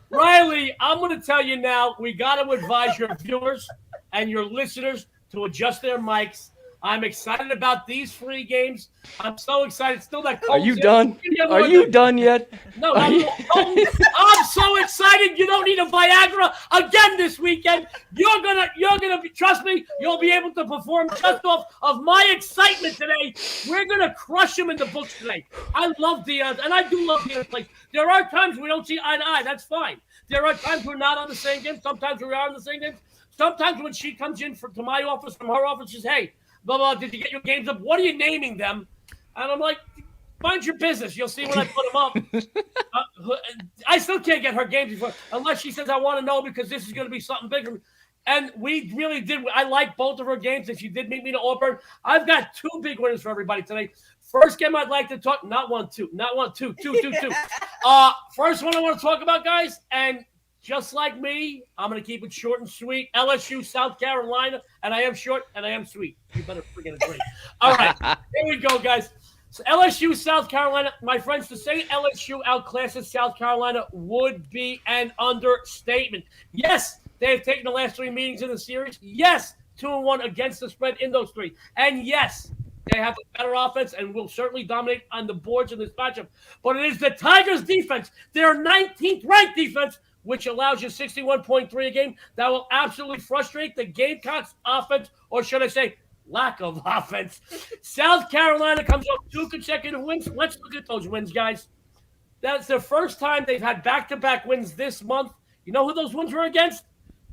Riley, I'm going to tell you now, we got to advise your viewers and your listeners to adjust their mics I'm excited about these 3 games. I'm so excited. Still that Are you done? Are you done yet? No, I'm so excited. You don't need a Viagra again this weekend. You're gonna be, trust me, you'll be able to perform just off of my excitement today. We're gonna crush them in the books today. I love Dion's, and I do love Dion's place. There are times we don't see eye to eye. That's fine. There are times we're not on the same game. Sometimes we are on the same game. Sometimes when she comes in to my office, from her office, she's, hey, blah, blah, did you get your games up? What are you naming them? And I'm like, mind your business. You'll see when I put them up. I still can't get her games before, unless she says, I want to know because this is going to be something bigger. And we really did. I like both of her games. If you did meet me to Auburn, I've got 2 big winners for everybody today. First game I'd like to talk, not 1, 2. First one I want to talk about, guys, and just like me, I'm going to keep it short and sweet. LSU, South Carolina, and I am short and I am sweet. You better freaking agree. All right, here we go, guys. So LSU, South Carolina, my friends, to say LSU outclasses South Carolina would be an understatement. Yes, they have taken the last 3 meetings in the series. Yes, 2-1 against the spread in those 3. And yes, they have a better offense and will certainly dominate on the boards in this matchup. But it is the Tigers' defense, their 19th ranked defense, which allows you 61.3 a game, that will absolutely frustrate the Gamecocks' offense, or should I say, lack of offense. South Carolina comes off 2 consecutive wins. Let's look at those wins, guys. That's the first time they've had back-to-back wins this month. You know who those wins were against?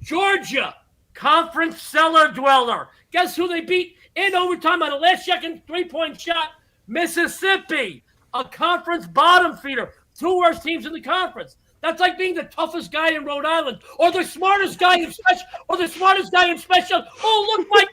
Georgia, conference cellar dweller. Guess who they beat in overtime on a last-second 3-point shot? Mississippi, a conference bottom feeder. 2 worst teams in the conference. That's like being the toughest guy in Rhode Island, or the smartest guy in special, Oh, look, Mike,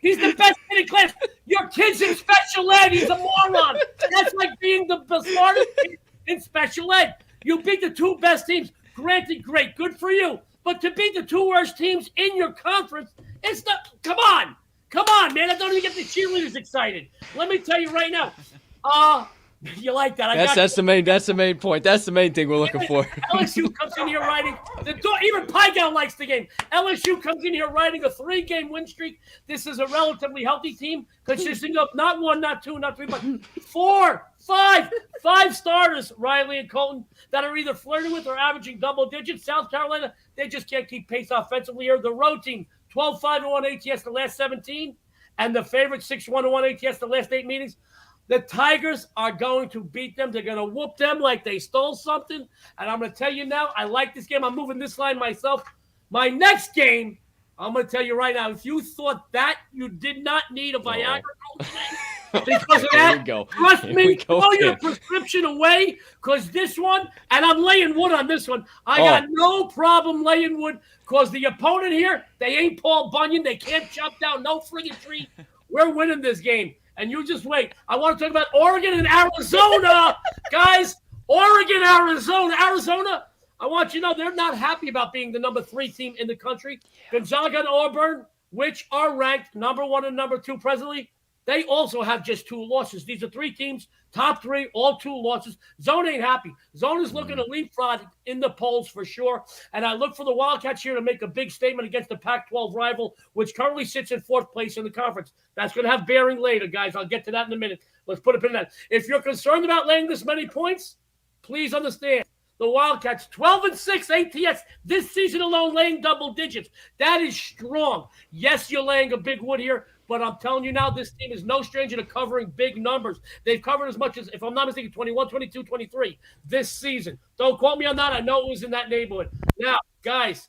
he's the best kid in class. Your kid's in special ed. He's a moron. That's like being the smartest kid in special ed. You beat the 2 best teams. Granted, great, good for you. But to beat the 2 worst teams in your conference, it's not. Come on, man. I don't even get the cheerleaders excited. Let me tell you right now. You like that? That's the main point. That's the main thing we're looking for. LSU comes in here riding even Pygal likes the game. LSU comes in here riding a 3-game win streak. This is a relatively healthy team consisting of not 1, not 2, not 3, but 4, 5 starters, Riley and Colton, that are either flirting with or averaging double digits. South Carolina, they just can't keep pace offensively here. The road team, 12-5-1 ATS the last 17, and the favorite 6-1-1 ATS the last 8 meetings. The Tigers are going to beat them. They're going to whoop them like they stole something. And I'm going to tell you now, I like this game. I'm moving this line myself. My next game, I'm going to tell you right now, if you thought that, you did not need a Viagra because of that. Trust me, throw your prescription away because this one, and I'm laying wood on this one, I got no problem laying wood because the opponent here, they ain't Paul Bunyan. They can't chop down no friggin' tree. We're winning this game. And you just wait. I want to talk about Oregon and Arizona. Guys, Oregon, Arizona. Arizona, I want you to know they're not happy about being the number 3 team in the country. Gonzaga and Auburn, which are ranked number 1 and number 2 presently, they also have just 2 losses. These are 3 teams, top 3, all 2 losses. Zone ain't happy. Zone is looking to leapfrog in the polls for sure. And I look for the Wildcats here to make a big statement against the Pac-12 rival, which currently sits in 4th place in the conference. That's going to have bearing later, guys. I'll get to that in a minute. Let's put a pin in that. If you're concerned about laying this many points, please understand. The Wildcats, 12-6 ATS this season alone, laying double digits. That is strong. Yes, you're laying a big wood here, but I'm telling you now, this team is no stranger to covering big numbers. They've covered as much as, if I'm not mistaken, 21, 22, 23 this season. Don't quote me on that. I know it was in that neighborhood. Now, guys,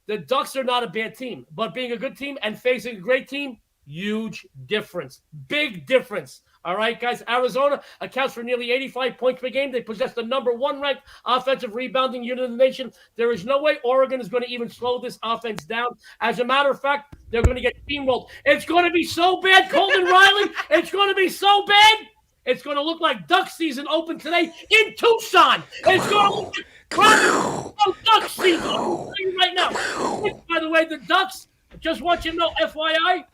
the Ducks are not a bad team, but being a good team and facing a great team, huge difference. Big difference. All right, guys, Arizona accounts for nearly 85 points per game. They possess the number 1 ranked offensive rebounding unit in the nation. There is no way Oregon is going to even slow this offense down. As a matter of fact, they're going to get steamrolled. It's going to be so bad, Colton Riley. It's going to be so bad. It's going to look like duck season open today in Tucson. It's going to look like duck season. I'll tell you right now. By the way, the Ducks, just want you to know, FYI,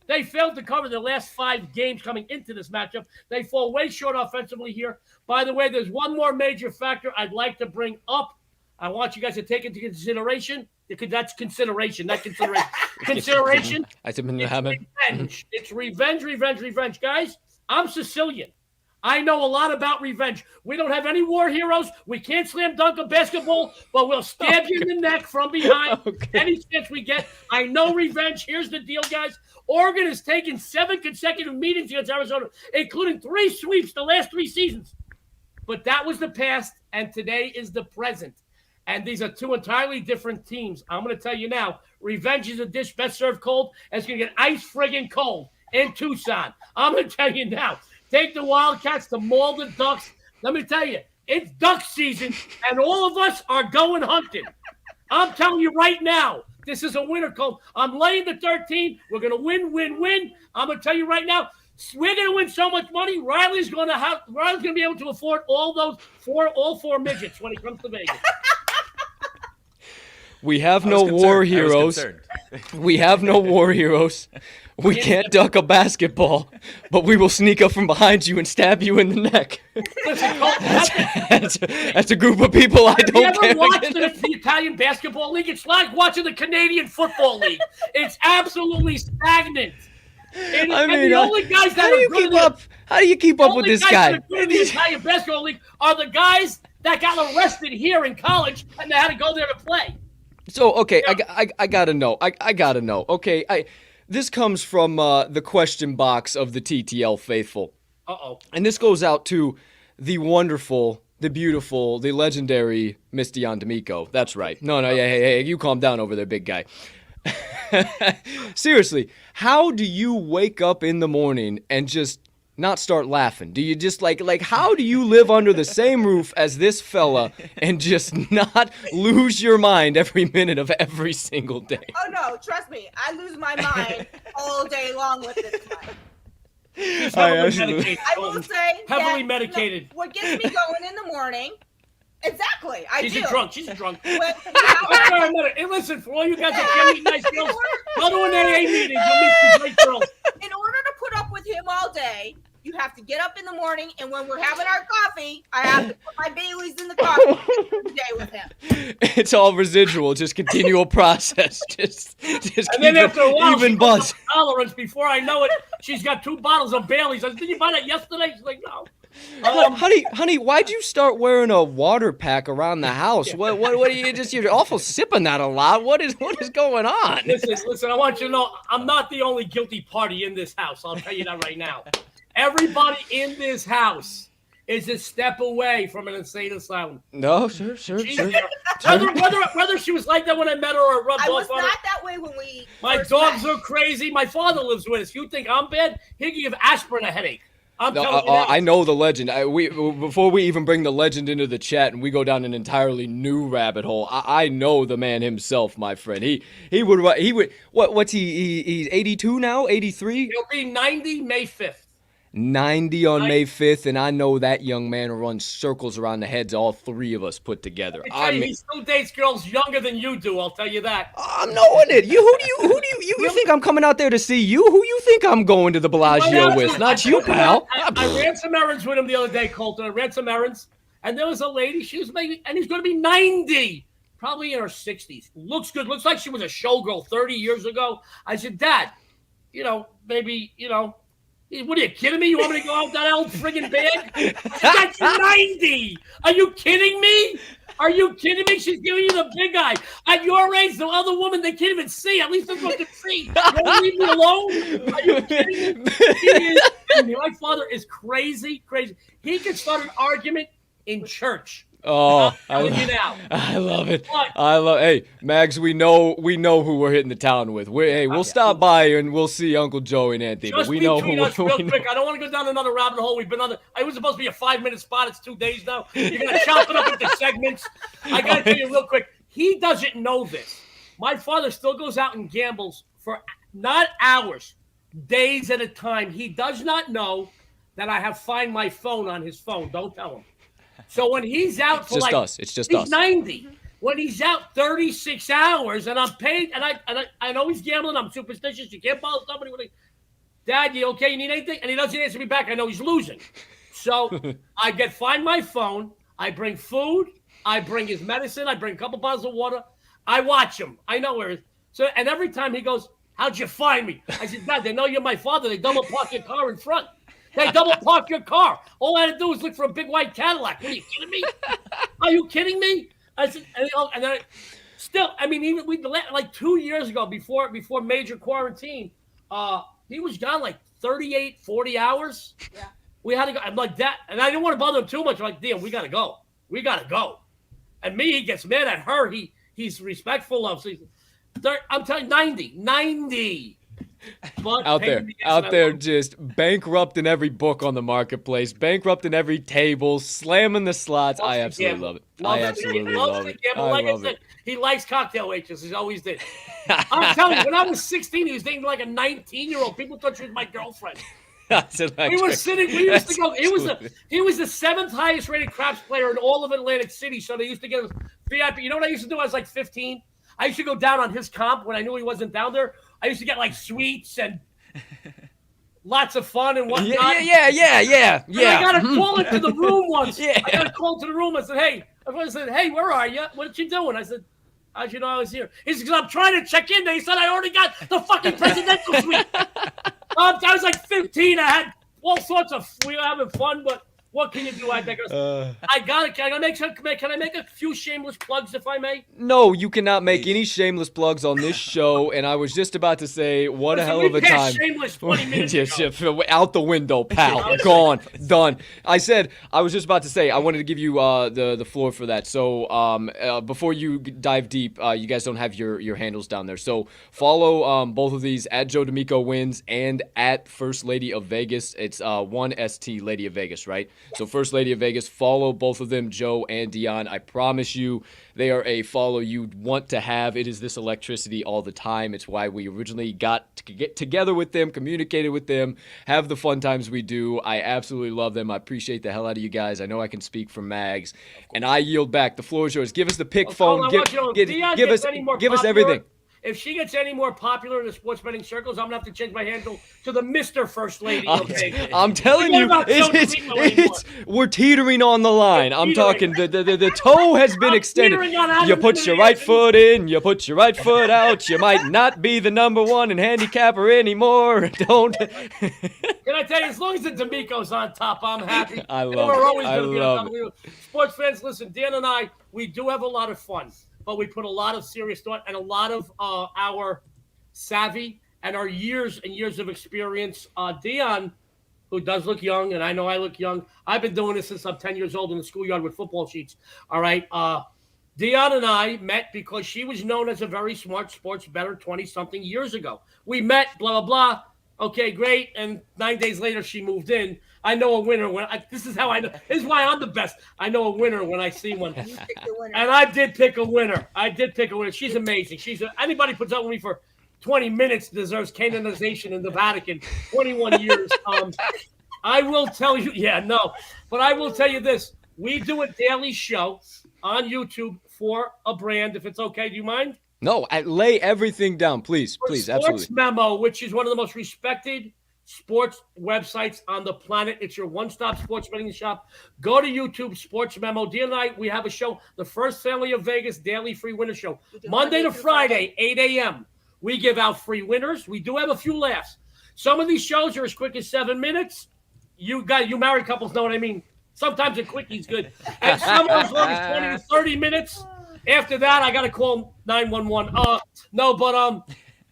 they failed to cover their last 5 games coming into this matchup. They fall way short offensively here. By the way, there's one more major factor I'd like to bring up. I want you guys to take into consideration. That's consideration, not consideration. Consideration. It's revenge. It's revenge. Guys, I'm Sicilian. I know a lot about revenge. We don't have any war heroes. We can't slam dunk a basketball, but we'll stab you in the neck from behind any chance we get. I know revenge. Here's the deal, guys. Oregon has taken 7 consecutive meetings against Arizona, including 3 sweeps the last 3 seasons. But that was the past, and today is the present. And these are 2 entirely different teams. I'm going to tell you now, revenge is a dish best served cold, and it's going to get ice friggin' cold in Tucson. I'm going to tell you now. Take the Wildcats to maul the Ducks. Let me tell you, it's duck season, and all of us are going hunting. I'm telling you right now, this is a winner, Colt. I'm laying the 13. We're going to win. I'm going to tell you right now, we're going to win so much money. Riley's going to be able to afford all 4 midgets when he comes to Vegas. We have no war heroes. We have no war heroes. We can't duck a basketball, but we will sneak up from behind you and stab you in the neck. Listen, Colt, that's a group of people I don't care. Have you ever watched the Italian basketball league? It's like watching the Canadian football league. It's absolutely stagnant. And the only guys that how do you keep up with this guy? The Italian basketball league are the guys that got arrested here in college and they had to go there to play. So, okay, yeah. I gotta know. I gotta know. Okay, this comes from the question box of the TTL faithful. Uh-oh. And this goes out to the wonderful, the beautiful, the legendary Miss Dion D'Amico. That's right. No, hey, you calm down over there, big guy. Seriously, how do you wake up in the morning and just not start laughing? Do you just like how do you live under the same roof as this fella and just not lose your mind every minute of every single day? Oh no, trust me, I lose my mind all day long with this guy. He's heavily medicated. I will say heavily medicated. What gets me going in the morning? Exactly, She's a drunk. Hey, listen, for all you guys that can't meet nice girls, go to an AA meeting. You'll meet some great girls. In order to put up with him all day, you have to get up in the morning, and when we're having our coffee, I have to put my Baileys in the coffee every day with him. It's all residual, just continual process. Just and then after a while, even buzz. Tolerance. Before I know it, she's got 2 bottles of Baileys. I said, "Did you buy that yesterday?" She's like, "No." Honey, why'd you start wearing a water pack around the house? What are you're awful sipping that a lot. What is going on? Listen, I want you to know I'm not the only guilty party in this house. I'll tell you that right now. Everybody in this house is a step away from an insane asylum. No, sure. Whether she was like that when I met her or rubbed off on her. I was not that way when we My dogs are crazy. My father lives with us. You think I'm bad? He can give aspirin a headache. I know the legend. Before we even bring the legend into the chat and we go down an entirely new rabbit hole, I know the man himself, my friend. He's 82 now? 83? He'll be 90 May 5th. 90 on May 5th, and I know that young man will run circles around the heads of all 3 of us put together. He still dates girls younger than you do, I'll tell you that. I'm knowing it. Who do you think I'm coming out there to see you? Who you think I'm going to the Bellagio with? Not you, pal. I ran some errands with him the other day, Colton. I ran some errands, and there was a lady, she was maybe, and he's going to be 90, probably in her 60s. Looks good. Looks like she was a showgirl 30 years ago. I said, Dad, maybe, what are you kidding me? You want me to go out with that old friggin' bag? That's 90. Are you kidding me? Are you kidding me? She's giving you the big eye. At your age, the other woman, they can't even see. At least this one can see. You want to leave me alone? Are you kidding me? My father is crazy. He could start an argument in church. Oh, I love it. Hey, Mags, we know who we're hitting the town with. We'll stop by and we'll see Uncle Joey and Anthony. Just but we know who us real quick. I don't want to go down another rabbit hole. We've been on it was supposed to be a 5-minute spot. It's 2 days now. You're gonna chop it up into segments. I gotta tell you real quick. He doesn't know this. My father still goes out and gambles for not hours, days at a time. He does not know that I have Find My Phone on his phone. Don't tell him. So when he's out for it's just us. 90. When he's out 36 hours and I'm paid, and I know he's gambling, I'm superstitious. You can't follow somebody with Dad, you okay? You need anything? And he doesn't answer me back. I know he's losing. So I Find My Phone. I bring food. I bring his medicine. I bring a couple bottles of water. I watch him. I know where. So, and every time he goes, how'd you find me? I said, Dad, they know you're my father. They double park your car in front. They double park your car. All I had to do was look for a big white Cadillac. Are you kidding me? Are you kidding me? I said, and then still, I mean, even like 2 years ago, before major quarantine, he was gone like 38, 40 hours. Yeah. We had to go. I'm like that, and I didn't want to bother him too much. I'm like, damn, we gotta go. We gotta go. And me, he gets mad at her. He's respectful of. So I'm telling you, 90. But out there, just bankrupting every book on the marketplace, bankrupting every table, slamming the slots. I absolutely love it. I absolutely love it. Like I said, he likes cocktail waitresses. He always did. I'm telling you, when I was 16, he was dating like a 19-year-old. People thought she was my girlfriend. We were sitting. We used to go. He was the 7th highest rated craps player in all of Atlantic City. So they used to get us VIP. You know what I used to do? I was like 15. I used to go down on his comp when I knew he wasn't down there. I used to get like sweets and lots of fun and whatnot. Yeah. And I got to call into the room once. Yeah. I got to call into the room. I said, hey, where are you? What you doing? I said, how'd you know I was here? He said, I'm trying to check in. He said, I already got the fucking presidential suite. I was like 15. I had all sorts of, we were having fun, but what can you do? I digress. Can I make a few shameless plugs, if I may? No, you cannot make any shameless plugs on this show. And I was just about to say, what a hell of a time. Shameless 20 minutes ago. Out the window, pal. Gone. Done. I was just about to say, I wanted to give you the floor for that. So before you dive deep, you guys don't have your handles down there. So follow both of these at Joe D'Amico Wins and at First Lady of Vegas. It's 1ST Lady of Vegas, right? So First Lady of Vegas, follow both of them, Joe and Dion. I promise you, they are a follow you want to have. It is this electricity all the time. It's why we originally got to get together with them, communicated with them, have the fun times we do. I absolutely love them. I appreciate the hell out of you guys. I know I can speak for Mags. And I yield back. The floor is yours. Give us the pick phone. Give us everything. If she gets any more popular in the sports betting circles, I'm going to have to change my handle to the Mr. First Lady. Okay? I'm telling you, we're teetering on the line. I'm talking, the toe has been extended. You put your right foot in, you put your right foot out. You might not be the number one in handicapper anymore. Don't. Can I tell you, as long as the D'Amico's on top, I'm happy. I love it. Sports fans, listen, Dan and I, we do have a lot of fun. But we put a lot of serious thought and a lot of our savvy and our years and years of experience. Dion, who does look young, and I know I look young. I've been doing this since I'm 10 years old in the schoolyard with football sheets. All right. Dion and I met because she was known as a very smart sports bettor 20-something years ago. We met, blah, blah, blah. Okay, great. And 9 days later, she moved in. I know a winner this is how I know. This is why I'm the best. I know a winner when I see one. You picked the winner. And I did pick a winner. She's amazing. Anybody puts up with me for 20 minutes deserves canonization in the Vatican. 21 years. I will tell you, but I will tell you this. We do a daily show on YouTube for a brand, if it's okay. Do you mind? No, lay everything down, please, absolutely. Sports Memo, which is one of the most respected sports websites on the planet. It's your one-stop sports betting shop. Go to YouTube, Sports Memo. Dean and I, we have a show, the First Family of Vegas Daily Free Winner Show. Monday to Friday, 8 a.m. We give out free winners. We do have a few laughs. Some of these shows are as quick as 7 minutes. You married couples know what I mean. Sometimes a quickie good. And some are as long as 20 to 30 minutes. After that, I got to call 911.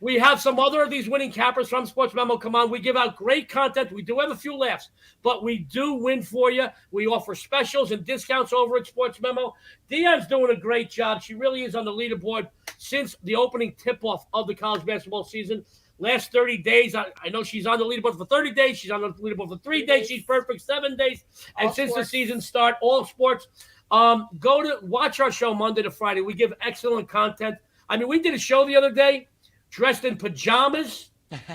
We have some other of these winning cappers from Sports Memo. Come on, we give out great content. We do have a few laughs, but we do win for you. We offer specials and discounts over at Sports Memo. Dion's doing a great job. She really is on the leaderboard since the opening tip-off of the college basketball season. Last 30 days, I know she's on the leaderboard for 30 days. She's on the leaderboard for 3 days. She's perfect 7 days. And since the season start, all sports. Go to watch our show Monday to Friday. We give excellent content. I mean, we did a show the other day, dressed in pajamas.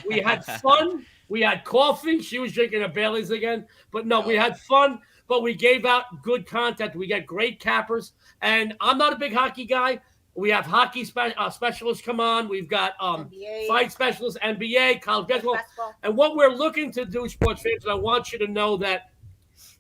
We had fun. We had coffee. She was drinking her Baileys again. But no, we had fun. But we gave out good content. We got great cappers. And I'm not a big hockey guy. We have hockey specialists come on. We've got fight specialists, NBA, college basketball. And what we're looking to do, sports fans, and I want you to know that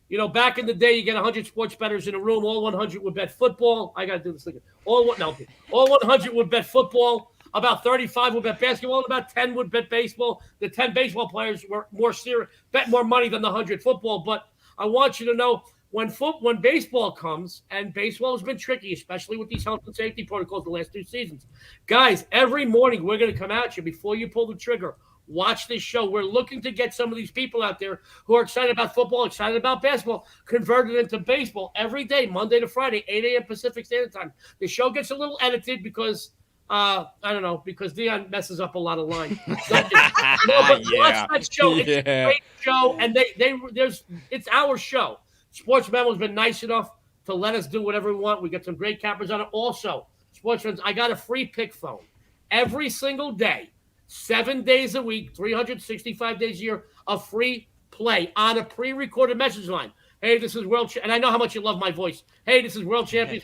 You know, back in the day, you get 100 sports bettors in a room. All 100 would bet football. I got to do this thing. All 100 would bet football. About 35 would bet basketball. And about 10 would bet baseball. The 10 baseball players were more serious, bet more money than the 100 football. But I want you to know, when baseball comes, and baseball has been tricky, especially with these health and safety protocols the last 2 seasons. Guys, every morning we're going to come at you before you pull the trigger. Watch this show. We're looking to get some of these people out there who are excited about football, excited about basketball, converted into baseball every day, Monday to Friday, 8 a.m. Pacific Standard Time. The show gets a little edited because, I don't know, because Dion messes up a lot of lines. Watch that show. It's a great show, and it's our show. Sports Memo's been nice enough to let us do whatever we want. We got some great cappers on it. Also, sports friends, I got a free pick phone every single day. 7 days a week, 365 days a year of free play on a pre-recorded message line. Hey, this is and I know how much you love my voice. Hey, this is World Champions.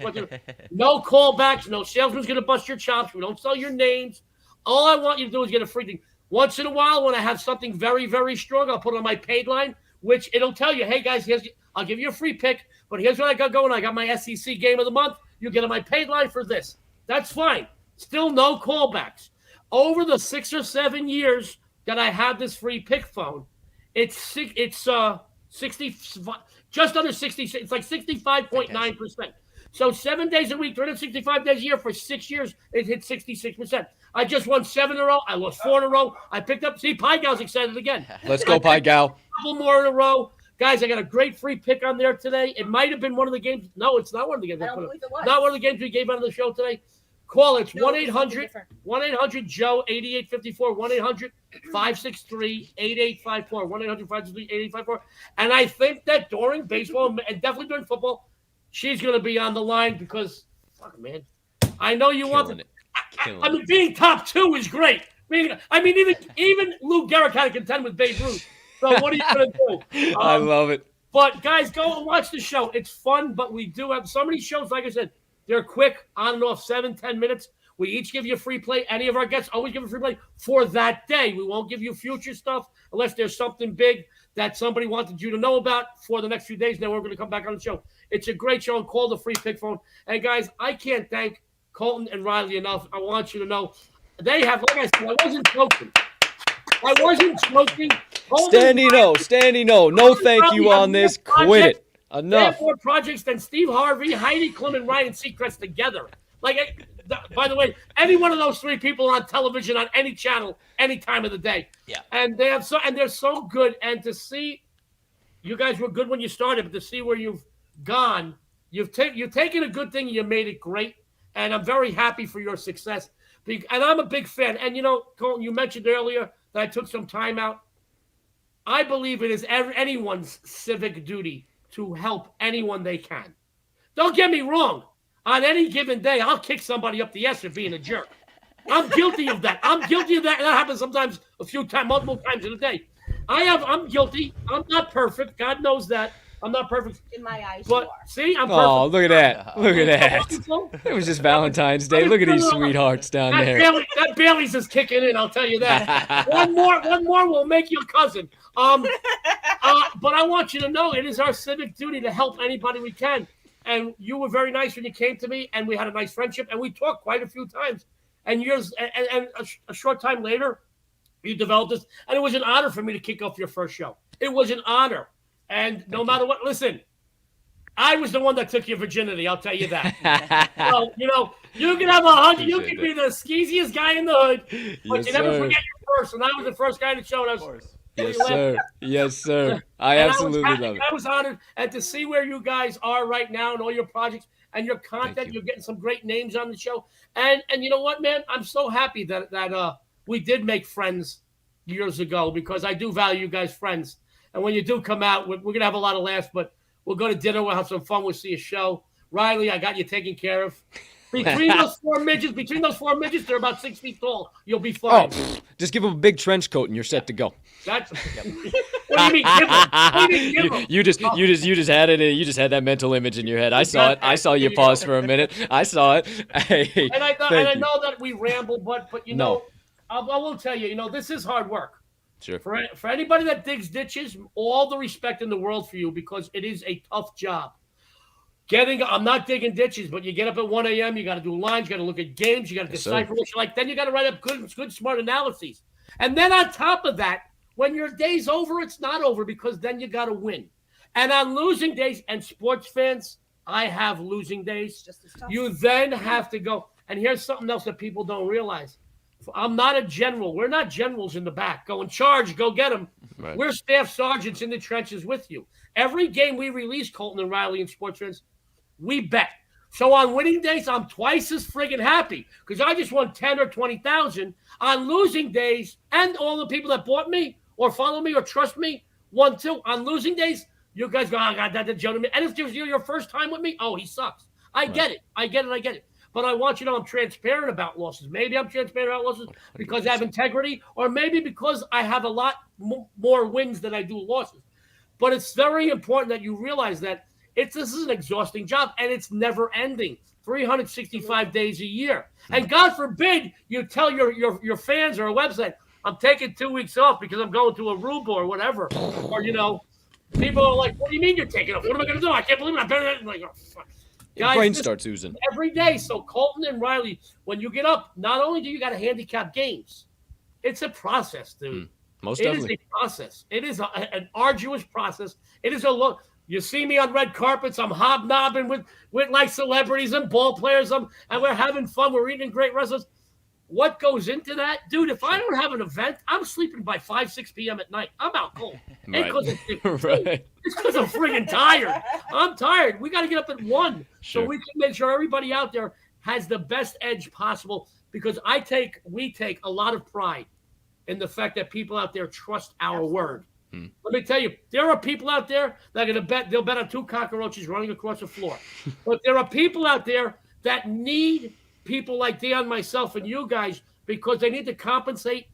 No callbacks, no salesman's going to bust your chops. We don't sell your names. All I want you to do is get a free thing. Once in a while, when I have something very, very strong, I'll put it on my paid line, which it'll tell you, hey, guys, I'll give you a free pick, but here's what I got going. I got my SEC game of the month. You get on my paid line for this. That's fine. Still no callbacks. Over the 6 or 7 years that I had this free pick phone, it's 60, just under 60. It's like 65.9%. So 7 days a week, 365 days a year for 6 years, it hit 66%. I just won 7 in a row. I lost 4 in a row. I picked up. See, Pie Gal's excited again. Let's go, Pie Gal. A couple more in a row. Guys, I got a great free pick on there today. It might have been one of the games. No, it's not one of the games. I don't believe it was. Not one of the games we gave on the show today. Call. It's 1-800-JOE-8854, 1-800-563-8854, 1-800-563-8854. And I think that during baseball and definitely during football, she's going to be on the line because, fuck, man, I know you want it. I mean, being top 2 is great. Even Lou Gehrig had to contend with Babe Ruth. So what are you going to do? I love it. But, guys, go and watch the show. It's fun, but we do have so many shows, like I said, they're quick, on and off, 7-10 minutes. We each give you a free play. Any of our guests always give a free play for that day. We won't give you future stuff unless there's something big that somebody wanted you to know about for the next few days. Then we're going to come back on the show. It's a great show, and call the free pick phone. And, guys, I can't thank Colton and Riley enough. I want you to know they have, like I said, I wasn't joking. Standing no. No thank you on this. Quit it. Enough. They have more projects than Steve Harvey, Heidi Klum, and Ryan Seacrest together. By the way, any one of those 3 people on television on any channel, any time of the day. Yeah. And they're so good. And to see, you guys were good when you started, but to see where you've gone, you've taken a good thing and you made it great. And I'm very happy for your success. And I'm a big fan. And Colton, you mentioned earlier that I took some time out. I believe it is anyone's civic duty to help anyone they can. Don't get me wrong. On any given day, I'll kick somebody up the ass for being a jerk. I'm guilty of that. And that happens sometimes multiple times in a day. I'm guilty. I'm not perfect. God knows that. I'm not perfect. In my eyes, but you are. See, I'm perfect. Oh, look at that. Look at that. It was just Valentine's Day. Look at these sweethearts down there. That Bailey's is kicking in, I'll tell you that. One more will make you a cousin. But I want you to know it is our civic duty to help anybody we can. And you were very nice when you came to me, and we had a nice friendship, and we talked quite a few times. And a short time later, you developed this, and it was an honor for me to kick off your first show. It was an honor. And no matter what, listen, I was the one that took your virginity. I'll tell you that. So, you can have 100. You can be the skeeziest guy in the hood, but you never forget your first. And I was the first guy in the show. Yes, sir. Yes, sir. I absolutely love it. I was honored, and to see where you guys are right now and all your projects and your content, you're getting some great names on the show. And you know what, man? I'm so happy that we did make friends years ago, because I do value you guys' friends. And when you do come out, we're going to have a lot of laughs, but we'll go to dinner. We'll have some fun. We'll see a show. Riley, I got you taken care of. Between those four midgets, they're about 6 feet tall. You'll be fine. Oh, just give them a big trench coat and you're set to go. What do you mean, give them? What do you mean, give them? You just had it. You just had that mental image in your head. I saw it. I saw you pause for a minute. I saw it. Hey, and I know that we ramble, but I will tell you, this is hard work. Sure. For anybody that digs ditches, all the respect in the world for you, because it is a tough job. I'm not digging ditches, but you get up at 1 a.m., you got to do lines, you got to look at games, you got to decipher what you like. Then you got to write up good, smart analyses. And then on top of that, when your day's over, it's not over, because then you got to win. And on losing days, and sports fans, I have losing days. Just as tough. You then have to go. And here's something else that people don't realize. I'm not a general. We're not generals in the back going, charge, go get them. Right. We're staff sergeants in the trenches with you. Every game we release, Colton and Riley and sports fans, we bet. So on winning days, I'm twice as friggin' happy because I just won 10 or 20,000. On losing days, and all the people that bought me or follow me or trust me, won too. On losing days, you guys go, oh, God, that's gentleman. And if you're your first time with me, oh, he sucks. I get it. But I want you to know I'm transparent about losses. Maybe I'm transparent about losses because I have integrity, or maybe because I have a lot more wins than I do losses. But it's very important that you realize that this is an exhausting job, and it's never ending. 365 days a year. And God forbid you tell your fans or a website, I'm taking 2 weeks off because I'm going to Aruba or whatever. Or, people are like, what do you mean you're taking off? What am I going to do? I can't believe it. I'm better than like, oh, fuck. Guys, brain starts oozing every day. So Colton and Riley, when you get up, not only do you got to handicap games, it's a process, dude. Most definitely. It is a process. It is an arduous process. It is a look. You see me on red carpets. I'm hobnobbing with like celebrities and ball players. And we're having fun. We're eating great restaurants. What goes into that? Dude, if I don't have an event, I'm sleeping by 5, 6 p.m. at night. I'm out cold. Right. It's because I'm friggin' tired. I'm tired. We got to get up at 1 so we can make sure everybody out there has the best edge possible, because we take a lot of pride in the fact that people out there trust our word. Let me tell you, there are people out there that are going to bet. They'll bet on 2 cockroaches running across the floor. But there are people out there that need people like Dion, myself, and you guys, because they need to compensate.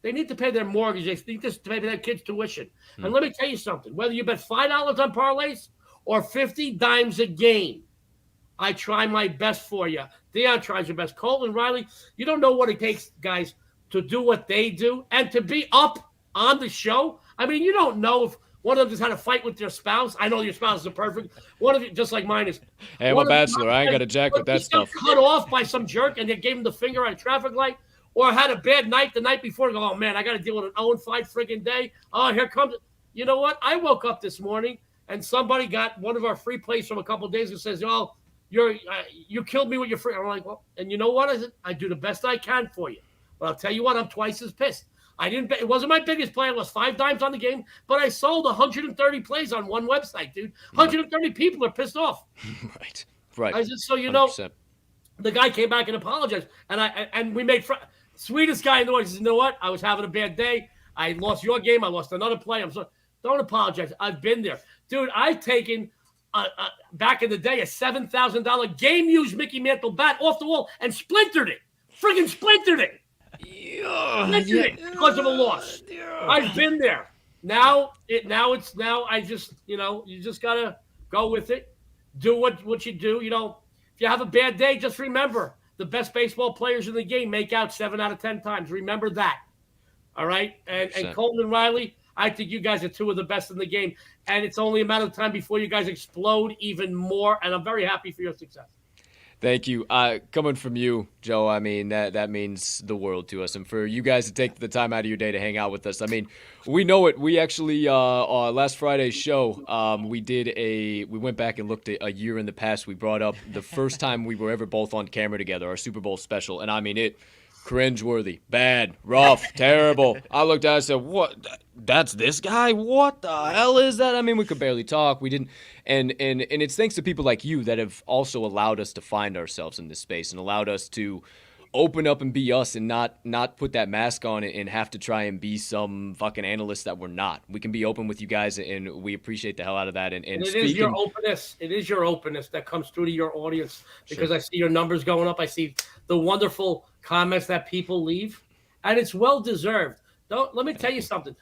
They need to pay their mortgage. They need to pay their kids' tuition. And let me tell you something. Whether you bet $5 on parlays or 50 dimes a game, I try my best for you. Dion tries your best. Cole and Riley, you don't know what it takes, guys, to do what they do and to be up on the show. I mean, you don't know if one of them just had a fight with their spouse. I know your spouses are perfect. One of you, just like mine is. Hey, I'm a bachelor. I ain't got a jack with that stuff. Cut off by some jerk and they gave him the finger at a traffic light, or had a bad night the night before and go, oh, man, I got to deal with an 0-5 friggin' day. Oh, here comes it. You know what? I woke up this morning and somebody got one of our free plays from a couple of days and says, oh, you killed me with your free. I'm like, well, and you know what? I said, I do the best I can for you. But I'll tell you what, I'm twice as pissed. It wasn't my biggest play. I lost 5 dimes on the game, but I sold 130 plays on one website, dude. 130 people are pissed off. Right. I just, so you know, 100%. The guy came back and apologized, and we made sweetest guy in the world. He says, you know what? I was having a bad day. I lost your game. I lost another play. I'm sorry. Don't apologize. I've been there, dude. I've taken back in the day a $7,000 game-used Mickey Mantle bat off the wall and splintered it. Friggin' splintered it. Because of a loss. I've been there. Now I just, you just gotta go with it. Do what you do. If you have a bad day, just remember the best baseball players in the game make out 7 out of 10 times. Remember that. All right. And Colton and Riley, I think you guys are 2 of the best in the game. And it's only a matter of time before you guys explode even more. And I'm very happy for your success. Thank you. Coming from you, Joe, I mean, that means the world to us. And for you guys to take the time out of your day to hang out with us, I mean, we know it. We actually, last Friday's show, we went back and looked at a year in the past. We brought up the first time we were ever both on camera together, our Super Bowl special. And I mean, it cringeworthy, bad, rough, terrible. I looked at it and said, what? That's this guy? What the hell is that? I mean, we could barely talk. We didn't. And it's thanks to people like you that have also allowed us to find ourselves in this space and allowed us to open up and be us and not put that mask on and have to try and be some fucking analyst that we're not. We can be open with you guys, and we appreciate the hell out of that. And it is your openness. It is your openness that comes through to your audience, because I see your numbers going up. I see the wonderful comments that people leave, and it's well deserved. Let me tell you something.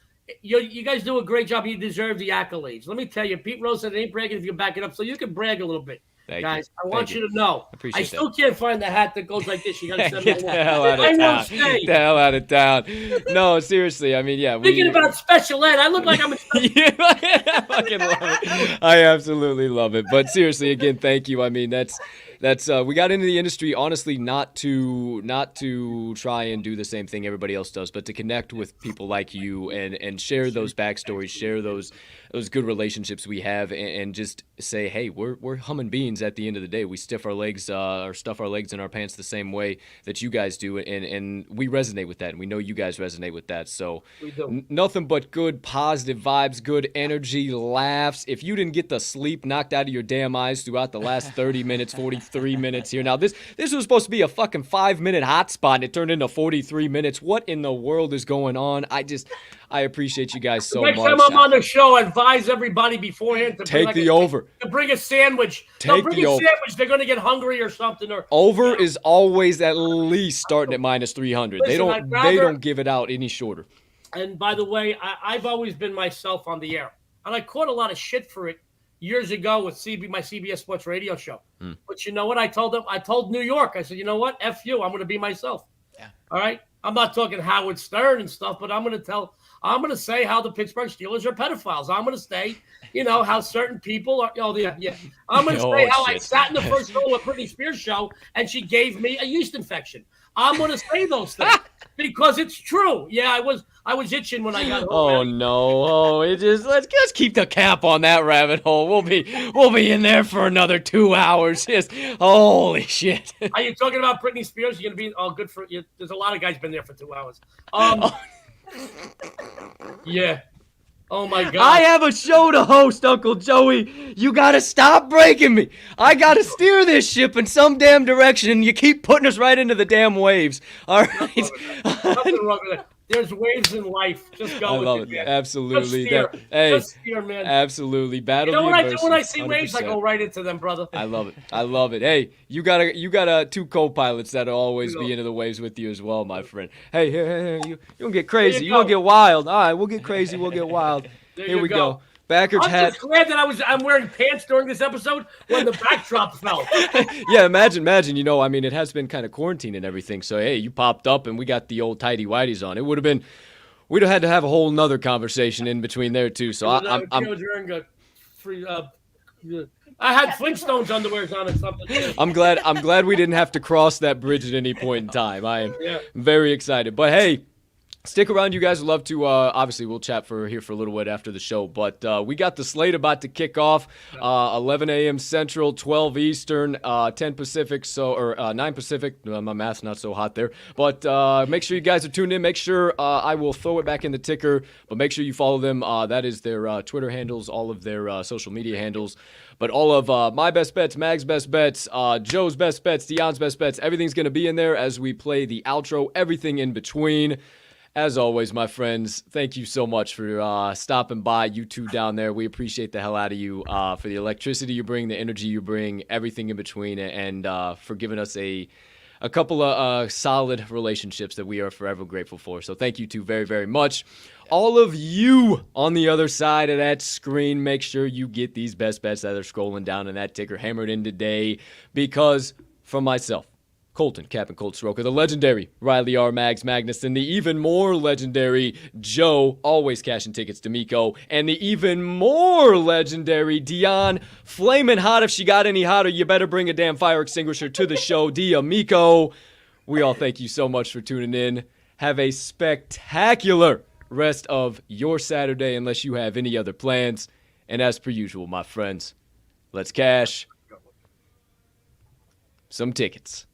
You guys do a great job. You deserve the accolades. Let me tell you, Pete Rose said it ain't bragging if you can back it up, so you can brag a little bit. Thank guys. you. I want you to know. I still can't find the hat that goes like this. You got to send me Get the hell out of town. Get the hell out of town. No, seriously. I mean, yeah. Thinking about special ed, I look like I'm. I fucking love it. I absolutely love it. But seriously, again, thank you. I mean, that's we got into the industry honestly not to try and do the same thing everybody else does, but to connect with people like you and share those backstories, share those good relationships we have, and just say, hey, we're human beings at the end of the day. We stuff our legs in our pants the same way that you guys do, and we resonate with that, and we know you guys resonate with that. So nothing but good positive vibes, good energy, laughs. If you didn't get the sleep knocked out of your damn eyes throughout the last 30 minutes, 43 minutes here. Now this was supposed to be a fucking 5-minute hotspot, and it turned into 43 minutes. What in the world is going on? I appreciate you guys so much. Next time I'm on the show, advise everybody beforehand to take the over. To bring a sandwich. Take the over. They're going to get hungry or something. Or over is always at least starting at minus 300. Listen, they don't give it out any shorter. And by the way, I've always been myself on the air, and I caught a lot of shit for it years ago with my CBS Sports Radio show. But you know what? I told New York. I said, you know what? F you. I'm going to be myself. Yeah. All right. I'm not talking Howard Stern and stuff, but I'm going to say how the Pittsburgh Steelers are pedophiles. I'm going to say, how certain people are. Oh, yeah. I'm going to say how shit. I sat in the first row of Britney Spears show and she gave me a yeast infection. I'm going to say those things because it's true. Yeah, I was itching when I got home. Oh no! Oh, let's keep the cap on that rabbit hole. We'll be in there for another 2 hours. Just holy shit! Are you talking about Britney Spears? You're gonna be good for you. There's a lot of guys been there for 2 hours. Yeah. Oh my God! I have a show to host, Uncle Joey. You gotta stop breaking me. I gotta steer this ship in some damn direction, and you keep putting us right into the damn waves. All right. Nothing wrong with that. There's waves in life. Just go I with love it, man. Absolutely. Just steer, man. Absolutely. Battle. You know what I do when I 100%. see waves? I go right into them, brother. I love it. Hey, you got 2 co-pilots that'll always be into the waves with you as well, my friend. Hey, you don't get crazy. You don't get wild. All right, we'll get crazy. We'll get wild. Here we go. Backwards hat. I'm just glad that I'm wearing pants during this episode when the backdrop fell. Yeah, imagine. It has been kind of quarantine and everything. So, hey, you popped up and we got the old tighty whities on. We'd have had to have a whole nother conversation in between there too. So I'm wearing free. I had Flintstones underwears on or something. I'm glad we didn't have to cross that bridge at any point in time. I am very excited. But hey, stick around, you guys. Would love to. Obviously, we'll chat for a little bit after the show. But we got the slate about to kick off. 11 a.m. Central, 12 Eastern, 10 Pacific, 9 Pacific. My math's not so hot there. But make sure you guys are tuned in. Make sure I will throw it back in the ticker. But make sure you follow them. That is their Twitter handles, all of their social media handles. But all of my best bets, Mag's best bets, Joe's best bets, Deion's best bets, everything's going to be in there as we play the outro, everything in between. As always, my friends, thank you so much for stopping by. You two down there, we appreciate the hell out of you for the electricity you bring, the energy you bring, everything in between, and for giving us a couple of solid relationships that we are forever grateful for. So thank you two very, very much. All of you on the other side of that screen, make sure you get these best bets that are scrolling down in that ticker hammered in today, because for myself, Colton, Captain Colt Stroker, the legendary Riley RMags Magnuson, the even more legendary Joe, always cashing tickets to Miko, and the even more legendary Deion, flaming hot. If she got any hotter, you better bring a damn fire extinguisher to the show, Dia Miko. We all thank you so much for tuning in. Have a spectacular rest of your Saturday, unless you have any other plans. And as per usual, my friends, let's cash some tickets.